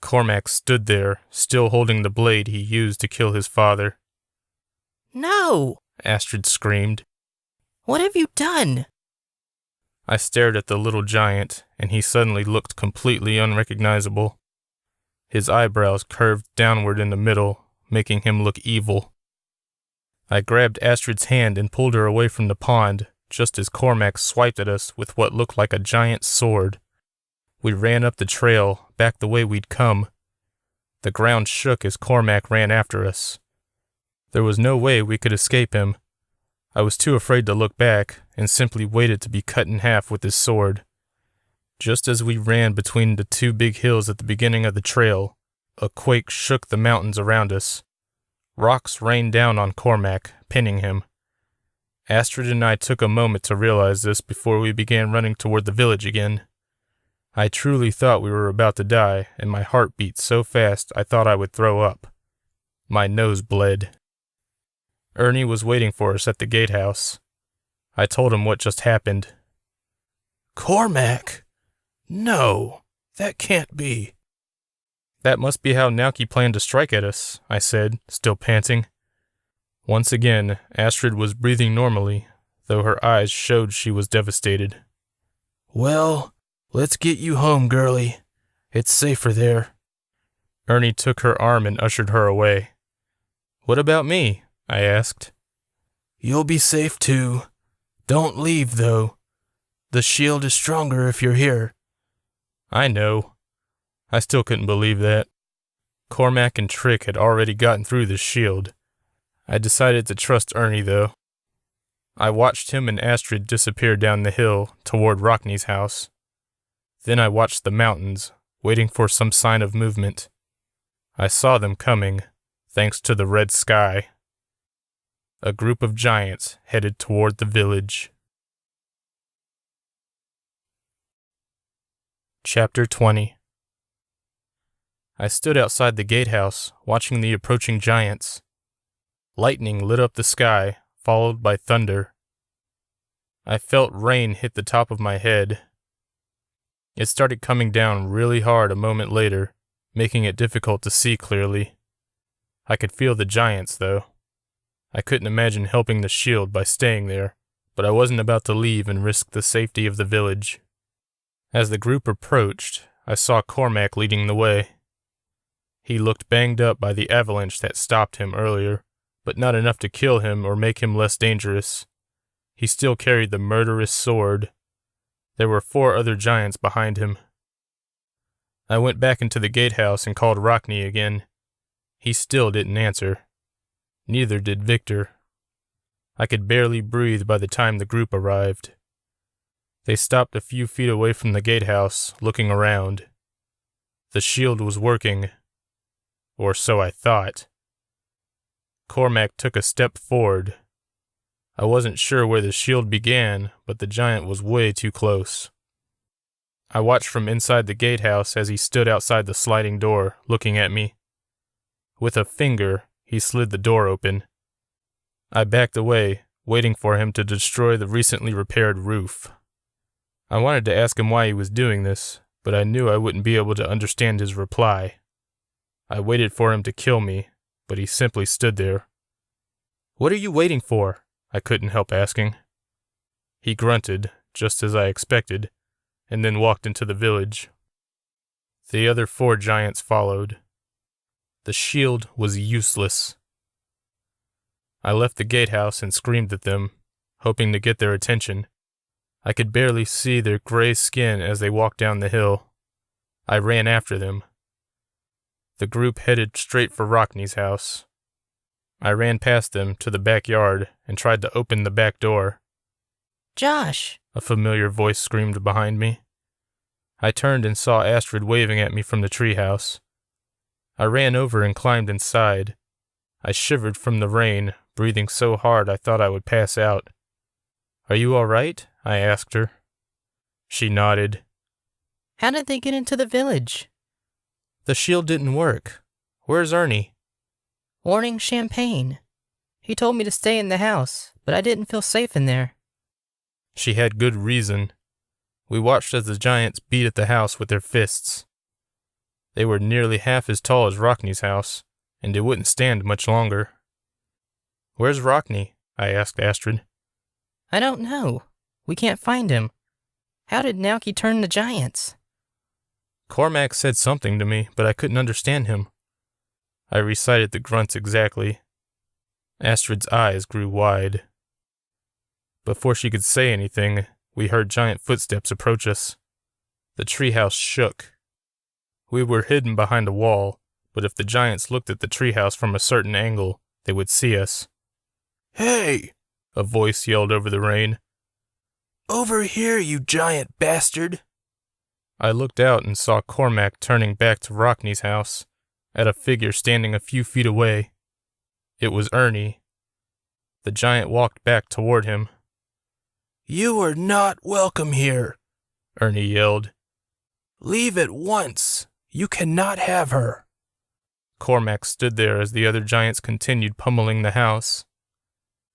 Cormac stood there, still holding the blade he used to kill his father. No! Astrid screamed. What have you done? I stared at the little giant, and he suddenly looked completely unrecognizable. His eyebrows curved downward in the middle, making him look evil. I grabbed Astrid's hand and pulled her away from the pond, just as Cormac swiped at us with what looked like a giant sword. We ran up the trail, back the way we'd come. The ground shook as Cormac ran after us. There was no way we could escape him. I was too afraid to look back, and simply waited to be cut in half with his sword. Just as we ran between the two big hills at the beginning of the trail, a quake shook the mountains around us. Rocks rained down on Cormac, pinning him. Astrid and I took a moment to realize this before we began running toward the village again. I truly thought we were about to die, and my heart beat so fast I thought I would throw up. My nose bled. Ernie was waiting for us at the gatehouse. I told him what just happened. Cormac? No, that can't be. That must be how Nauki planned to strike at us, I said, still panting. Once again, Astrid was breathing normally, though her eyes showed she was devastated. Well, let's get you home, girlie. It's safer there. Ernie took her arm and ushered her away. What about me? I asked. You'll be safe too. Don't leave, though. The shield is stronger if you're here. I know. I still couldn't believe that. Cormac and Trick had already gotten through the shield. I decided to trust Ernie, though. I watched him and Astrid disappear down the hill toward Rockney's house. Then I watched the mountains, waiting for some sign of movement. I saw them coming, thanks to the red sky. A group of giants headed toward the village. Chapter 20. I stood outside the gatehouse, watching the approaching giants. Lightning lit up the sky, followed by thunder. I felt rain hit the top of my head. It started coming down really hard a moment later, making it difficult to see clearly. I could feel the giants, though. I couldn't imagine helping the shield by staying there, but I wasn't about to leave and risk the safety of the village. As the group approached, I saw Cormac leading the way. He looked banged up by the avalanche that stopped him earlier, but not enough to kill him or make him less dangerous. He still carried the murderous sword. There were 4 other giants behind him. I went back into the gatehouse and called Rockney again. He still didn't answer. Neither did Victor. I could barely breathe by the time the group arrived. They stopped a few feet away from the gatehouse, looking around. The shield was working. Or so I thought. Cormac took a step forward. I wasn't sure where the shield began, but the giant was way too close. I watched from inside the gatehouse as he stood outside the sliding door, looking at me. With a finger, he slid the door open. I backed away, waiting for him to destroy the recently repaired roof. I wanted to ask him why he was doing this, but I knew I wouldn't be able to understand his reply. I waited for him to kill me, but he simply stood there. "What are you waiting for?" I couldn't help asking. He grunted, just as I expected, and then walked into the village. The other 4 giants followed. The shield was useless. I left the gatehouse and screamed at them, hoping to get their attention. I could barely see their gray skin as they walked down the hill. I ran after them. The group headed straight for Rockney's house. I ran past them to the backyard and tried to open the back door. "Josh!" A familiar voice screamed behind me. I turned and saw Astrid waving at me from the treehouse. I ran over and climbed inside. I shivered from the rain, breathing so hard I thought I would pass out. "Are you all right?" I asked her. She nodded. "How did they get into the village?" "The shield didn't work. Where's Ernie?" "Warning Champagne. He told me to stay in the house, but I didn't feel safe in there." She had good reason. We watched as the giants beat at the house with their fists. They were nearly half as tall as Rockney's house, and it wouldn't stand much longer. "Where's Rockney?" I asked Astrid. "I don't know. We can't find him. How did Naoki turn the giants?" Cormac said something to me, but I couldn't understand him. I recited the grunts exactly. Astrid's eyes grew wide. Before she could say anything, we heard giant footsteps approach us. The treehouse shook. We were hidden behind a wall, but if the giants looked at the treehouse from a certain angle, they would see us. "Hey!" A voice yelled over the rain. "Over here, you giant bastard!" I looked out and saw Cormac turning back to Rockney's house, at a figure standing a few feet away. It was Ernie. The giant walked back toward him. "You are not welcome here," Ernie yelled. "Leave at once. You cannot have her." Cormac stood there as the other giants continued pummeling the house.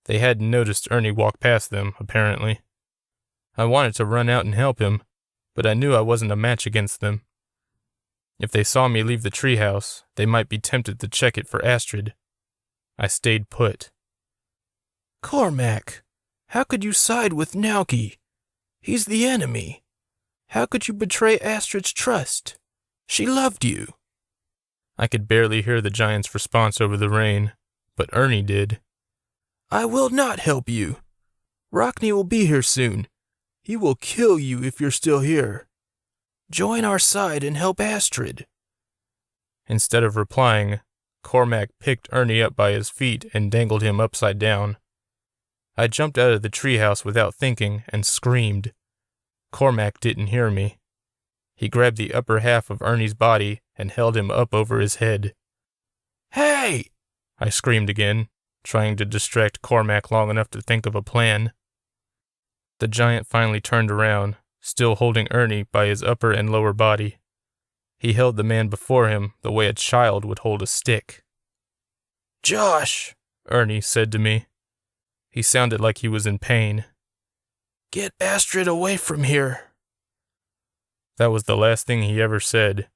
They hadn't noticed Ernie walk past them, apparently. I wanted to run out and help him, but I knew I wasn't a match against them. If they saw me leave the treehouse, they might be tempted to check it for Astrid. I stayed put. "Cormac, how could you side with Naoki? He's the enemy. How could you betray Astrid's trust? She loved you." I could barely hear the giant's response over the rain, but Ernie did. "I will not help you. Rockney will be here soon. He will kill you if you're still here. Join our side and help Astrid." Instead of replying, Cormac picked Ernie up by his feet and dangled him upside down. I jumped out of the treehouse without thinking and screamed. Cormac didn't hear me. He grabbed the upper half of Ernie's body and held him up over his head. "Hey!" I screamed again, trying to distract Cormac long enough to think of a plan. The giant finally turned around, still holding Ernie by his upper and lower body. He held the man before him the way a child would hold a stick. "Josh," Ernie said to me. He sounded like he was in pain. "Get Astrid away from here." That was the last thing he ever said.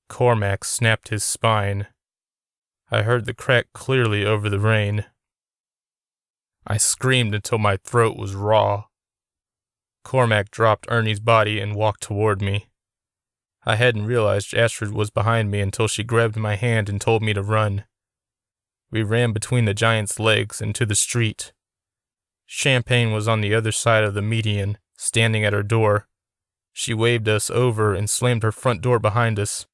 Cormac snapped his spine. I heard the crack clearly over the rain. I screamed until my throat was raw. Cormac dropped Ernie's body and walked toward me. I hadn't realized Astrid was behind me until she grabbed my hand and told me to run. We ran between the giant's legs into the street. Champagne was on the other side of the median, standing at her door. She waved us over and slammed her front door behind us.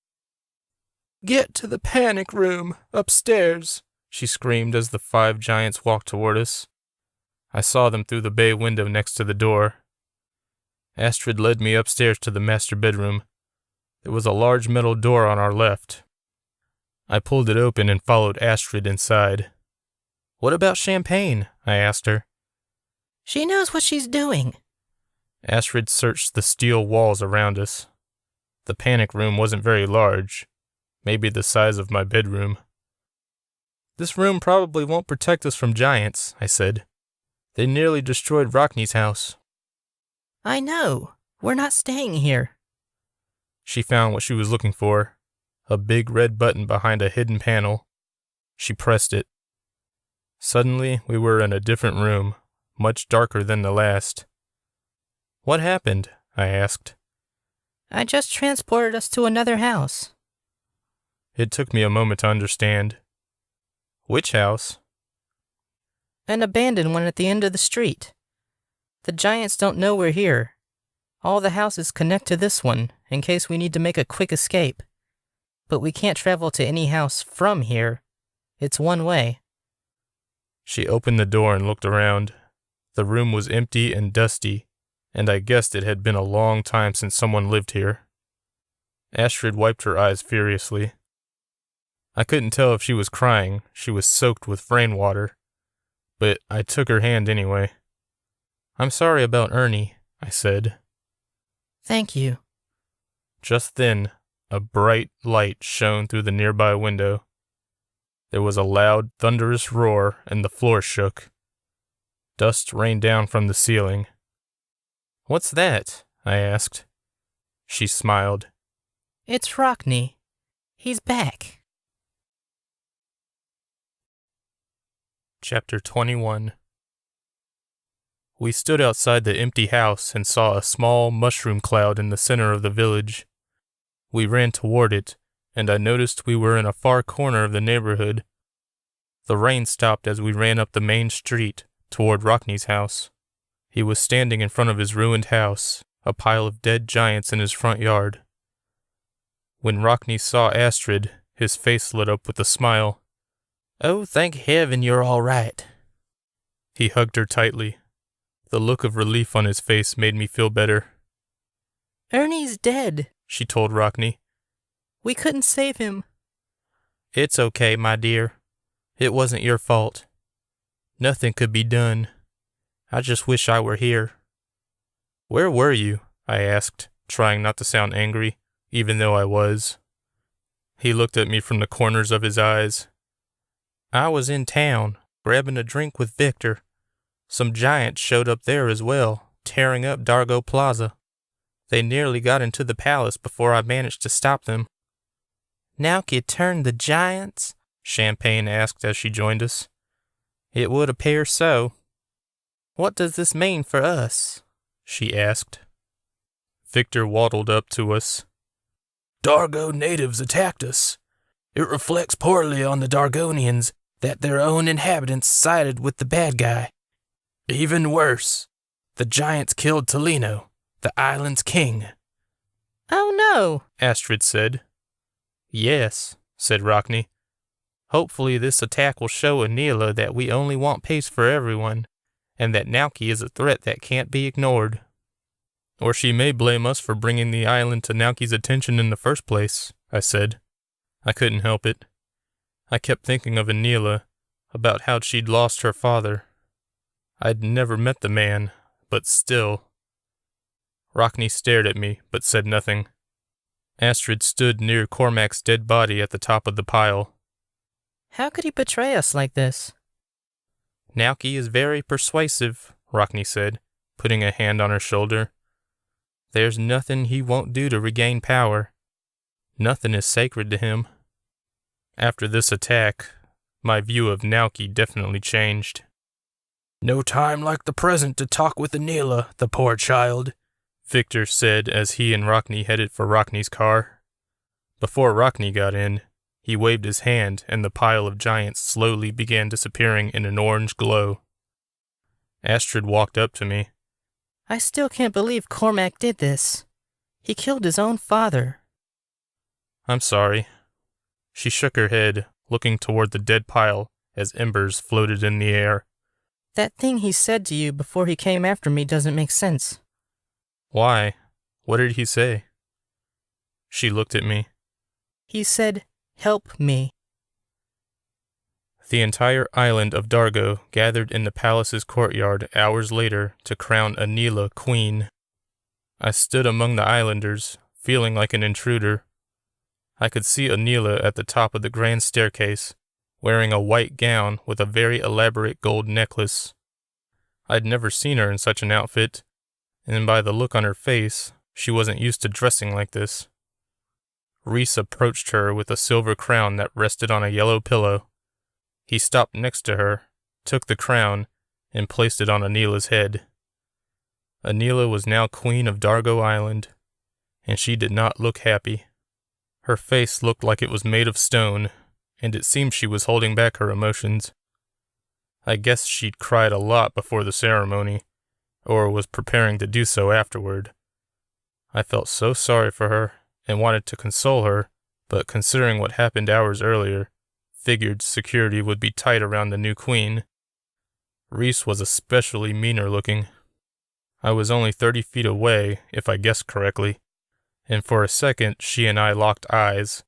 "Get to the panic room, upstairs," she screamed as the 5 giants walked toward us. I saw them through the bay window next to the door. Astrid led me upstairs to the master bedroom. There was a large metal door on our left. I pulled it open and followed Astrid inside. "What about Champagne?" I asked her. She knows what she's doing. Astrid searched the steel walls around us. The panic room wasn't very large, maybe the size of my bedroom. "This room probably won't protect us from giants," I said. "They nearly destroyed Rockney's house." I know. We're not staying here. She found what she was looking for, a big red button behind a hidden panel. She pressed it. Suddenly, we were in a different room, much darker than the last. "What happened?" I asked. I just transported us to another house. It took me a moment to understand. Which house? An abandoned one at the end of the street. The giants don't know we're here. All the houses connect to this one, in case we need to make a quick escape. But we can't travel to any house from here. It's one way. She opened the door and looked around. The room was empty and dusty, and I guessed it had been a long time since someone lived here. Astrid wiped her eyes furiously. I couldn't tell if she was crying. She was soaked with rainwater. But I took her hand anyway. "I'm sorry about Ernie," I said. Thank you. Just then, a bright light shone through the nearby window. There was a loud, thunderous roar, and the floor shook. Dust rained down from the ceiling. "What's that?" I asked. She smiled. It's Rockney. He's back. Chapter 21. We stood outside the empty house and saw a small mushroom cloud in the center of the village. We ran toward it, and I noticed we were in a far corner of the neighborhood. The rain stopped as we ran up the main street toward Rockney's house. He was standing in front of his ruined house, a pile of dead giants in his front yard. When Rockney saw Astrid, his face lit up with a smile. "Oh, thank heaven you're all right." He hugged her tightly. The look of relief on his face made me feel better. Ernie's dead, She told Rockney. We couldn't save him. "It's okay, my dear. It wasn't your fault. Nothing could be done. I just wish I were here." "Where were you?" I asked, trying not to sound angry, even though I was. He looked at me from the corners of his eyes. "I was in town, grabbing a drink with Victor. Some giants showed up there as well, tearing up Dargo Plaza. They nearly got into the palace before I managed to stop them." "Now can you turn the giants?" Champagne asked as she joined us. "It would appear so." "What does this mean for us?" she asked. Victor waddled up to us. Dargo natives attacked us. It reflects poorly on the Dargonians that their own inhabitants sided with the bad guy. Even worse, the giants killed Tolino, the island's king." Oh no! Astrid said. "Yes," said Rockney. "Hopefully this attack will show Anila that we only want peace for everyone, and that Nauki is a threat that can't be ignored." "Or she may blame us for bringing the island to Nauki's attention in the first place," I said. I couldn't help it. I kept thinking of Anila, about how she'd lost her father. I'd never met the man, but still. Rockney stared at me, but said nothing. Astrid stood near Cormac's dead body at the top of the pile. How could he betray us like this? Nauki is very persuasive, Rockney said, putting a hand on her shoulder. There's nothing he won't do to regain power. Nothing is sacred to him. After this attack, my view of Nauki definitely changed. No time like the present to talk with Anila, the poor child, Victor said as he and Rockney headed for Rockney's car. Before Rockney got in, he waved his hand and the pile of giants slowly began disappearing in an orange glow. Astrid walked up to me. I still can't believe Cormac did this. He killed his own father. I'm sorry. She shook her head, looking toward the dead pile as embers floated in the air. That thing he said to you before he came after me doesn't make sense. Why? What did he say? She looked at me. He said, "Help me." The entire island of Dargo gathered in the palace's courtyard hours later to crown Anila queen. I stood among the islanders, feeling like an intruder. I could see Anila at the top of the grand staircase, wearing a white gown with a very elaborate gold necklace. I'd never seen her in such an outfit, and by the look on her face, she wasn't used to dressing like this. Rhys approached her with a silver crown that rested on a yellow pillow. He stopped next to her, took the crown, and placed it on Anila's head. Anila was now queen of Dargo Island, and she did not look happy. Her face looked like it was made of stone, and it seemed she was holding back her emotions. I guess she'd cried a lot before the ceremony, or was preparing to do so afterward. I felt so sorry for her, and wanted to console her, but considering what happened hours earlier, figured security would be tight around the new queen. Rhys was especially meaner looking. I was only 30 feet away, if I guessed correctly, and for a second she and I locked eyes.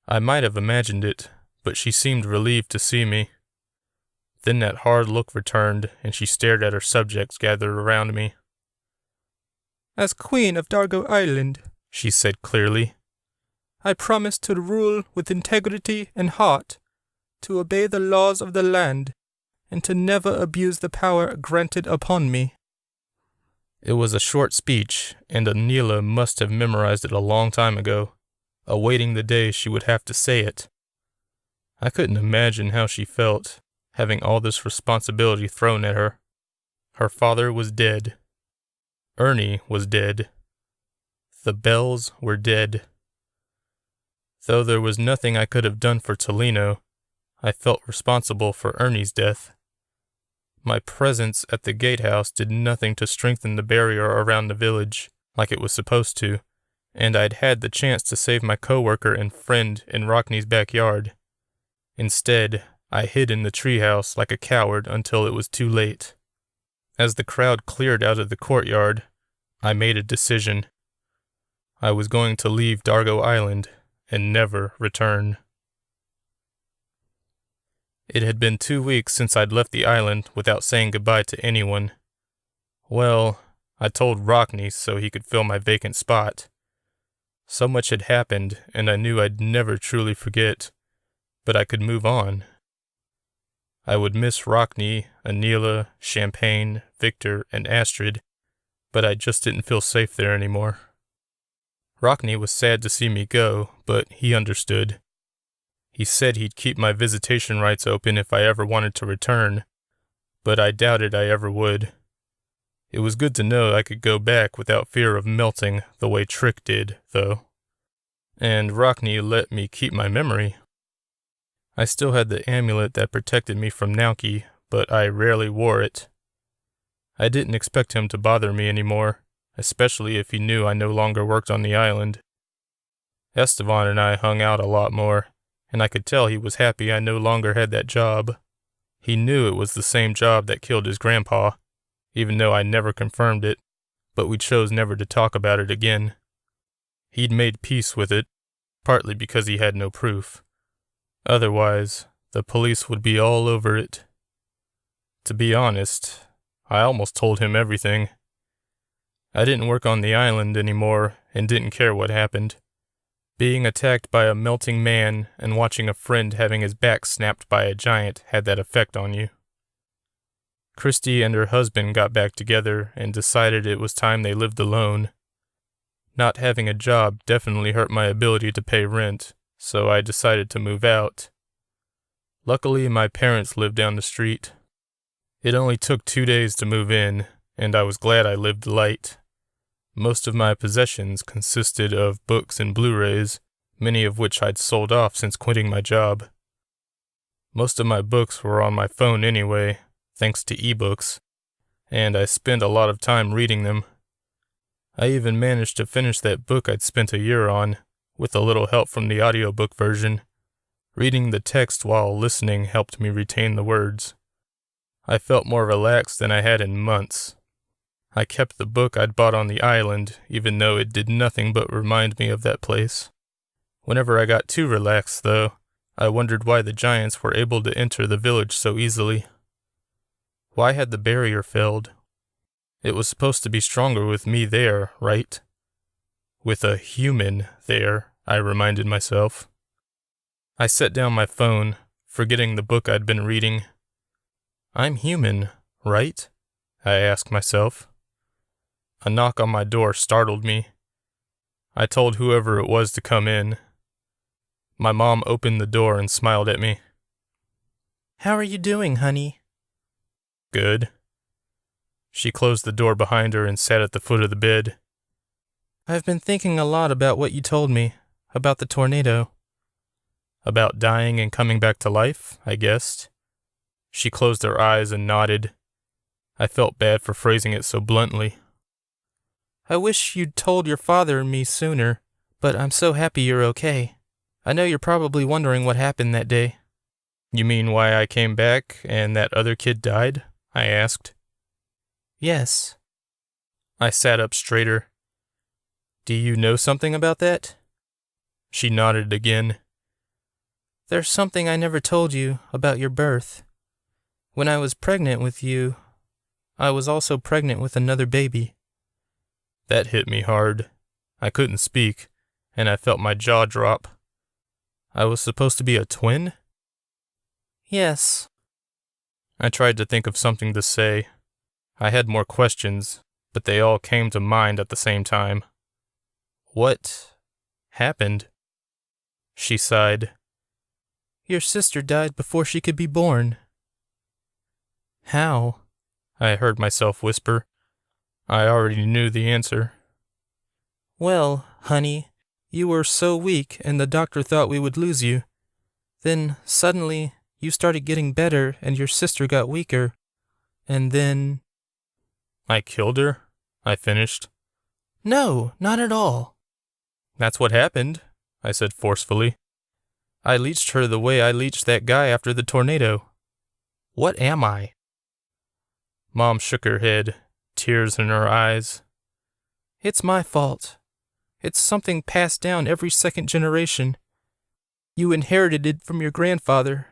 I might have imagined it, but she seemed relieved to see me. Then that hard look returned, and she stared at her subjects gathered around me. As Queen of Dargo Island, she said clearly, I promise to rule with integrity and heart, to obey the laws of the land, and to never abuse the power granted upon me. It was a short speech, and Anila must have memorized it a long time ago, awaiting the day she would have to say it. I couldn't imagine how she felt, having all this responsibility thrown at her. Her father was dead. Ernie was dead. The Bells were dead. Though there was nothing I could have done for Tolino, I felt responsible for Ernie's death. My presence at the gatehouse did nothing to strengthen the barrier around the village, like it was supposed to, and I'd had the chance to save my coworker and friend in Rockney's backyard. Instead, I hid in the treehouse like a coward until it was too late. As the crowd cleared out of the courtyard, I made a decision. I was going to leave Dargo Island and never return. It had been 2 weeks since I'd left the island without saying goodbye to anyone. Well, I told Rockney so he could fill my vacant spot. So much had happened, and I knew I'd never truly forget, but I could move on. I would miss Rockney, Anila, Champagne, Victor, and Astrid, but I just didn't feel safe there anymore. Rockney was sad to see me go, but he understood. He said he'd keep my visitation rights open if I ever wanted to return, but I doubted I ever would. It was good to know I could go back without fear of melting the way Trick did, though. And Rockney let me keep my memory. I still had the amulet that protected me from Nauki, but I rarely wore it. I didn't expect him to bother me anymore, especially if he knew I no longer worked on the island. Esteban and I hung out a lot more, and I could tell he was happy I no longer had that job. He knew it was the same job that killed his grandpa, even though I never confirmed it, but we chose never to talk about it again. He'd made peace with it, partly because he had no proof. Otherwise, The police would be all over it. To be honest, I almost told him everything. I didn't work on the island anymore and didn't care what happened. Being attacked by a melting man and watching a friend having his back snapped by a giant had that effect on you. Christy and her husband got back together and decided it was time they lived alone. Not having a job definitely hurt my ability to pay rent, so I decided to move out. Luckily, my parents lived down the street. It only took 2 days to move in, and I was glad I lived light. Most of my possessions consisted of books and Blu-rays, many of which I'd sold off since quitting my job. Most of my books were on my phone anyway, thanks to ebooks, and I spent a lot of time reading them. I even managed to finish that book I'd spent a year on, with a little help from the audiobook version. Reading the text while listening helped me retain the words. I felt more relaxed than I had in months. I kept the book I'd bought on the island, even though it did nothing but remind me of that place. Whenever I got too relaxed, though, I wondered why the giants were able to enter the village so easily. Why had the barrier failed? It was supposed to be stronger with me there, right? With a human there, I reminded myself. I set down my phone, forgetting the book I'd been reading. I'm human, right? I asked myself. A knock on my door startled me. I told whoever it was to come in. My mom opened the door and smiled at me. How are you doing, honey? Good. She closed the door behind her and sat at the foot of the bed. I've been thinking a lot about what you told me, about the tornado. About dying and coming back to life, I guessed. She closed her eyes and nodded. I felt bad for phrasing it so bluntly. I wish you'd told your father and me sooner, but I'm so happy you're okay. I know you're probably wondering what happened that day. You mean why I came back and that other kid died? I asked. Yes. I sat up straighter. Do you know something about that? She nodded again. There's something I never told you about your birth. When I was pregnant with you, I was also pregnant with another baby. That hit me hard. I couldn't speak, and I felt my jaw drop. I was supposed to be a twin? Yes. I tried to think of something to say. I had more questions, but they all came to mind at the same time. What happened? She sighed. Your sister died before she could be born. How? I heard myself whisper. I already knew the answer. Well, honey, you were so weak and the doctor thought we would lose you. Then, suddenly, you started getting better and your sister got weaker. And then... I killed her? I finished. No, not at all. That's what happened, I said forcefully. I leeched her the way I leeched that guy after the tornado. What am I? Mom shook her head, tears in her eyes. It's my fault. It's something passed down every second generation. You inherited it from your grandfather.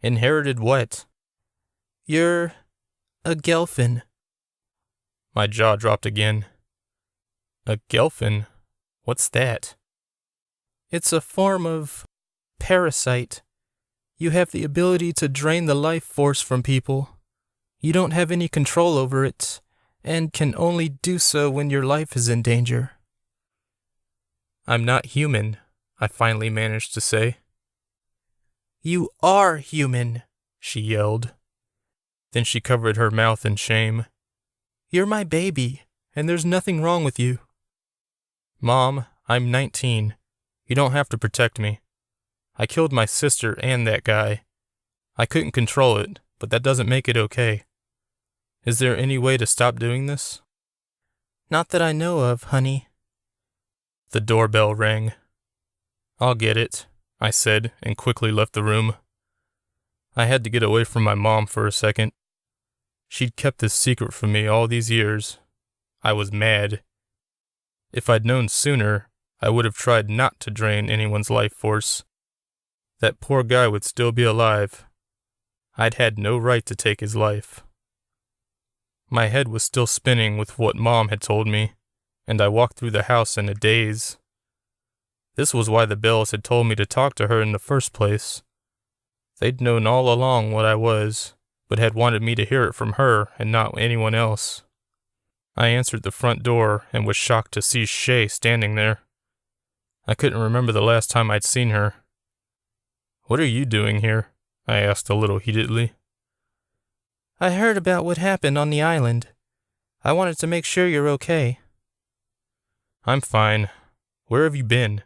Inherited what? You're a Gelfin. My jaw dropped again. A Gelfin? What's that? It's a form of parasite. You have the ability to drain the life force from people. You don't have any control over it, and can only do so when your life is in danger. I'm not human, I finally managed to say. You are human, she yelled. Then she covered her mouth in shame. You're my baby, and there's nothing wrong with you. Mom, I'm 19. You don't have to protect me. I killed my sister and that guy. I couldn't control it, but that doesn't make it okay. Is there any way to stop doing this? Not that I know of, honey. The doorbell rang. I'll get it, I said, and quickly left the room. I had to get away from my mom for a second. She'd kept this secret from me all these years. I was mad. If I'd known sooner, I would have tried not to drain anyone's life force. That poor guy would still be alive. I'd had no right to take his life. My head was still spinning with what Mom had told me, and I walked through the house in a daze. This was why the Bells had told me to talk to her in the first place. They'd known all along what I was, but had wanted me to hear it from her and not anyone else. I answered the front door and was shocked to see Shay standing there. I couldn't remember the last time I'd seen her. "What are you doing here?" I asked a little heatedly. I heard about what happened on the island. I wanted to make sure you're okay. "I'm fine. Where have you been?"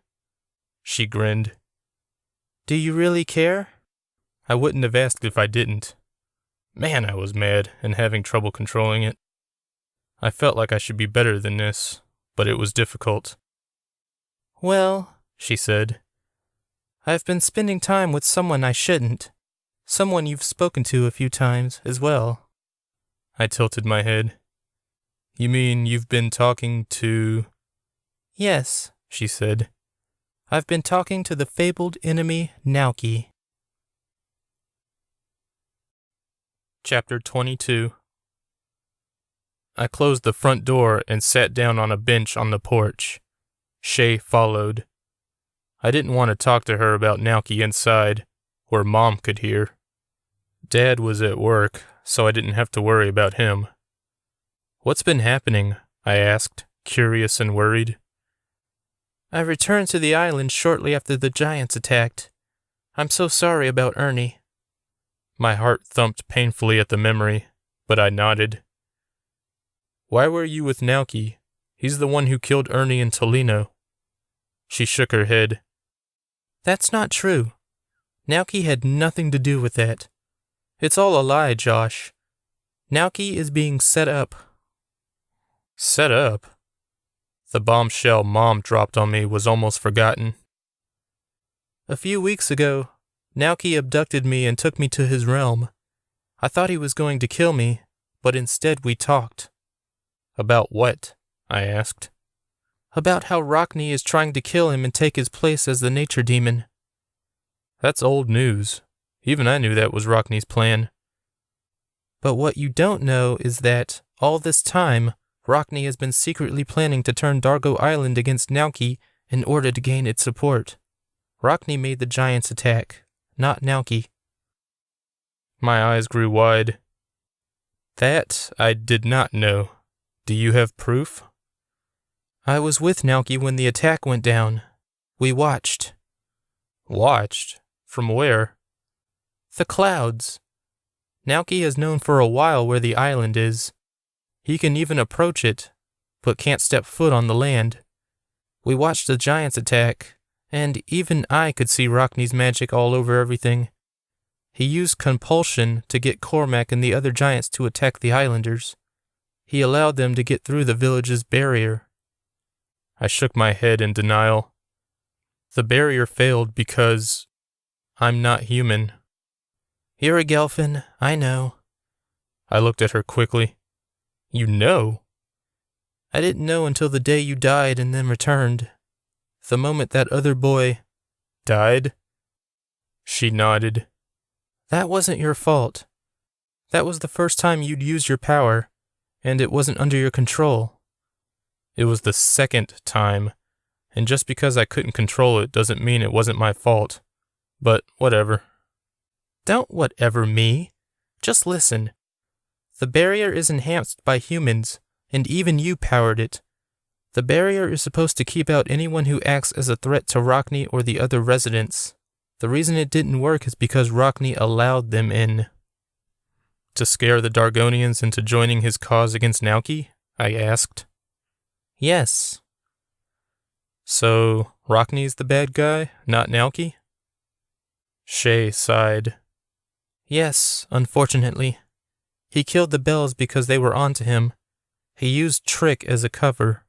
She grinned. Do you really care? I wouldn't have asked if I didn't. Man, I was mad and having trouble controlling it. I felt like I should be better than this, but it was difficult. Well, she said, I've been spending time with someone I shouldn't. Someone you've spoken to a few times as well. I tilted my head. You mean you've been talking to... Yes, she said. I've been talking to the fabled enemy, Nauki. Chapter 22. I closed the front door and sat down on a bench on the porch. Shay followed. I didn't want to talk to her about Nauki inside, where Mom could hear. Dad was at work, so I didn't have to worry about him. What's been happening? I asked, curious and worried. I returned to the island shortly after the giants attacked. I'm so sorry about Ernie. My heart thumped painfully at the memory, but I nodded. Why were you with Nauki? He's the one who killed Ernie and Tolino. She shook her head. That's not true. Nauki had nothing to do with that. It's all a lie, Josh. Nauki is being set up. Set up? The bombshell Mom dropped on me was almost forgotten. A few weeks ago, Nauki abducted me and took me to his realm. I thought he was going to kill me, but instead we talked. About what? I asked. About how Rockney is trying to kill him and take his place as the nature demon. That's old news. Even I knew that was Rockney's plan. But what you don't know is that, all this time, Rockney has been secretly planning to turn Dargo Island against Nauki in order to gain its support. Rockney made the giants attack, not Nauki. My eyes grew wide. That I did not know. Do you have proof? I was with Nauki when the attack went down. We watched. Watched? From where? The clouds. Nauki has known for a while where the island is. He can even approach it, but can't step foot on the land. We watched the giants attack, and even I could see Rockney's magic all over everything. He used compulsion to get Cormac and the other giants to attack the islanders. He allowed them to get through the village's barrier. I shook my head in denial. The barrier failed because I'm not human. You're a Gelfin, I know. I looked at her quickly. You know? I didn't know until the day you died and then returned. The moment that other boy... Died? She nodded. That wasn't your fault. That was the first time you'd used your power, and it wasn't under your control. It was the second time, and just because I couldn't control it doesn't mean it wasn't my fault. But whatever. Don't whatever me. Just listen. The barrier is enhanced by humans, and even you powered it. The barrier is supposed to keep out anyone who acts as a threat to Rockney or the other residents. The reason it didn't work is because Rockney allowed them in. To scare the Dargonians into joining his cause against Nauki? I asked. Yes. So, Rockney's the bad guy, not Nauki? Shay sighed. Yes, unfortunately. He killed the Bells because they were onto him. He used Trick as a cover.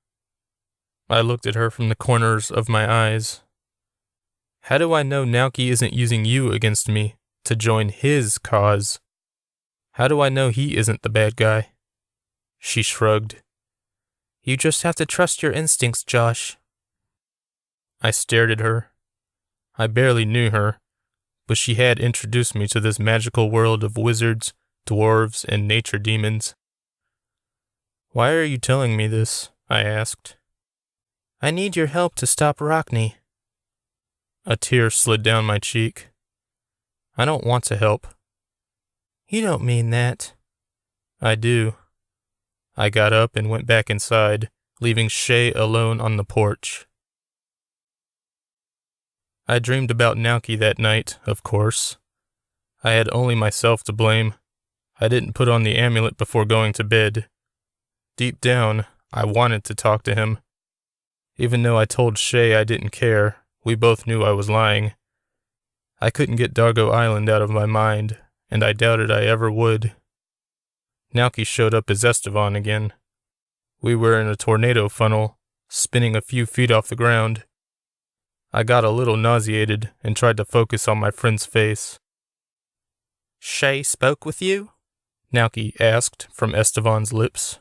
I looked at her from the corners of my eyes. How do I know Nauki isn't using you against me to join his cause? How do I know he isn't the bad guy? She shrugged. You just have to trust your instincts, Josh. I stared at her. I barely knew her, but she had introduced me to this magical world of wizards, dwarves, and nature demons. "Why are you telling me this?" I asked. "I need your help to stop Rockney." A tear slid down my cheek. "I don't want to help." "You don't mean that." "I do." I got up and went back inside, leaving Shay alone on the porch. I dreamed about Nauki that night, of course. I had only myself to blame. I didn't put on the amulet before going to bed. Deep down, I wanted to talk to him. Even though I told Shay I didn't care, we both knew I was lying. I couldn't get Dargo Island out of my mind, and I doubted I ever would. Nauki showed up as Estevan again. We were in a tornado funnel, spinning a few feet off the ground. I got a little nauseated and tried to focus on my friend's face. "Shay spoke with you?" Nauki asked from Estevan's lips.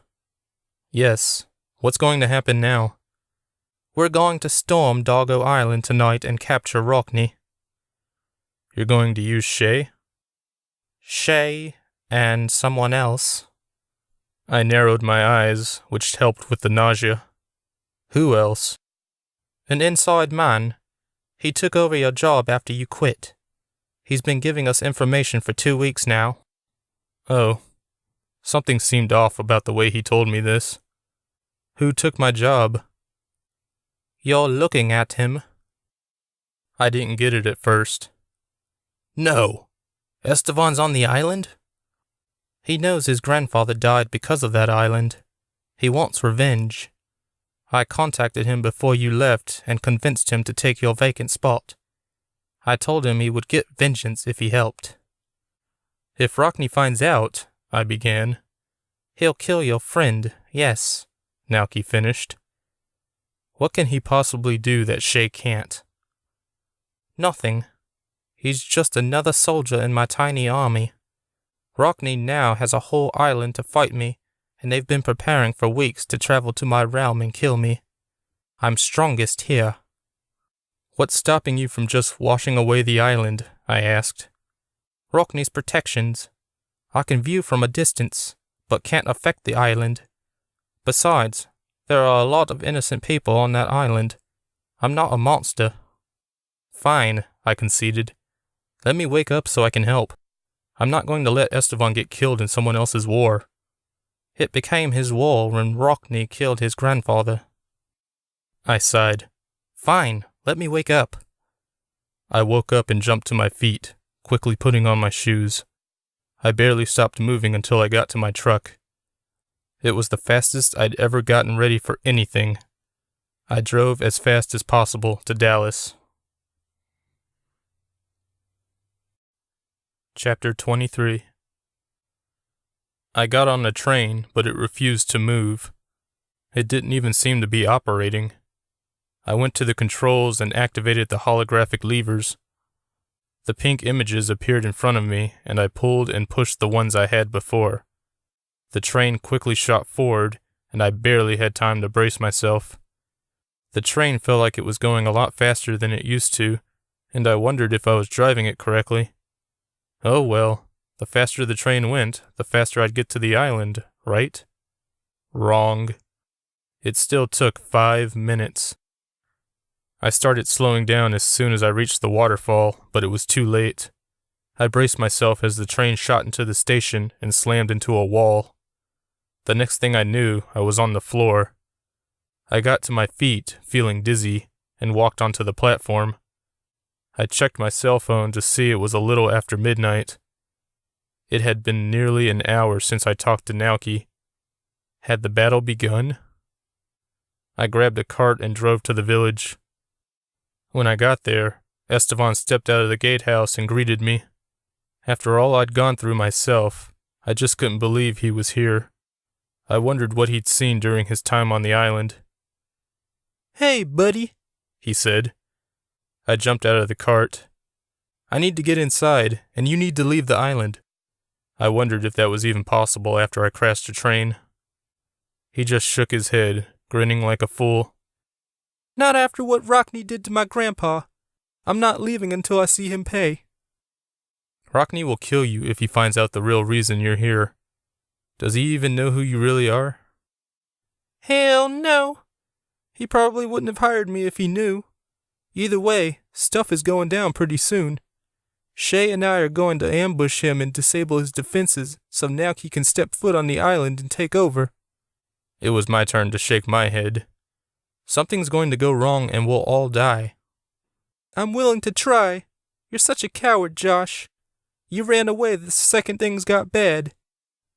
"Yes. What's going to happen now?" "We're going to storm Dargo Island tonight and capture Rockney." "You're going to use Shay?" "Shay and someone else." I narrowed my eyes, which helped with the nausea. "Who else?" "An inside man. He took over your job after you quit. He's been giving us information for 2 weeks now." "Oh. Something seemed off about the way he told me this. Who took my job?" "You're looking at him." I didn't get it at first. "No. Estevan's on the island?" "He knows his grandfather died because of that island. He wants revenge. I contacted him before you left and convinced him to take your vacant spot. I told him he would get vengeance if he helped." "If Rockney finds out," I began. "He'll kill your friend, yes," Nauki finished. "What can he possibly do that Shay can't?" "Nothing. He's just another soldier in my tiny army. Rockney now has a whole island to fight me, and they've been preparing for weeks to travel to my realm and kill me. I'm strongest here." "What's stopping you from just washing away the island?" I asked. "Rockney's protections. I can view from a distance, but can't affect the island. Besides, there are a lot of innocent people on that island. I'm not a monster." "Fine," I conceded. "Let me wake up so I can help. I'm not going to let Estevan get killed in someone else's war." "It became his war when Rockney killed his grandfather." I sighed. "Fine, let me wake up." I woke up and jumped to my feet, quickly putting on my shoes. I barely stopped moving until I got to my truck. It was the fastest I'd ever gotten ready for anything. I drove as fast as possible to Dallas. Chapter 23. I got on the train, but it refused to move. It didn't even seem to be operating. I went to the controls and activated the holographic levers. The pink images appeared in front of me, and I pulled and pushed the ones I had before. The train quickly shot forward, and I barely had time to brace myself. The train felt like it was going a lot faster than it used to, and I wondered if I was driving it correctly. Oh well, the faster the train went, the faster I'd get to the island, right? Wrong. It still took 5 minutes. I started slowing down as soon as I reached the waterfall, but it was too late. I braced myself as the train shot into the station and slammed into a wall. The next thing I knew, I was on the floor. I got to my feet, feeling dizzy, and walked onto the platform. I checked my cell phone to see it was a little after midnight. It had been nearly an hour since I talked to Nauki. Had the battle begun? I grabbed a cart and drove to the village. When I got there, Estevan stepped out of the gatehouse and greeted me. After all I'd gone through myself, I just couldn't believe he was here. I wondered what he'd seen during his time on the island. "Hey, buddy," he said. I jumped out of the cart. "I need to get inside, and you need to leave the island." I wondered if that was even possible after I crashed a train. He just shook his head, grinning like a fool. "Not after what Rockney did to my grandpa. I'm not leaving until I see him pay." Rockney will kill you if he finds out the real reason you're here. Does he even know who you really are? Hell no. He probably wouldn't have hired me if he knew. Either way, stuff is going down pretty soon. Shay and I are going to ambush him and disable his defenses so now he can step foot on the island and take over. It was my turn to shake my head. Something's going to go wrong and we'll all die. I'm willing to try. You're such a coward, Josh. You ran away the second things got bad.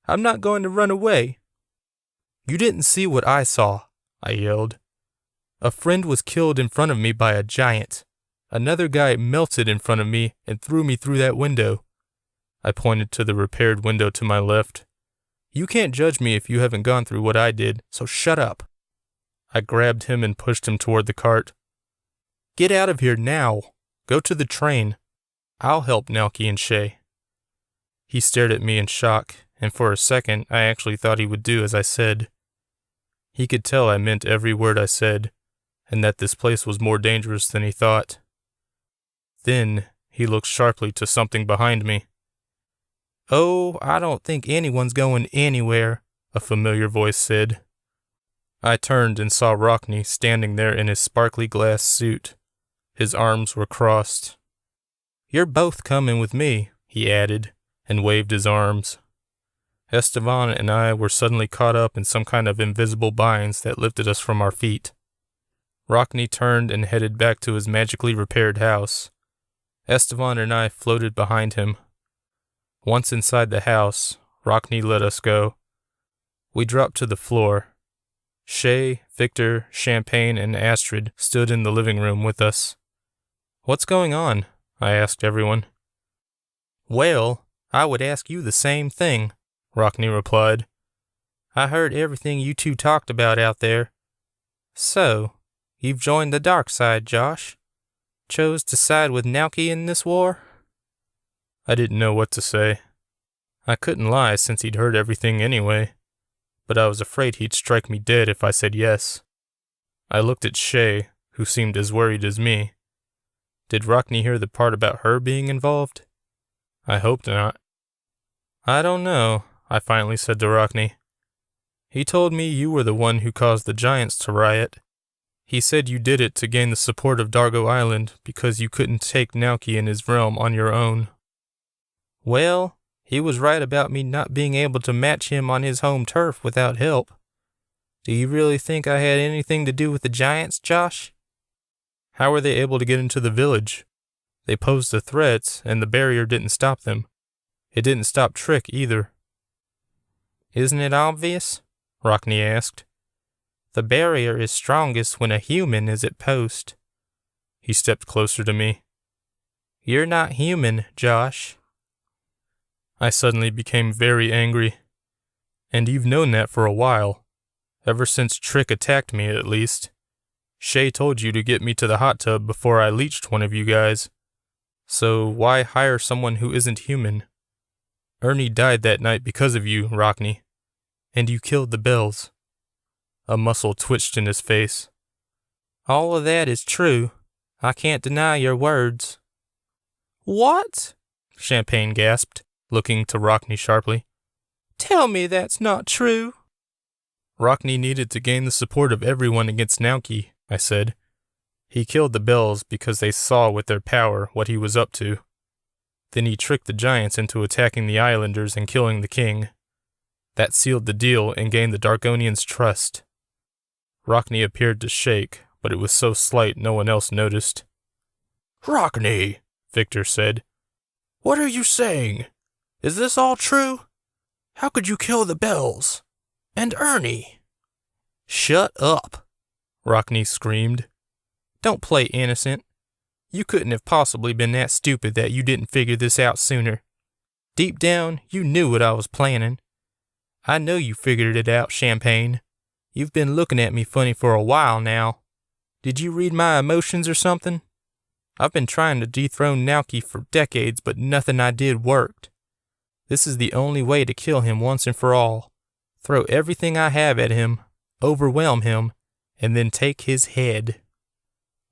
I'm not going to run away. You didn't see what I saw, I yelled. A friend was killed in front of me by a giant. Another guy melted in front of me and threw me through that window. I pointed to the repaired window to my left. You can't judge me if you haven't gone through what I did, so shut up. I grabbed him and pushed him toward the cart. Get out of here now. Go to the train. I'll help Nelky and Shay. He stared at me in shock, and for a second I actually thought he would do as I said. He could tell I meant every word I said, and that this place was more dangerous than he thought. Then he looked sharply to something behind me. Oh, I don't think anyone's going anywhere, a familiar voice said. I turned and saw Rockney standing there in his sparkly glass suit. His arms were crossed. You're both coming with me, he added, and waved his arms. Esteban and I were suddenly caught up in some kind of invisible binds that lifted us from our feet. Rockney turned and headed back to his magically repaired house. Esteban and I floated behind him. Once inside the house, Rockney let us go. We dropped to the floor. Shay, Victor, Champagne, and Astrid stood in the living room with us. What's going on? I asked everyone. Well, I would ask you the same thing, Rockney replied. I heard everything you two talked about out there. So, you've joined the dark side, Josh? Chose to side with Nelky in this war? I didn't know what to say. I couldn't lie since he'd heard everything anyway, but I was afraid he'd strike me dead if I said yes. I looked at Shay, who seemed as worried as me. Did Rockney hear the part about her being involved? I hoped not. I don't know, I finally said to Rockney. He told me you were the one who caused the giants to riot. He said you did it to gain the support of Dargo Island because you couldn't take Nelky and his realm on your own. Well, he was right about me not being able to match him on his home turf without help. Do you really think I had anything to do with the giants, Josh? How were they able to get into the village? They posed a threat, and the barrier didn't stop them. It didn't stop Trick either. Isn't it obvious? Rockney asked. The barrier is strongest when a human is at post. He stepped closer to me. You're not human, Josh. I suddenly became very angry. And you've known that for a while. Ever since Trick attacked me, at least. Shay told you to get me to the hot tub before I leached one of you guys. So why hire someone who isn't human? Ernie died that night because of you, Rockney. And you killed the Bells. A muscle twitched in his face. All of that is true. I can't deny your words. What? Champagne gasped, looking to Rockney sharply. Tell me that's not true. Rockney needed to gain the support of everyone against Nelky, I said. He killed the Bells because they saw with their power what he was up to. Then he tricked the giants into attacking the islanders and killing the king. That sealed the deal and gained the Dargonians' trust. Rockney appeared to shake, but it was so slight no one else noticed. Rockney, Victor said. What are you saying? Is this all true? How could you kill the Bells? And Ernie? Shut up, Rockney screamed. Don't play innocent. You couldn't have possibly been that stupid that you didn't figure this out sooner. Deep down, you knew what I was planning. I know you figured it out, Champagne. You've been looking at me funny for a while now. Did you read my emotions or something? I've been trying to dethrone Nelky for decades, but nothing I did worked. This is the only way to kill him once and for all. Throw everything I have at him, overwhelm him, and then take his head.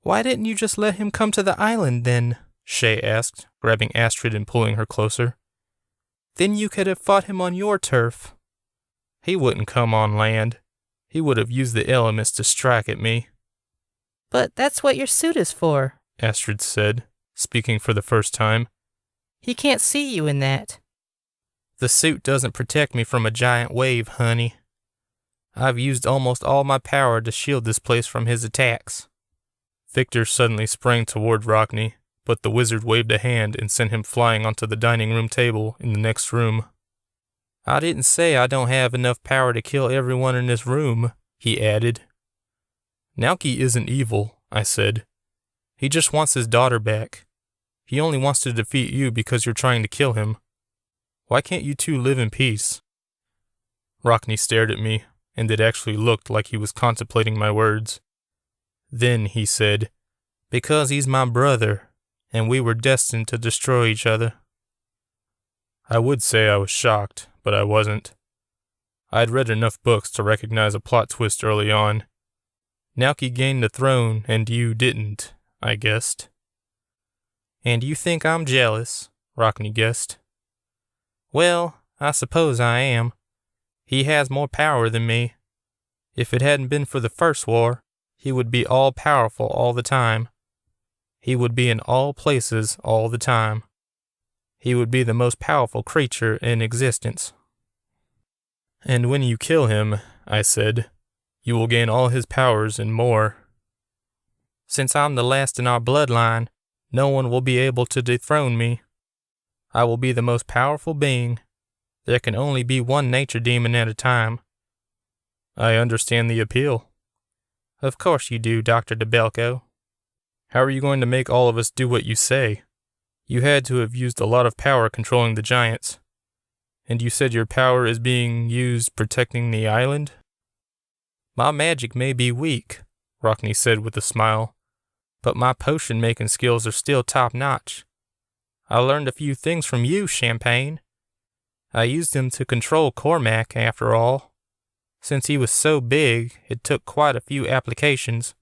Why didn't you just let him come to the island then? Shay asked, grabbing Astrid and pulling her closer. Then you could have fought him on your turf. He wouldn't come on land. He would have used the elements to strike at me. But that's what your suit is for, Astrid said, speaking for the first time. He can't see you in that. The suit doesn't protect me from a giant wave, honey. I've used almost all my power to shield this place from his attacks. Victor suddenly sprang toward Rockney, but the wizard waved a hand and sent him flying onto the dining room table in the next room. I didn't say I don't have enough power to kill everyone in this room, he added. Naoki isn't evil, I said. He just wants his daughter back. He only wants to defeat you because you're trying to kill him. Why can't you two live in peace? Rockney stared at me, and it actually looked like he was contemplating my words. Then he said, Because he's my brother, and we were destined to destroy each other. I would say I was shocked, but I wasn't. I'd read enough books to recognize a plot twist early on. Naoki gained the throne, and you didn't, I guessed. And you think I'm jealous, Rockney guessed. Well, I suppose I am. He has more power than me. If it hadn't been for the first war, he would be all-powerful all the time. He would be in all places all the time. He would be the most powerful creature in existence. And when you kill him, I said, you will gain all his powers and more. Since I'm the last in our bloodline, no one will be able to dethrone me. I will be the most powerful being. There can only be one nature demon at a time. I understand the appeal. Of course you do, Dr. DeBelko. How are you going to make all of us do what you say? You had to have used a lot of power controlling the giants. And you said your power is being used protecting the island? My magic may be weak, Rockney said with a smile, but my potion-making skills are still top-notch. I learned a few things from you, Champagne. I used them to control Cormac, after all. Since he was so big, it took quite a few applications.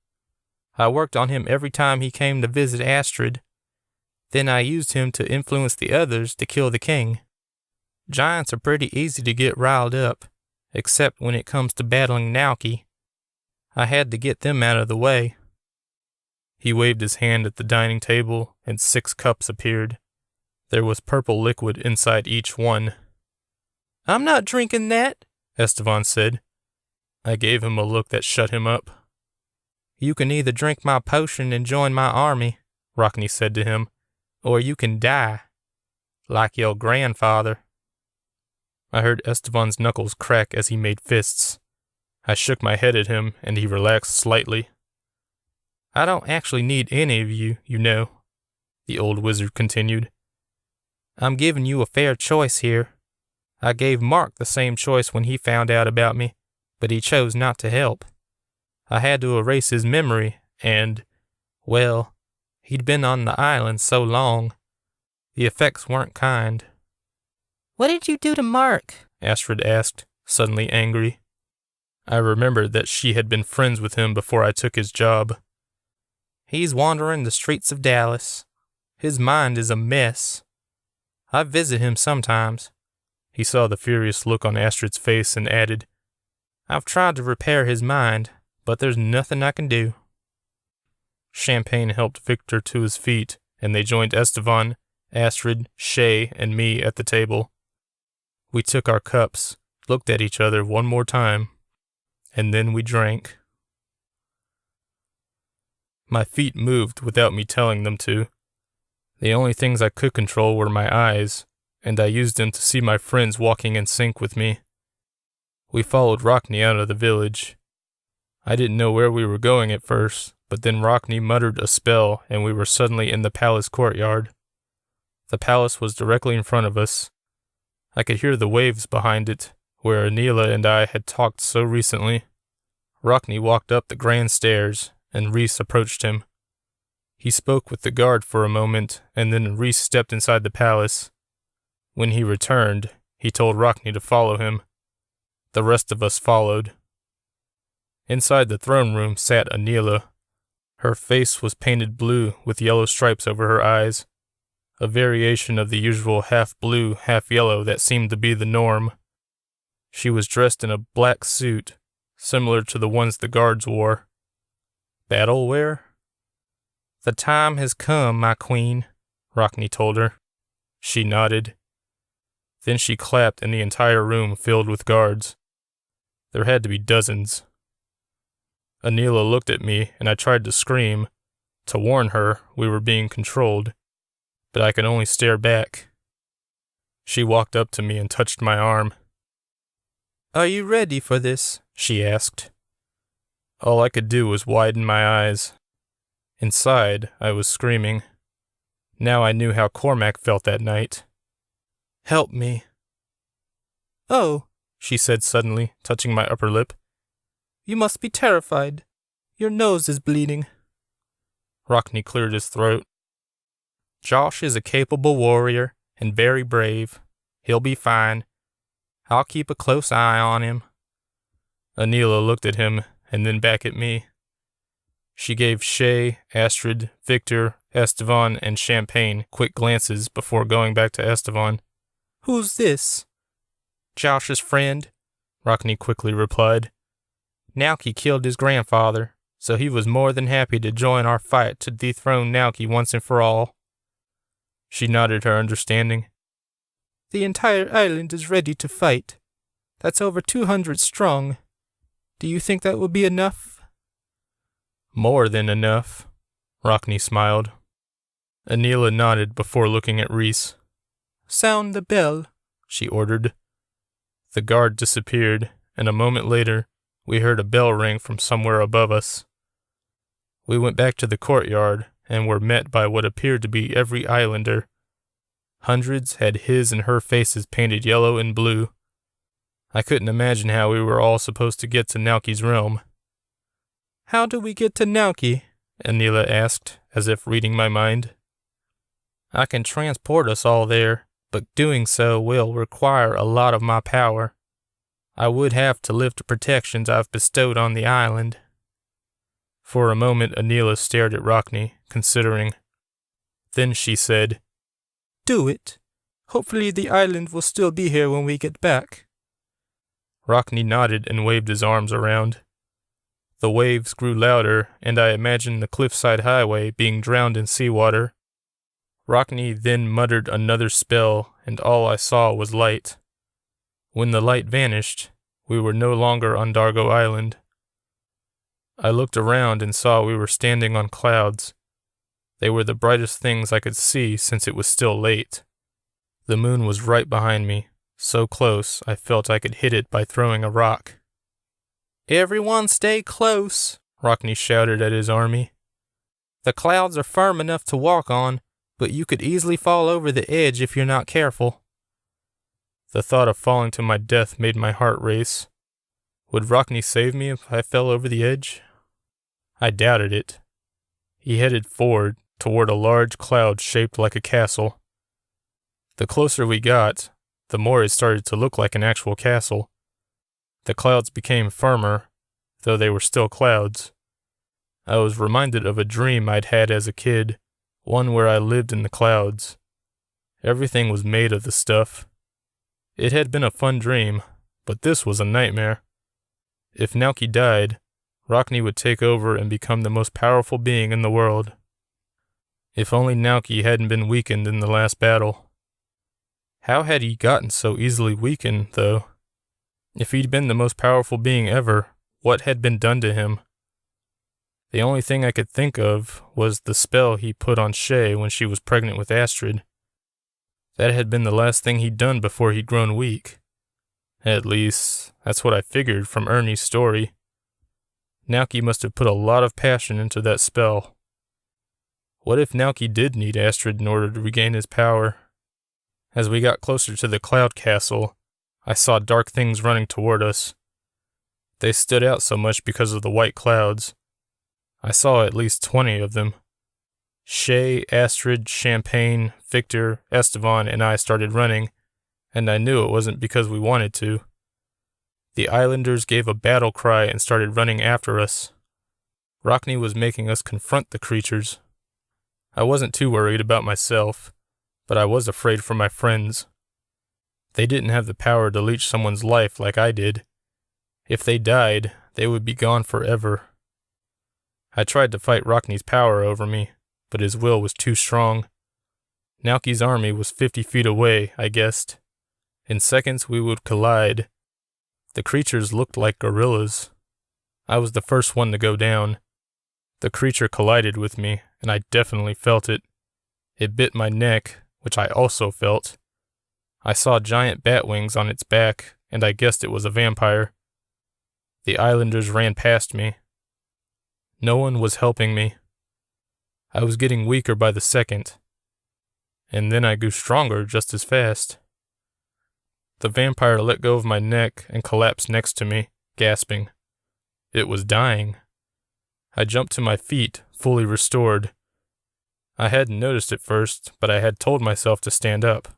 I worked on him every time he came to visit Astrid. Then I used him to influence the others to kill the king. Giants are pretty easy to get riled up, except when it comes to battling Naoki. I had to get them out of the way. He waved his hand at the dining table, and 6 cups appeared. There was purple liquid inside each one. I'm not drinking that, Esteban said. I gave him a look that shut him up. You can either drink my potion and join my army, Rockney said to him, or you can die, like your grandfather. I heard Esteban's knuckles crack as he made fists. I shook my head at him, and he relaxed slightly. I don't actually need any of you, you know, the old wizard continued. I'm giving you a fair choice here. I gave Mark the same choice when he found out about me, but he chose not to help. I had to erase his memory, and, well, he'd been on the island so long. The effects weren't kind. What did you do to Mark? Astrid asked, suddenly angry. I remembered that she had been friends with him before I took his job. He's wandering the streets of Dallas. His mind is a mess. I visit him sometimes. He saw the furious look on Astrid's face and added, I've tried to repair his mind, but there's nothing I can do. Champagne helped Victor to his feet, and they joined Esteban, Astrid, Shay, and me at the table. We took our cups, looked at each other one more time, and then we drank. My feet moved without me telling them to. The only things I could control were my eyes, and I used them to see my friends walking in sync with me. We followed Rockney out of the village. I didn't know where we were going at first, but then Rockney muttered a spell and we were suddenly in the palace courtyard. The palace was directly in front of us. I could hear the waves behind it, where Anila and I had talked so recently. Rockney walked up the grand stairs, and Reese approached him. He spoke with the guard for a moment, and then Reese stepped inside the palace. When he returned, he told Rockney to follow him. The rest of us followed. Inside the throne room sat Anila. Her face was painted blue with yellow stripes over her eyes. a variation of the usual half-blue, half-yellow that seemed to be the norm. She was dressed in a black suit, similar to the ones the guards wore. Battle wear? The time has come, my queen, Rockne told her. She nodded. Then she clapped and the entire room filled with guards. There had to be dozens. Anila looked at me and I tried to scream, to warn her we were being controlled, but I could only stare back. She walked up to me and touched my arm. Are you ready for this? She asked. All I could do was widen my eyes. Inside, I was screaming. Now I knew how Cormac felt that night. Help me. Oh, she said suddenly, touching my upper lip. You must be terrified. Your nose is bleeding. Rockne cleared his throat. Josh is a capable warrior and very brave. He'll be fine. I'll keep a close eye on him. Anila looked at him and then back at me. She gave Shay, Astrid, Victor, Estevan, and Champagne quick glances before going back to Estevan. Who's this? Josh's friend, Rockne quickly replied. Nauki killed his grandfather, so he was more than happy to join our fight to dethrone Nauki once and for all. She nodded her understanding. The entire island is ready to fight. That's over 200 strong. Do you think that will be enough? More than enough, Rockne smiled. Anila nodded before looking at Reese. Sound the bell, she ordered. The guard disappeared, and a moment later, we heard a bell ring from somewhere above us. We went back to the courtyard and were met by what appeared to be every islander. Hundreds had his and her faces painted yellow and blue. I couldn't imagine how we were all supposed to get to Nauki's realm. How do we get to Nauki? Anila asked, as if reading my mind. I can transport us all there, but doing so will require a lot of my power. I would have to lift the protections I've bestowed on the island. For a moment, Anila stared at Rockne, considering. Then she said, Do it. Hopefully the island will still be here when we get back. Rockne nodded and waved his arms around. The waves grew louder, and I imagined the cliffside highway being drowned in seawater. Rockne then muttered another spell, and all I saw was light. When the light vanished, we were no longer on Dargo Island. I looked around and saw we were standing on clouds. They were the brightest things I could see since it was still late. The moon was right behind me, so close I felt I could hit it by throwing a rock. Everyone stay close, Rockne shouted at his army. The clouds are firm enough to walk on, but you could easily fall over the edge if you're not careful. The thought of falling to my death made my heart race. Would Rockne save me if I fell over the edge? I doubted it. He headed forward toward a large cloud shaped like a castle. The closer we got, the more it started to look like an actual castle. The clouds became firmer, though they were still clouds. I was reminded of a dream I'd had as a kid, one where I lived in the clouds. Everything was made of the stuff. It had been a fun dream, but this was a nightmare. If Nauki died, Rockne would take over and become the most powerful being in the world. If only Nauki hadn't been weakened in the last battle. How had he gotten so easily weakened, though? If he'd been the most powerful being ever, what had been done to him? The only thing I could think of was the spell he put on Shay when she was pregnant with Astrid. That had been the last thing he'd done before he'd grown weak. At least, that's what I figured from Ernie's story. Nauki must have put a lot of passion into that spell. What if Nauki did need Astrid in order to regain his power? As we got closer to the cloud castle, I saw dark things running toward us. They stood out so much because of the white clouds. I saw at least 20 of them. Shay, Astrid, Champagne, Victor, Estevan, and I started running, and I knew it wasn't because we wanted to. The islanders gave a battle cry and started running after us. Rockne was making us confront the creatures. I wasn't too worried about myself. but I was afraid for my friends. They didn't have the power to leech someone's life like I did. If they died, they would be gone forever. I tried to fight Rockney's power over me, but his will was too strong. Naoki's army was 50 feet away, I guessed. In seconds we would collide. The creatures looked like gorillas. I was the first one to go down. The creature collided with me, and I definitely felt it. It bit my neck, which I also felt. I saw giant bat wings on its back, and I guessed it was a vampire. The islanders ran past me. No one was helping me. I was getting weaker by the second, and then I grew stronger just as fast. The vampire let go of my neck and collapsed next to me, gasping. It was dying. I jumped to my feet, fully restored. I hadn't noticed at first, but I had told myself to stand up.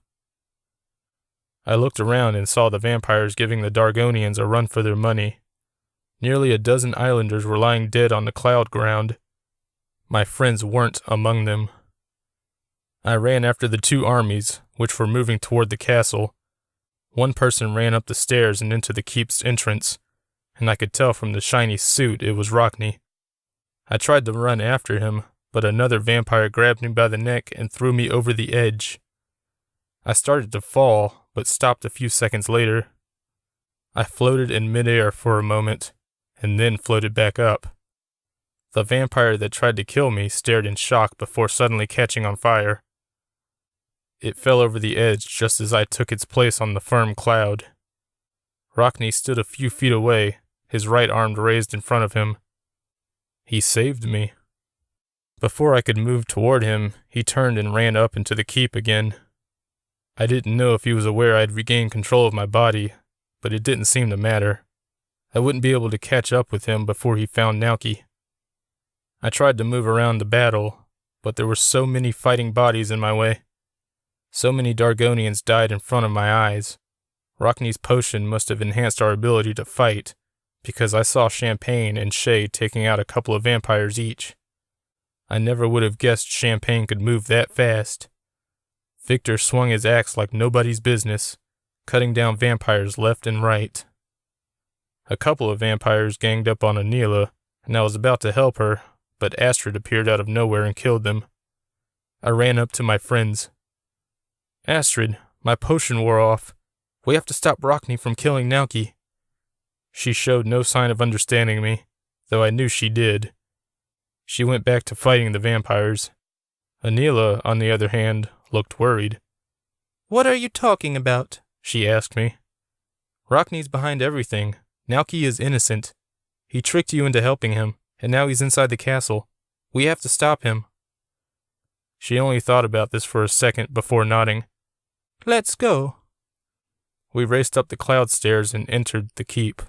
I looked around and saw the vampires giving the Dargonians a run for their money. Nearly a dozen islanders were lying dead on the cloud ground. My friends weren't among them. I ran after the two armies, which were moving toward the castle. One person ran up the stairs and into the keep's entrance, and I could tell from the shiny suit it was Rockney. I tried to run after him, but another vampire grabbed me by the neck and threw me over the edge. I started to fall, but stopped a few seconds later. I floated in midair for a moment, and then floated back up. The vampire that tried to kill me stared in shock before suddenly catching on fire. It fell over the edge just as I took its place on the firm cloud. Rockney stood a few feet away, his right arm raised in front of him. He saved me. Before I could move toward him, he turned and ran up into the keep again. I didn't know if he was aware I'd regained control of my body, but it didn't seem to matter. I wouldn't be able to catch up with him before he found Naoki. I tried to move around the battle, but there were so many fighting bodies in my way. So many Dargonians died in front of my eyes. Rockney's potion must have enhanced our ability to fight, because I saw Champagne and Shay taking out a couple of vampires each. I never would have guessed Champagne could move that fast. Victor swung his axe like nobody's business, cutting down vampires left and right. A couple of vampires ganged up on Anila, and I was about to help her, but Astrid appeared out of nowhere and killed them. I ran up to my friends. Astrid, my potion wore off. We have to stop Rockney from killing Naoki. She showed no sign of understanding me, though I knew she did. She went back to fighting the vampires. Anila, on the other hand, looked worried. What are you talking about? She asked me. Rockney's behind everything. Naoki is innocent. He tricked you into helping him, and now he's inside the castle. We have to stop him. She only thought about this for a second before nodding. Let's go. We raced up the cloud stairs and entered the keep.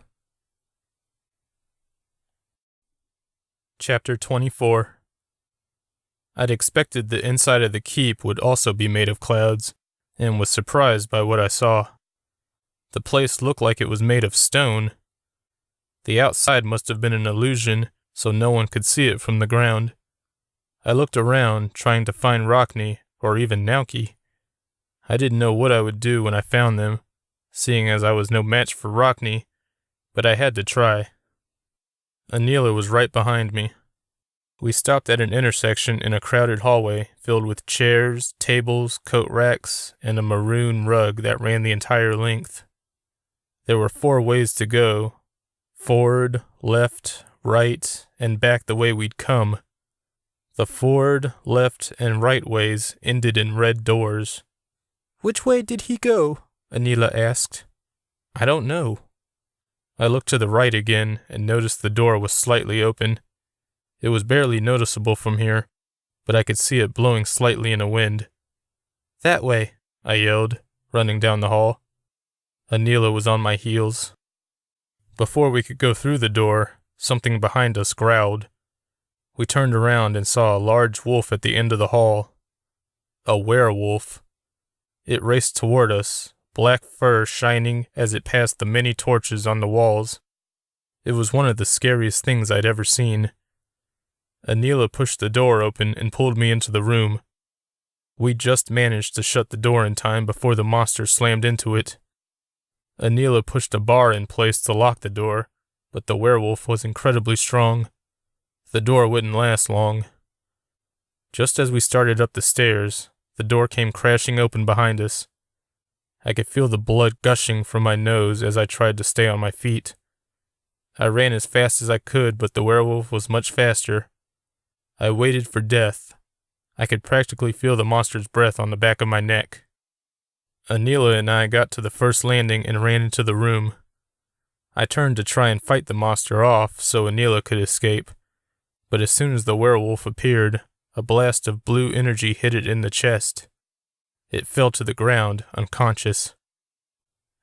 Chapter 24. I'd expected the inside of the keep would also be made of clouds, and was surprised by what I saw. The place looked like it was made of stone. The outside must have been an illusion, so no one could see it from the ground. I looked around, trying to find Rockney, or even Naoki. I didn't know what I would do when I found them, seeing as I was no match for Rockney, but I had to try. Anila was right behind me. We stopped at an intersection in a crowded hallway filled with chairs, tables, coat racks, and a maroon rug that ran the entire length. There were 4 ways to go: forward, left, right, and back the way we'd come. The forward, left, and right ways ended in red doors. Which way did he go? Anila asked. I don't know. I looked to the right again and noticed the door was slightly open. It was barely noticeable from here, but I could see it blowing slightly in a wind. That way, I yelled, running down the hall. Anila was on my heels. Before we could go through the door, something behind us growled. We turned around and saw a large wolf at the end of the hall. A werewolf. It raced toward us, black fur shining as it passed the many torches on the walls. It was one of the scariest things I'd ever seen. Anila pushed the door open and pulled me into the room. We just managed to shut the door in time before the monster slammed into it. Anila pushed a bar in place to lock the door, but the werewolf was incredibly strong. The door wouldn't last long. Just as we started up the stairs, the door came crashing open behind us. I could feel the blood gushing from my nose as I tried to stay on my feet. I ran as fast as I could, but the werewolf was much faster. I waited for death. I could practically feel the monster's breath on the back of my neck. Anila and I got to the first landing and ran into the room. I turned to try and fight the monster off so Anila could escape, but as soon as the werewolf appeared, a blast of blue energy hit it in the chest. It fell to the ground, unconscious.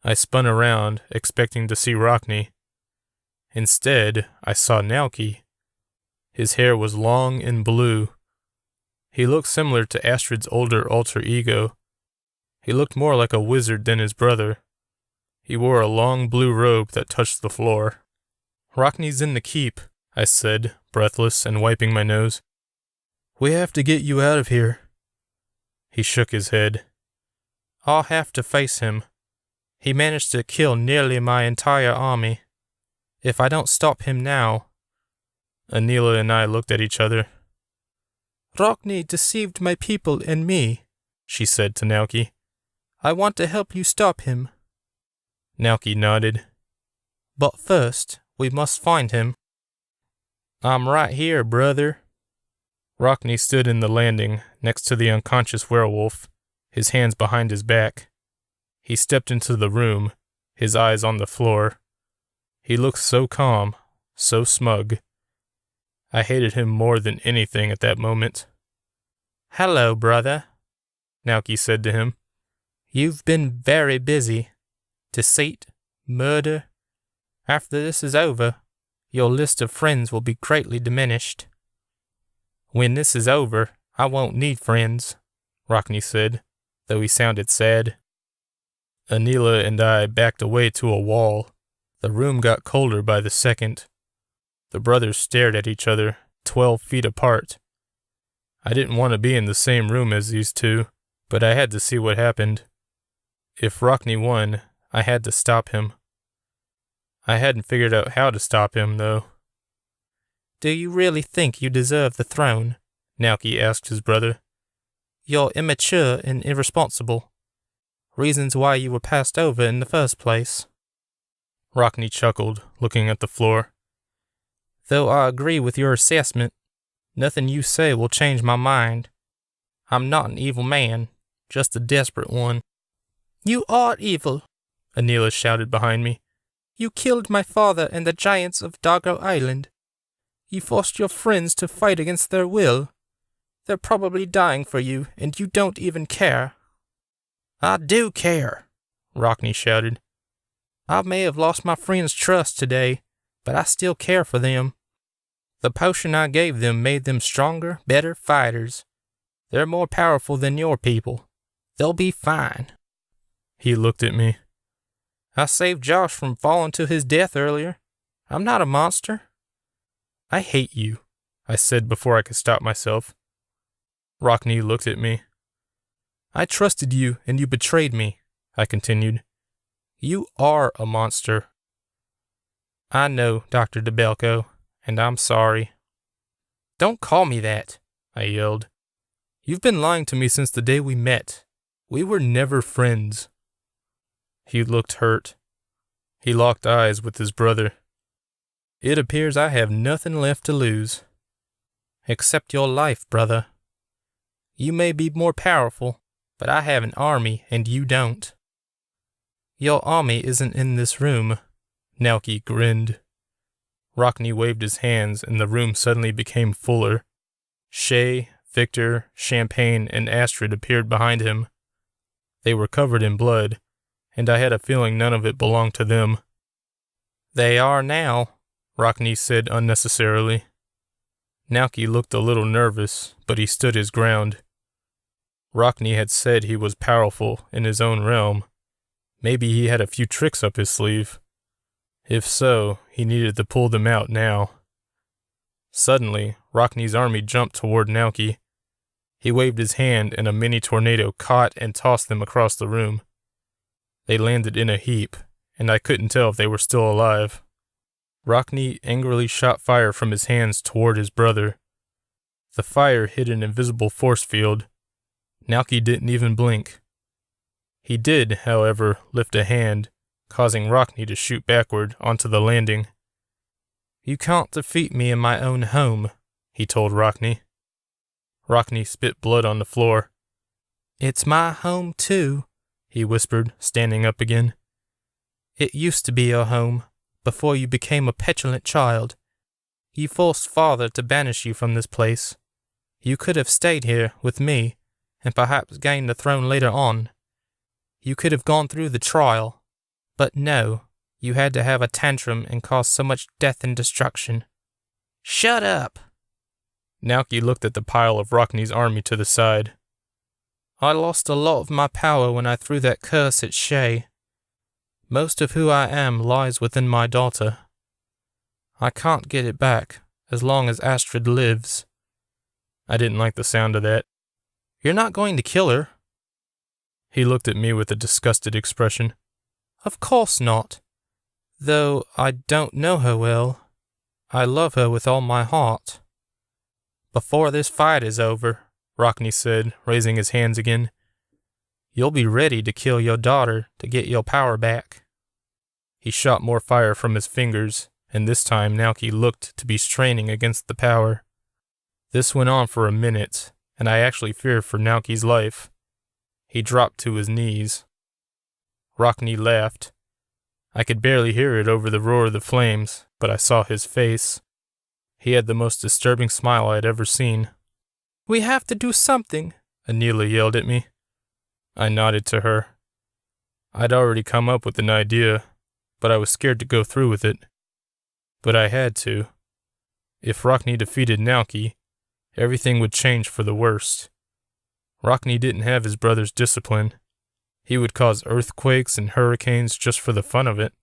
I spun around, expecting to see Rockney. Instead, I saw Nauki. His hair was long and blue. He looked similar to Astrid's older alter ego. He looked more like a wizard than his brother. He wore a long blue robe that touched the floor. "Rockney's in the keep," I said, breathless and wiping my nose. "We have to get you out of here." He shook his head. "I'll have to face him. He managed to kill nearly my entire army. If I don't stop him now..." Anila and I looked at each other. "Rockney deceived my people and me," she said to Nauki. "I want to help you stop him." Nauki nodded. "But first, we must find him." "I'm right here, brother." Rockney stood in the landing, next to the unconscious werewolf, his hands behind his back. He stepped into the room, his eyes on the floor. He looked so calm, so smug. I hated him more than anything at that moment. "Hello, brother," Nauki said to him. "You've been very busy. Deceit, murder. After this is over, your list of friends will be greatly diminished." "When this is over, I won't need friends," Rockney said, though he sounded sad. Anila and I backed away to a wall. The room got colder by the second. The brothers stared at each other, 12 feet apart. I didn't want to be in the same room as these two, but I had to see what happened. If Rockney won, I had to stop him. I hadn't figured out how to stop him, though. "Do you really think you deserve the throne?" Nauki asked his brother. "You're immature and irresponsible. Reasons why you were passed over in the first place." Rockney chuckled, looking at the floor. "Though I agree with your assessment, nothing you say will change my mind. I'm not an evil man, just a desperate one." "You are evil," Anila shouted behind me. "You killed my father and the giants of Dargo Island. You forced your friends to fight against their will. They're probably dying for you, and you don't even care." "I do care," Rockney shouted. "I may have lost my friends' trust today, but I still care for them. The potion I gave them made them stronger, better fighters. They're more powerful than your people. They'll be fine." He looked at me. "I saved Josh from falling to his death earlier. I'm not a monster." "I hate you," I said before I could stop myself. Rockney looked at me. "I trusted you and you betrayed me," I continued. "You are a monster." "I know, Dr. DeBelko, and I'm sorry." "Don't call me that," I yelled. "You've been lying to me since the day we met. We were never friends." He looked hurt. He locked eyes with his brother. "It appears I have nothing left to lose. Except your life, brother. You may be more powerful, but I have an army and you don't." "Your army isn't in this room," Nauki grinned. Rockney waved his hands and the room suddenly became fuller. Shay, Victor, Champagne, and Astrid appeared behind him. They were covered in blood, and I had a feeling none of it belonged to them. "They are now," Rockney said unnecessarily. Nauki looked a little nervous, but he stood his ground. Rockney had said he was powerful in his own realm. Maybe he had a few tricks up his sleeve. If so, he needed to pull them out now. Suddenly, Rockney's army jumped toward Nauki. He waved his hand and a mini tornado caught and tossed them across the room. They landed in a heap, and I couldn't tell if they were still alive. Rockney angrily shot fire from his hands toward his brother. The fire hit an invisible force field. Naoki didn't even blink. He did, however, lift a hand, causing Rockney to shoot backward onto the landing. "You can't defeat me in my own home," he told Rockney. Rockney spit blood on the floor. "It's my home, too," he whispered, standing up again. "It used to be your home, before you became a petulant child. You forced Father to banish you from this place. You could have stayed here with me, and perhaps gained the throne later on. You could have gone through the trial, but no, you had to have a tantrum and cause so much death and destruction." "Shut up!" Naoki looked at the pile of Rockney's army to the side. "I lost a lot of my power when I threw that curse at Shay. Most of who I am lies within my daughter. I can't get it back as long as Astrid lives." I didn't like the sound of that. "You're not going to kill her?" He looked at me with a disgusted expression. "Of course not. Though I don't know her well, I love her with all my heart." "Before this fight is over," Rockney said, raising his hands again, "you'll be ready to kill your daughter to get your power back." He shot more fire from his fingers, and this time Naoki looked to be straining against the power. This went on for a minute, and I actually feared for Naoki's life. He dropped to his knees. Rockney laughed. I could barely hear it over the roar of the flames, but I saw his face. He had the most disturbing smile I had ever seen. "We have to do something," Anila yelled at me. I nodded to her. I'd already come up with an idea, but I was scared to go through with it. But I had to. If Rockney defeated Naoki, everything would change for the worst. Rockney didn't have his brother's discipline. He would cause earthquakes and hurricanes just for the fun of it.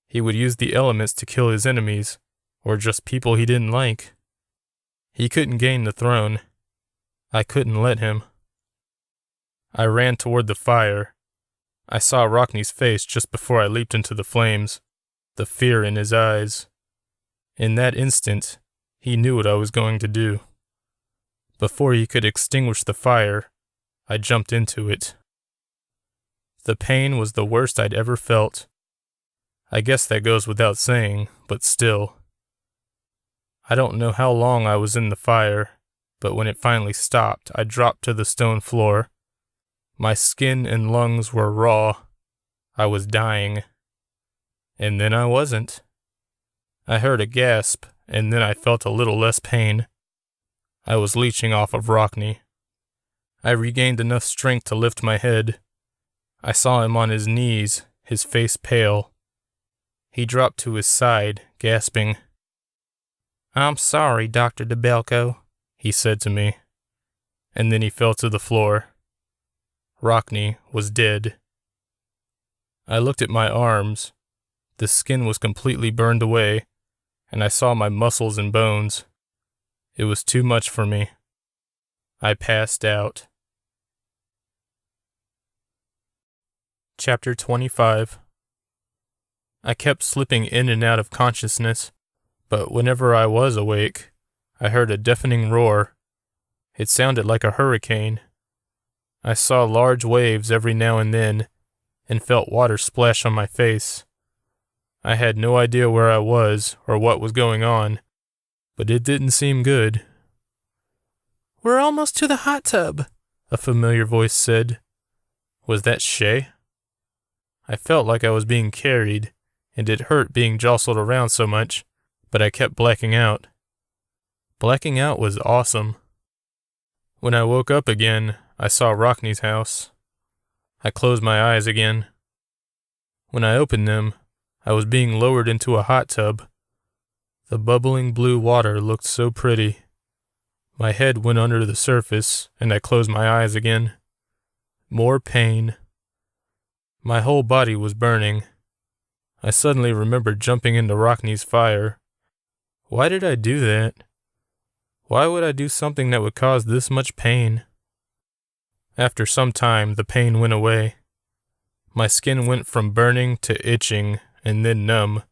He would use the elements to kill his enemies, or just people he didn't like. He couldn't gain the throne. I couldn't let him. I ran toward the fire. I saw Rockney's face just before I leaped into the flames, the fear in his eyes. In that instant, he knew what I was going to do. Before he could extinguish the fire, I jumped into it. The pain was the worst I'd ever felt. I guess that goes without saying, but still. I don't know how long I was in the fire, but when it finally stopped, I dropped to the stone floor. My skin and lungs were raw. I was dying. And then I wasn't. I heard a gasp, and then I felt a little less pain. I was leeching off of Rockney. I regained enough strength to lift my head. I saw him on his knees, his face pale. He dropped to his side, gasping. "I'm sorry, Dr. DeBelko," he said to me. And then he fell to the floor. Rockney was dead. I looked at my arms. The skin was completely burned away, and I saw my muscles and bones. It was too much for me. I passed out. Chapter 25. I kept slipping in and out of consciousness, but whenever I was awake, I heard a deafening roar. It sounded like a hurricane. I saw large waves every now and then, and felt water splash on my face. I had no idea where I was or what was going on, but it didn't seem good. "We're almost to the hot tub," a familiar voice said. Was that Shay? I felt like I was being carried, and it hurt being jostled around so much, but I kept blacking out. Blacking out was awesome. When I woke up again, I saw Rockney's house. I closed my eyes again. When I opened them, I was being lowered into a hot tub. The bubbling blue water looked so pretty. My head went under the surface, and I closed my eyes again. More pain. My whole body was burning. I suddenly remembered jumping into Rockney's fire. Why did I do that? Why would I do something that would cause this much pain? After some time, the pain went away. My skin went from burning to itching and then numb.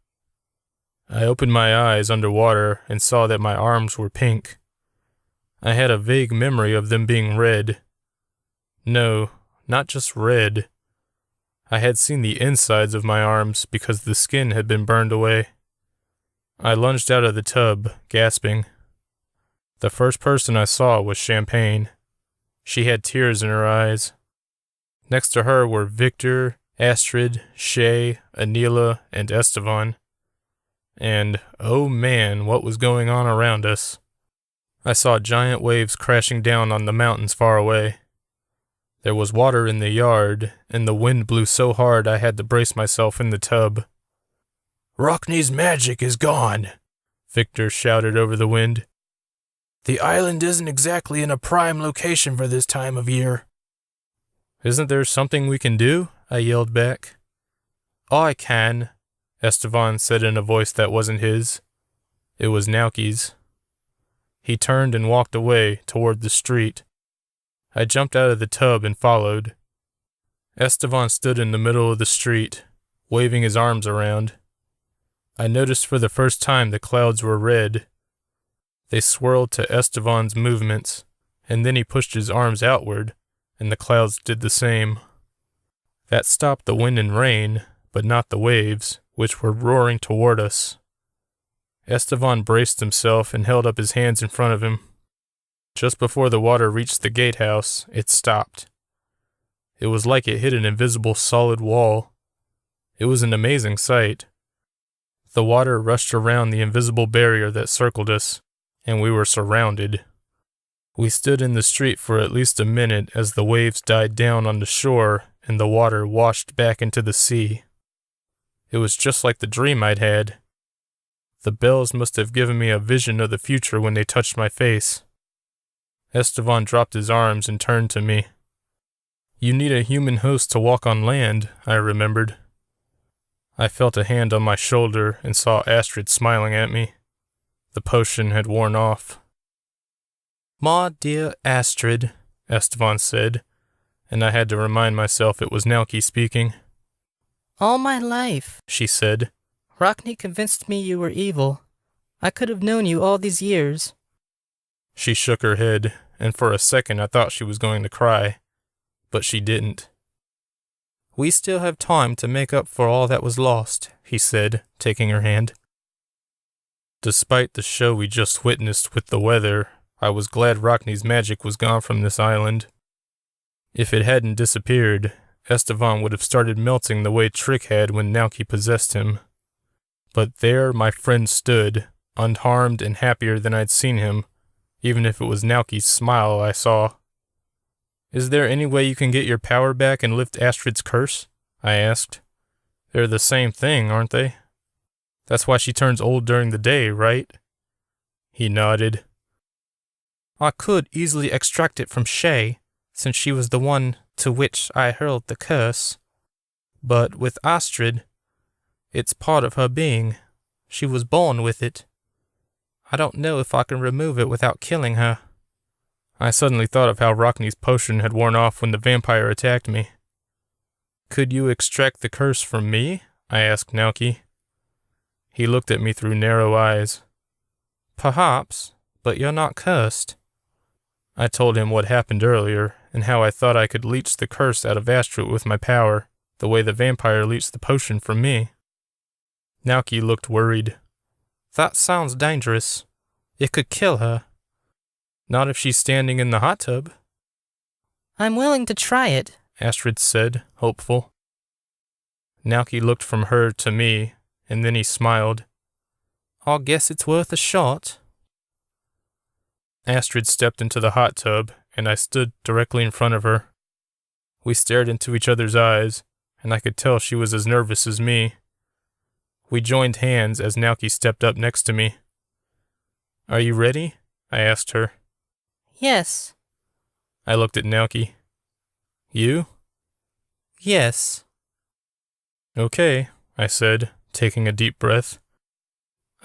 I opened my eyes underwater and saw that my arms were pink. I had a vague memory of them being red. No, not just red. I had seen the insides of my arms because the skin had been burned away. I lunged out of the tub, gasping. The first person I saw was Champagne. She had tears in her eyes. Next to her were Victor, Astrid, Shay, Anila, and Estevan. And, oh man, what was going on around us? I saw giant waves crashing down on the mountains far away. There was water in the yard, and the wind blew so hard I had to brace myself in the tub. "Rockney's magic is gone," Victor shouted over the wind. "The island isn't exactly in a prime location for this time of year." "Isn't there something we can do?" I yelled back. "I can," Estevan said in a voice that wasn't his. It was Nauki's. He turned and walked away toward the street. I jumped out of the tub and followed. Estevan stood in the middle of the street, waving his arms around. I noticed for the first time the clouds were red. They swirled to Estevan's movements, and then he pushed his arms outward, and the clouds did the same. That stopped the wind and rain, but not the waves, which were roaring toward us. Estevan braced himself and held up his hands in front of him. Just before the water reached the gatehouse, it stopped. It was like it hit an invisible solid wall. It was an amazing sight. The water rushed around the invisible barrier that circled us, and we were surrounded. We stood in the street for at least a minute as the waves died down on the shore and the water washed back into the sea. It was just like the dream I'd had. The bells must have given me a vision of the future when they touched my face. Estevan dropped his arms and turned to me. "You need a human host to walk on land," I remembered. I felt a hand on my shoulder and saw Astrid smiling at me. The potion had worn off. "My dear Astrid," Estevan said, and I had to remind myself it was Nauki speaking. All my life, She said, Rockney convinced me you were evil. I could have known you all these years. She shook her head, and for a second I thought she was going to cry, but she didn't. "We still have time to make up for all that was lost," he said, taking her hand. Despite the show we just witnessed with the weather, I was glad Rockney's magic was gone from this island. If it hadn't disappeared, Estevan would have started melting the way Trick had when Nauki possessed him. But there my friend stood, unharmed and happier than I'd seen him, even if it was Nauki's smile I saw. "Is there any way you can get your power back and lift Astrid's curse?" I asked. "They're the same thing, aren't they? That's why she turns old during the day, right?" He nodded. "I could easily extract it from Shay, since she was the one to which I hurled the curse. But with Astrid, it's part of her being. She was born with it. I don't know if I can remove it without killing her." I suddenly thought of how Rockney's potion had worn off when the vampire attacked me. "Could you extract the curse from me?" I asked Nauki. He looked at me through narrow eyes. "Perhaps, but you're not cursed." I told him what happened earlier, and how I thought I could leech the curse out of Astrid with my power, the way the vampire leached the potion from me. Nauki looked worried. "That sounds dangerous. It could kill her." "Not if she's standing in the hot tub." I'm willing to try it. Astrid said, hopeful. Nauki looked from her to me, and then he smiled. "I guess it's worth a shot." Astrid stepped into the hot tub, and I stood directly in front of her. We stared into each other's eyes, and I could tell she was as nervous as me. We joined hands as Nauki stepped up next to me. "Are you ready?" I asked her. Yes. I looked at Nauki. "You?" Yes. "Okay," I said, taking a deep breath.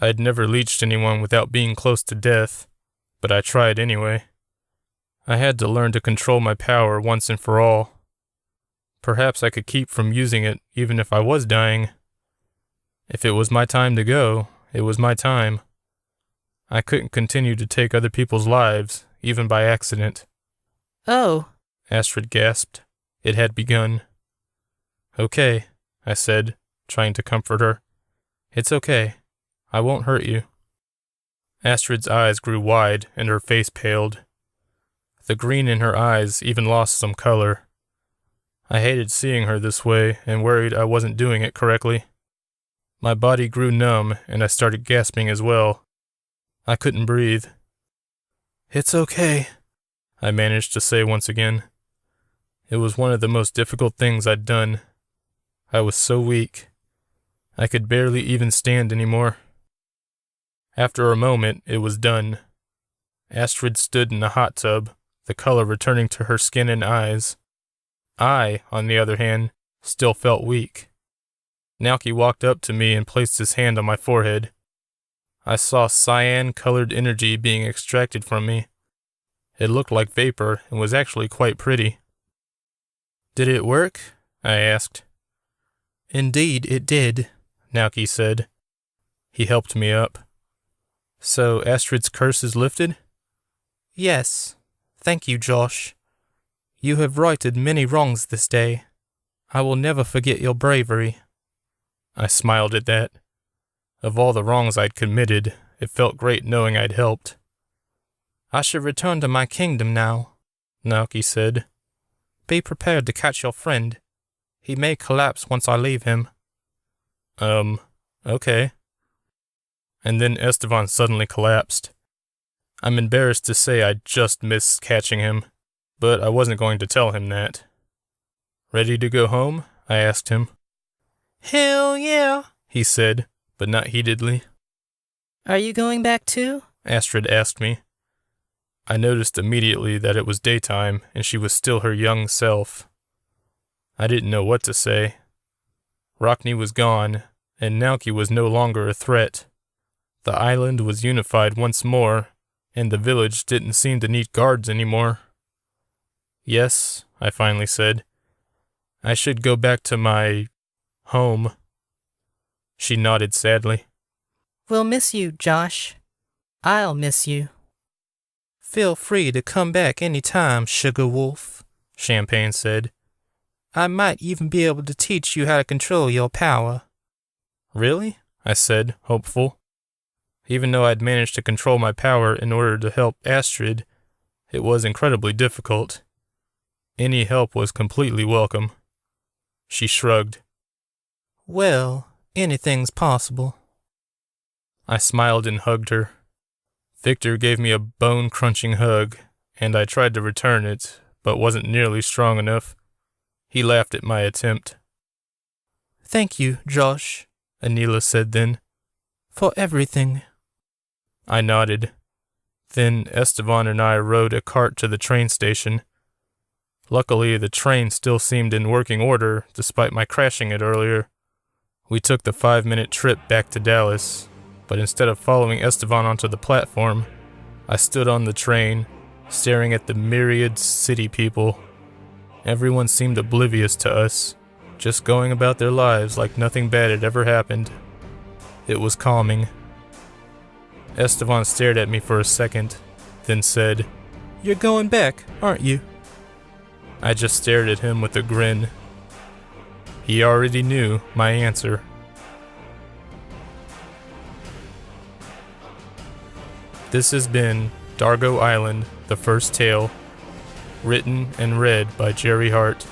I'd never leeched anyone without being close to death, but I tried anyway. I had to learn to control my power once and for all. Perhaps I could keep from using it even if I was dying. If it was my time to go, it was my time. I couldn't continue to take other people's lives, even by accident. Oh, Astrid gasped. It had begun. Okay, I said, trying to comfort her. It's okay. I won't hurt you. Astrid's eyes grew wide and her face paled. The green in her eyes even lost some color. I hated seeing her this way and worried I wasn't doing it correctly. My body grew numb and I started gasping as well. I couldn't breathe. It's okay, I managed to say once again. It was one of the most difficult things I'd done. I was so weak. I could barely even stand anymore. After a moment, it was done. Astrid stood in the hot tub, the color returning to her skin and eyes. I, on the other hand, still felt weak. Naoki walked up to me and placed his hand on my forehead. I saw cyan-colored energy being extracted from me. It looked like vapor and was actually quite pretty. Did it work? I asked. Indeed, it did, Naoki said. He helped me up. So Astrid's curse is lifted? Yes. Thank you, Josh. You have righted many wrongs this day. I will never forget your bravery. I smiled at that. Of all the wrongs I'd committed, it felt great knowing I'd helped. I should return to my kingdom now, Naoki said. Be prepared to catch your friend. He may collapse once I leave him. Okay. And then Esteban suddenly collapsed. I'm embarrassed to say I just missed catching him, but I wasn't going to tell him that. Ready to go home? I asked him. Hell yeah, he said, but not heatedly. are you going back too? Astrid asked me. I noticed immediately that it was daytime and she was still her young self. I didn't know what to say. Rockney was gone, and Naoki was no longer a threat. The island was unified once more, and the village didn't seem to need guards anymore. Yes, I finally said. I should go back to my home. She nodded sadly. We'll miss you, Josh. I'll miss you. Feel free to come back any time, Sugar Wolf, Champagne said. I might even be able to teach you how to control your power. Really? I said, hopeful. Even though I'd managed to control my power in order to help Astrid, it was incredibly difficult. Any help was completely welcome. She shrugged. Well, anything's possible. I smiled and hugged her. Victor gave me a bone-crunching hug, and I tried to return it, but wasn't nearly strong enough. He laughed at my attempt. Thank you, Josh, Anila said then, for everything. I nodded. Then Esteban and I rode a cart to the train station. Luckily, the train still seemed in working order, despite my crashing it earlier. We took the 5-minute trip back to Dallas, but instead of following Esteban onto the platform, I stood on the train, staring at the myriad city people. Everyone seemed oblivious to us, just going about their lives like nothing bad had ever happened. It was calming. Esteban stared at me for a second, then said, You're going back, aren't you? I just stared at him with a grin. He already knew my answer. This has been Dargo Island, the First Tale, written and read by Jerry Hart.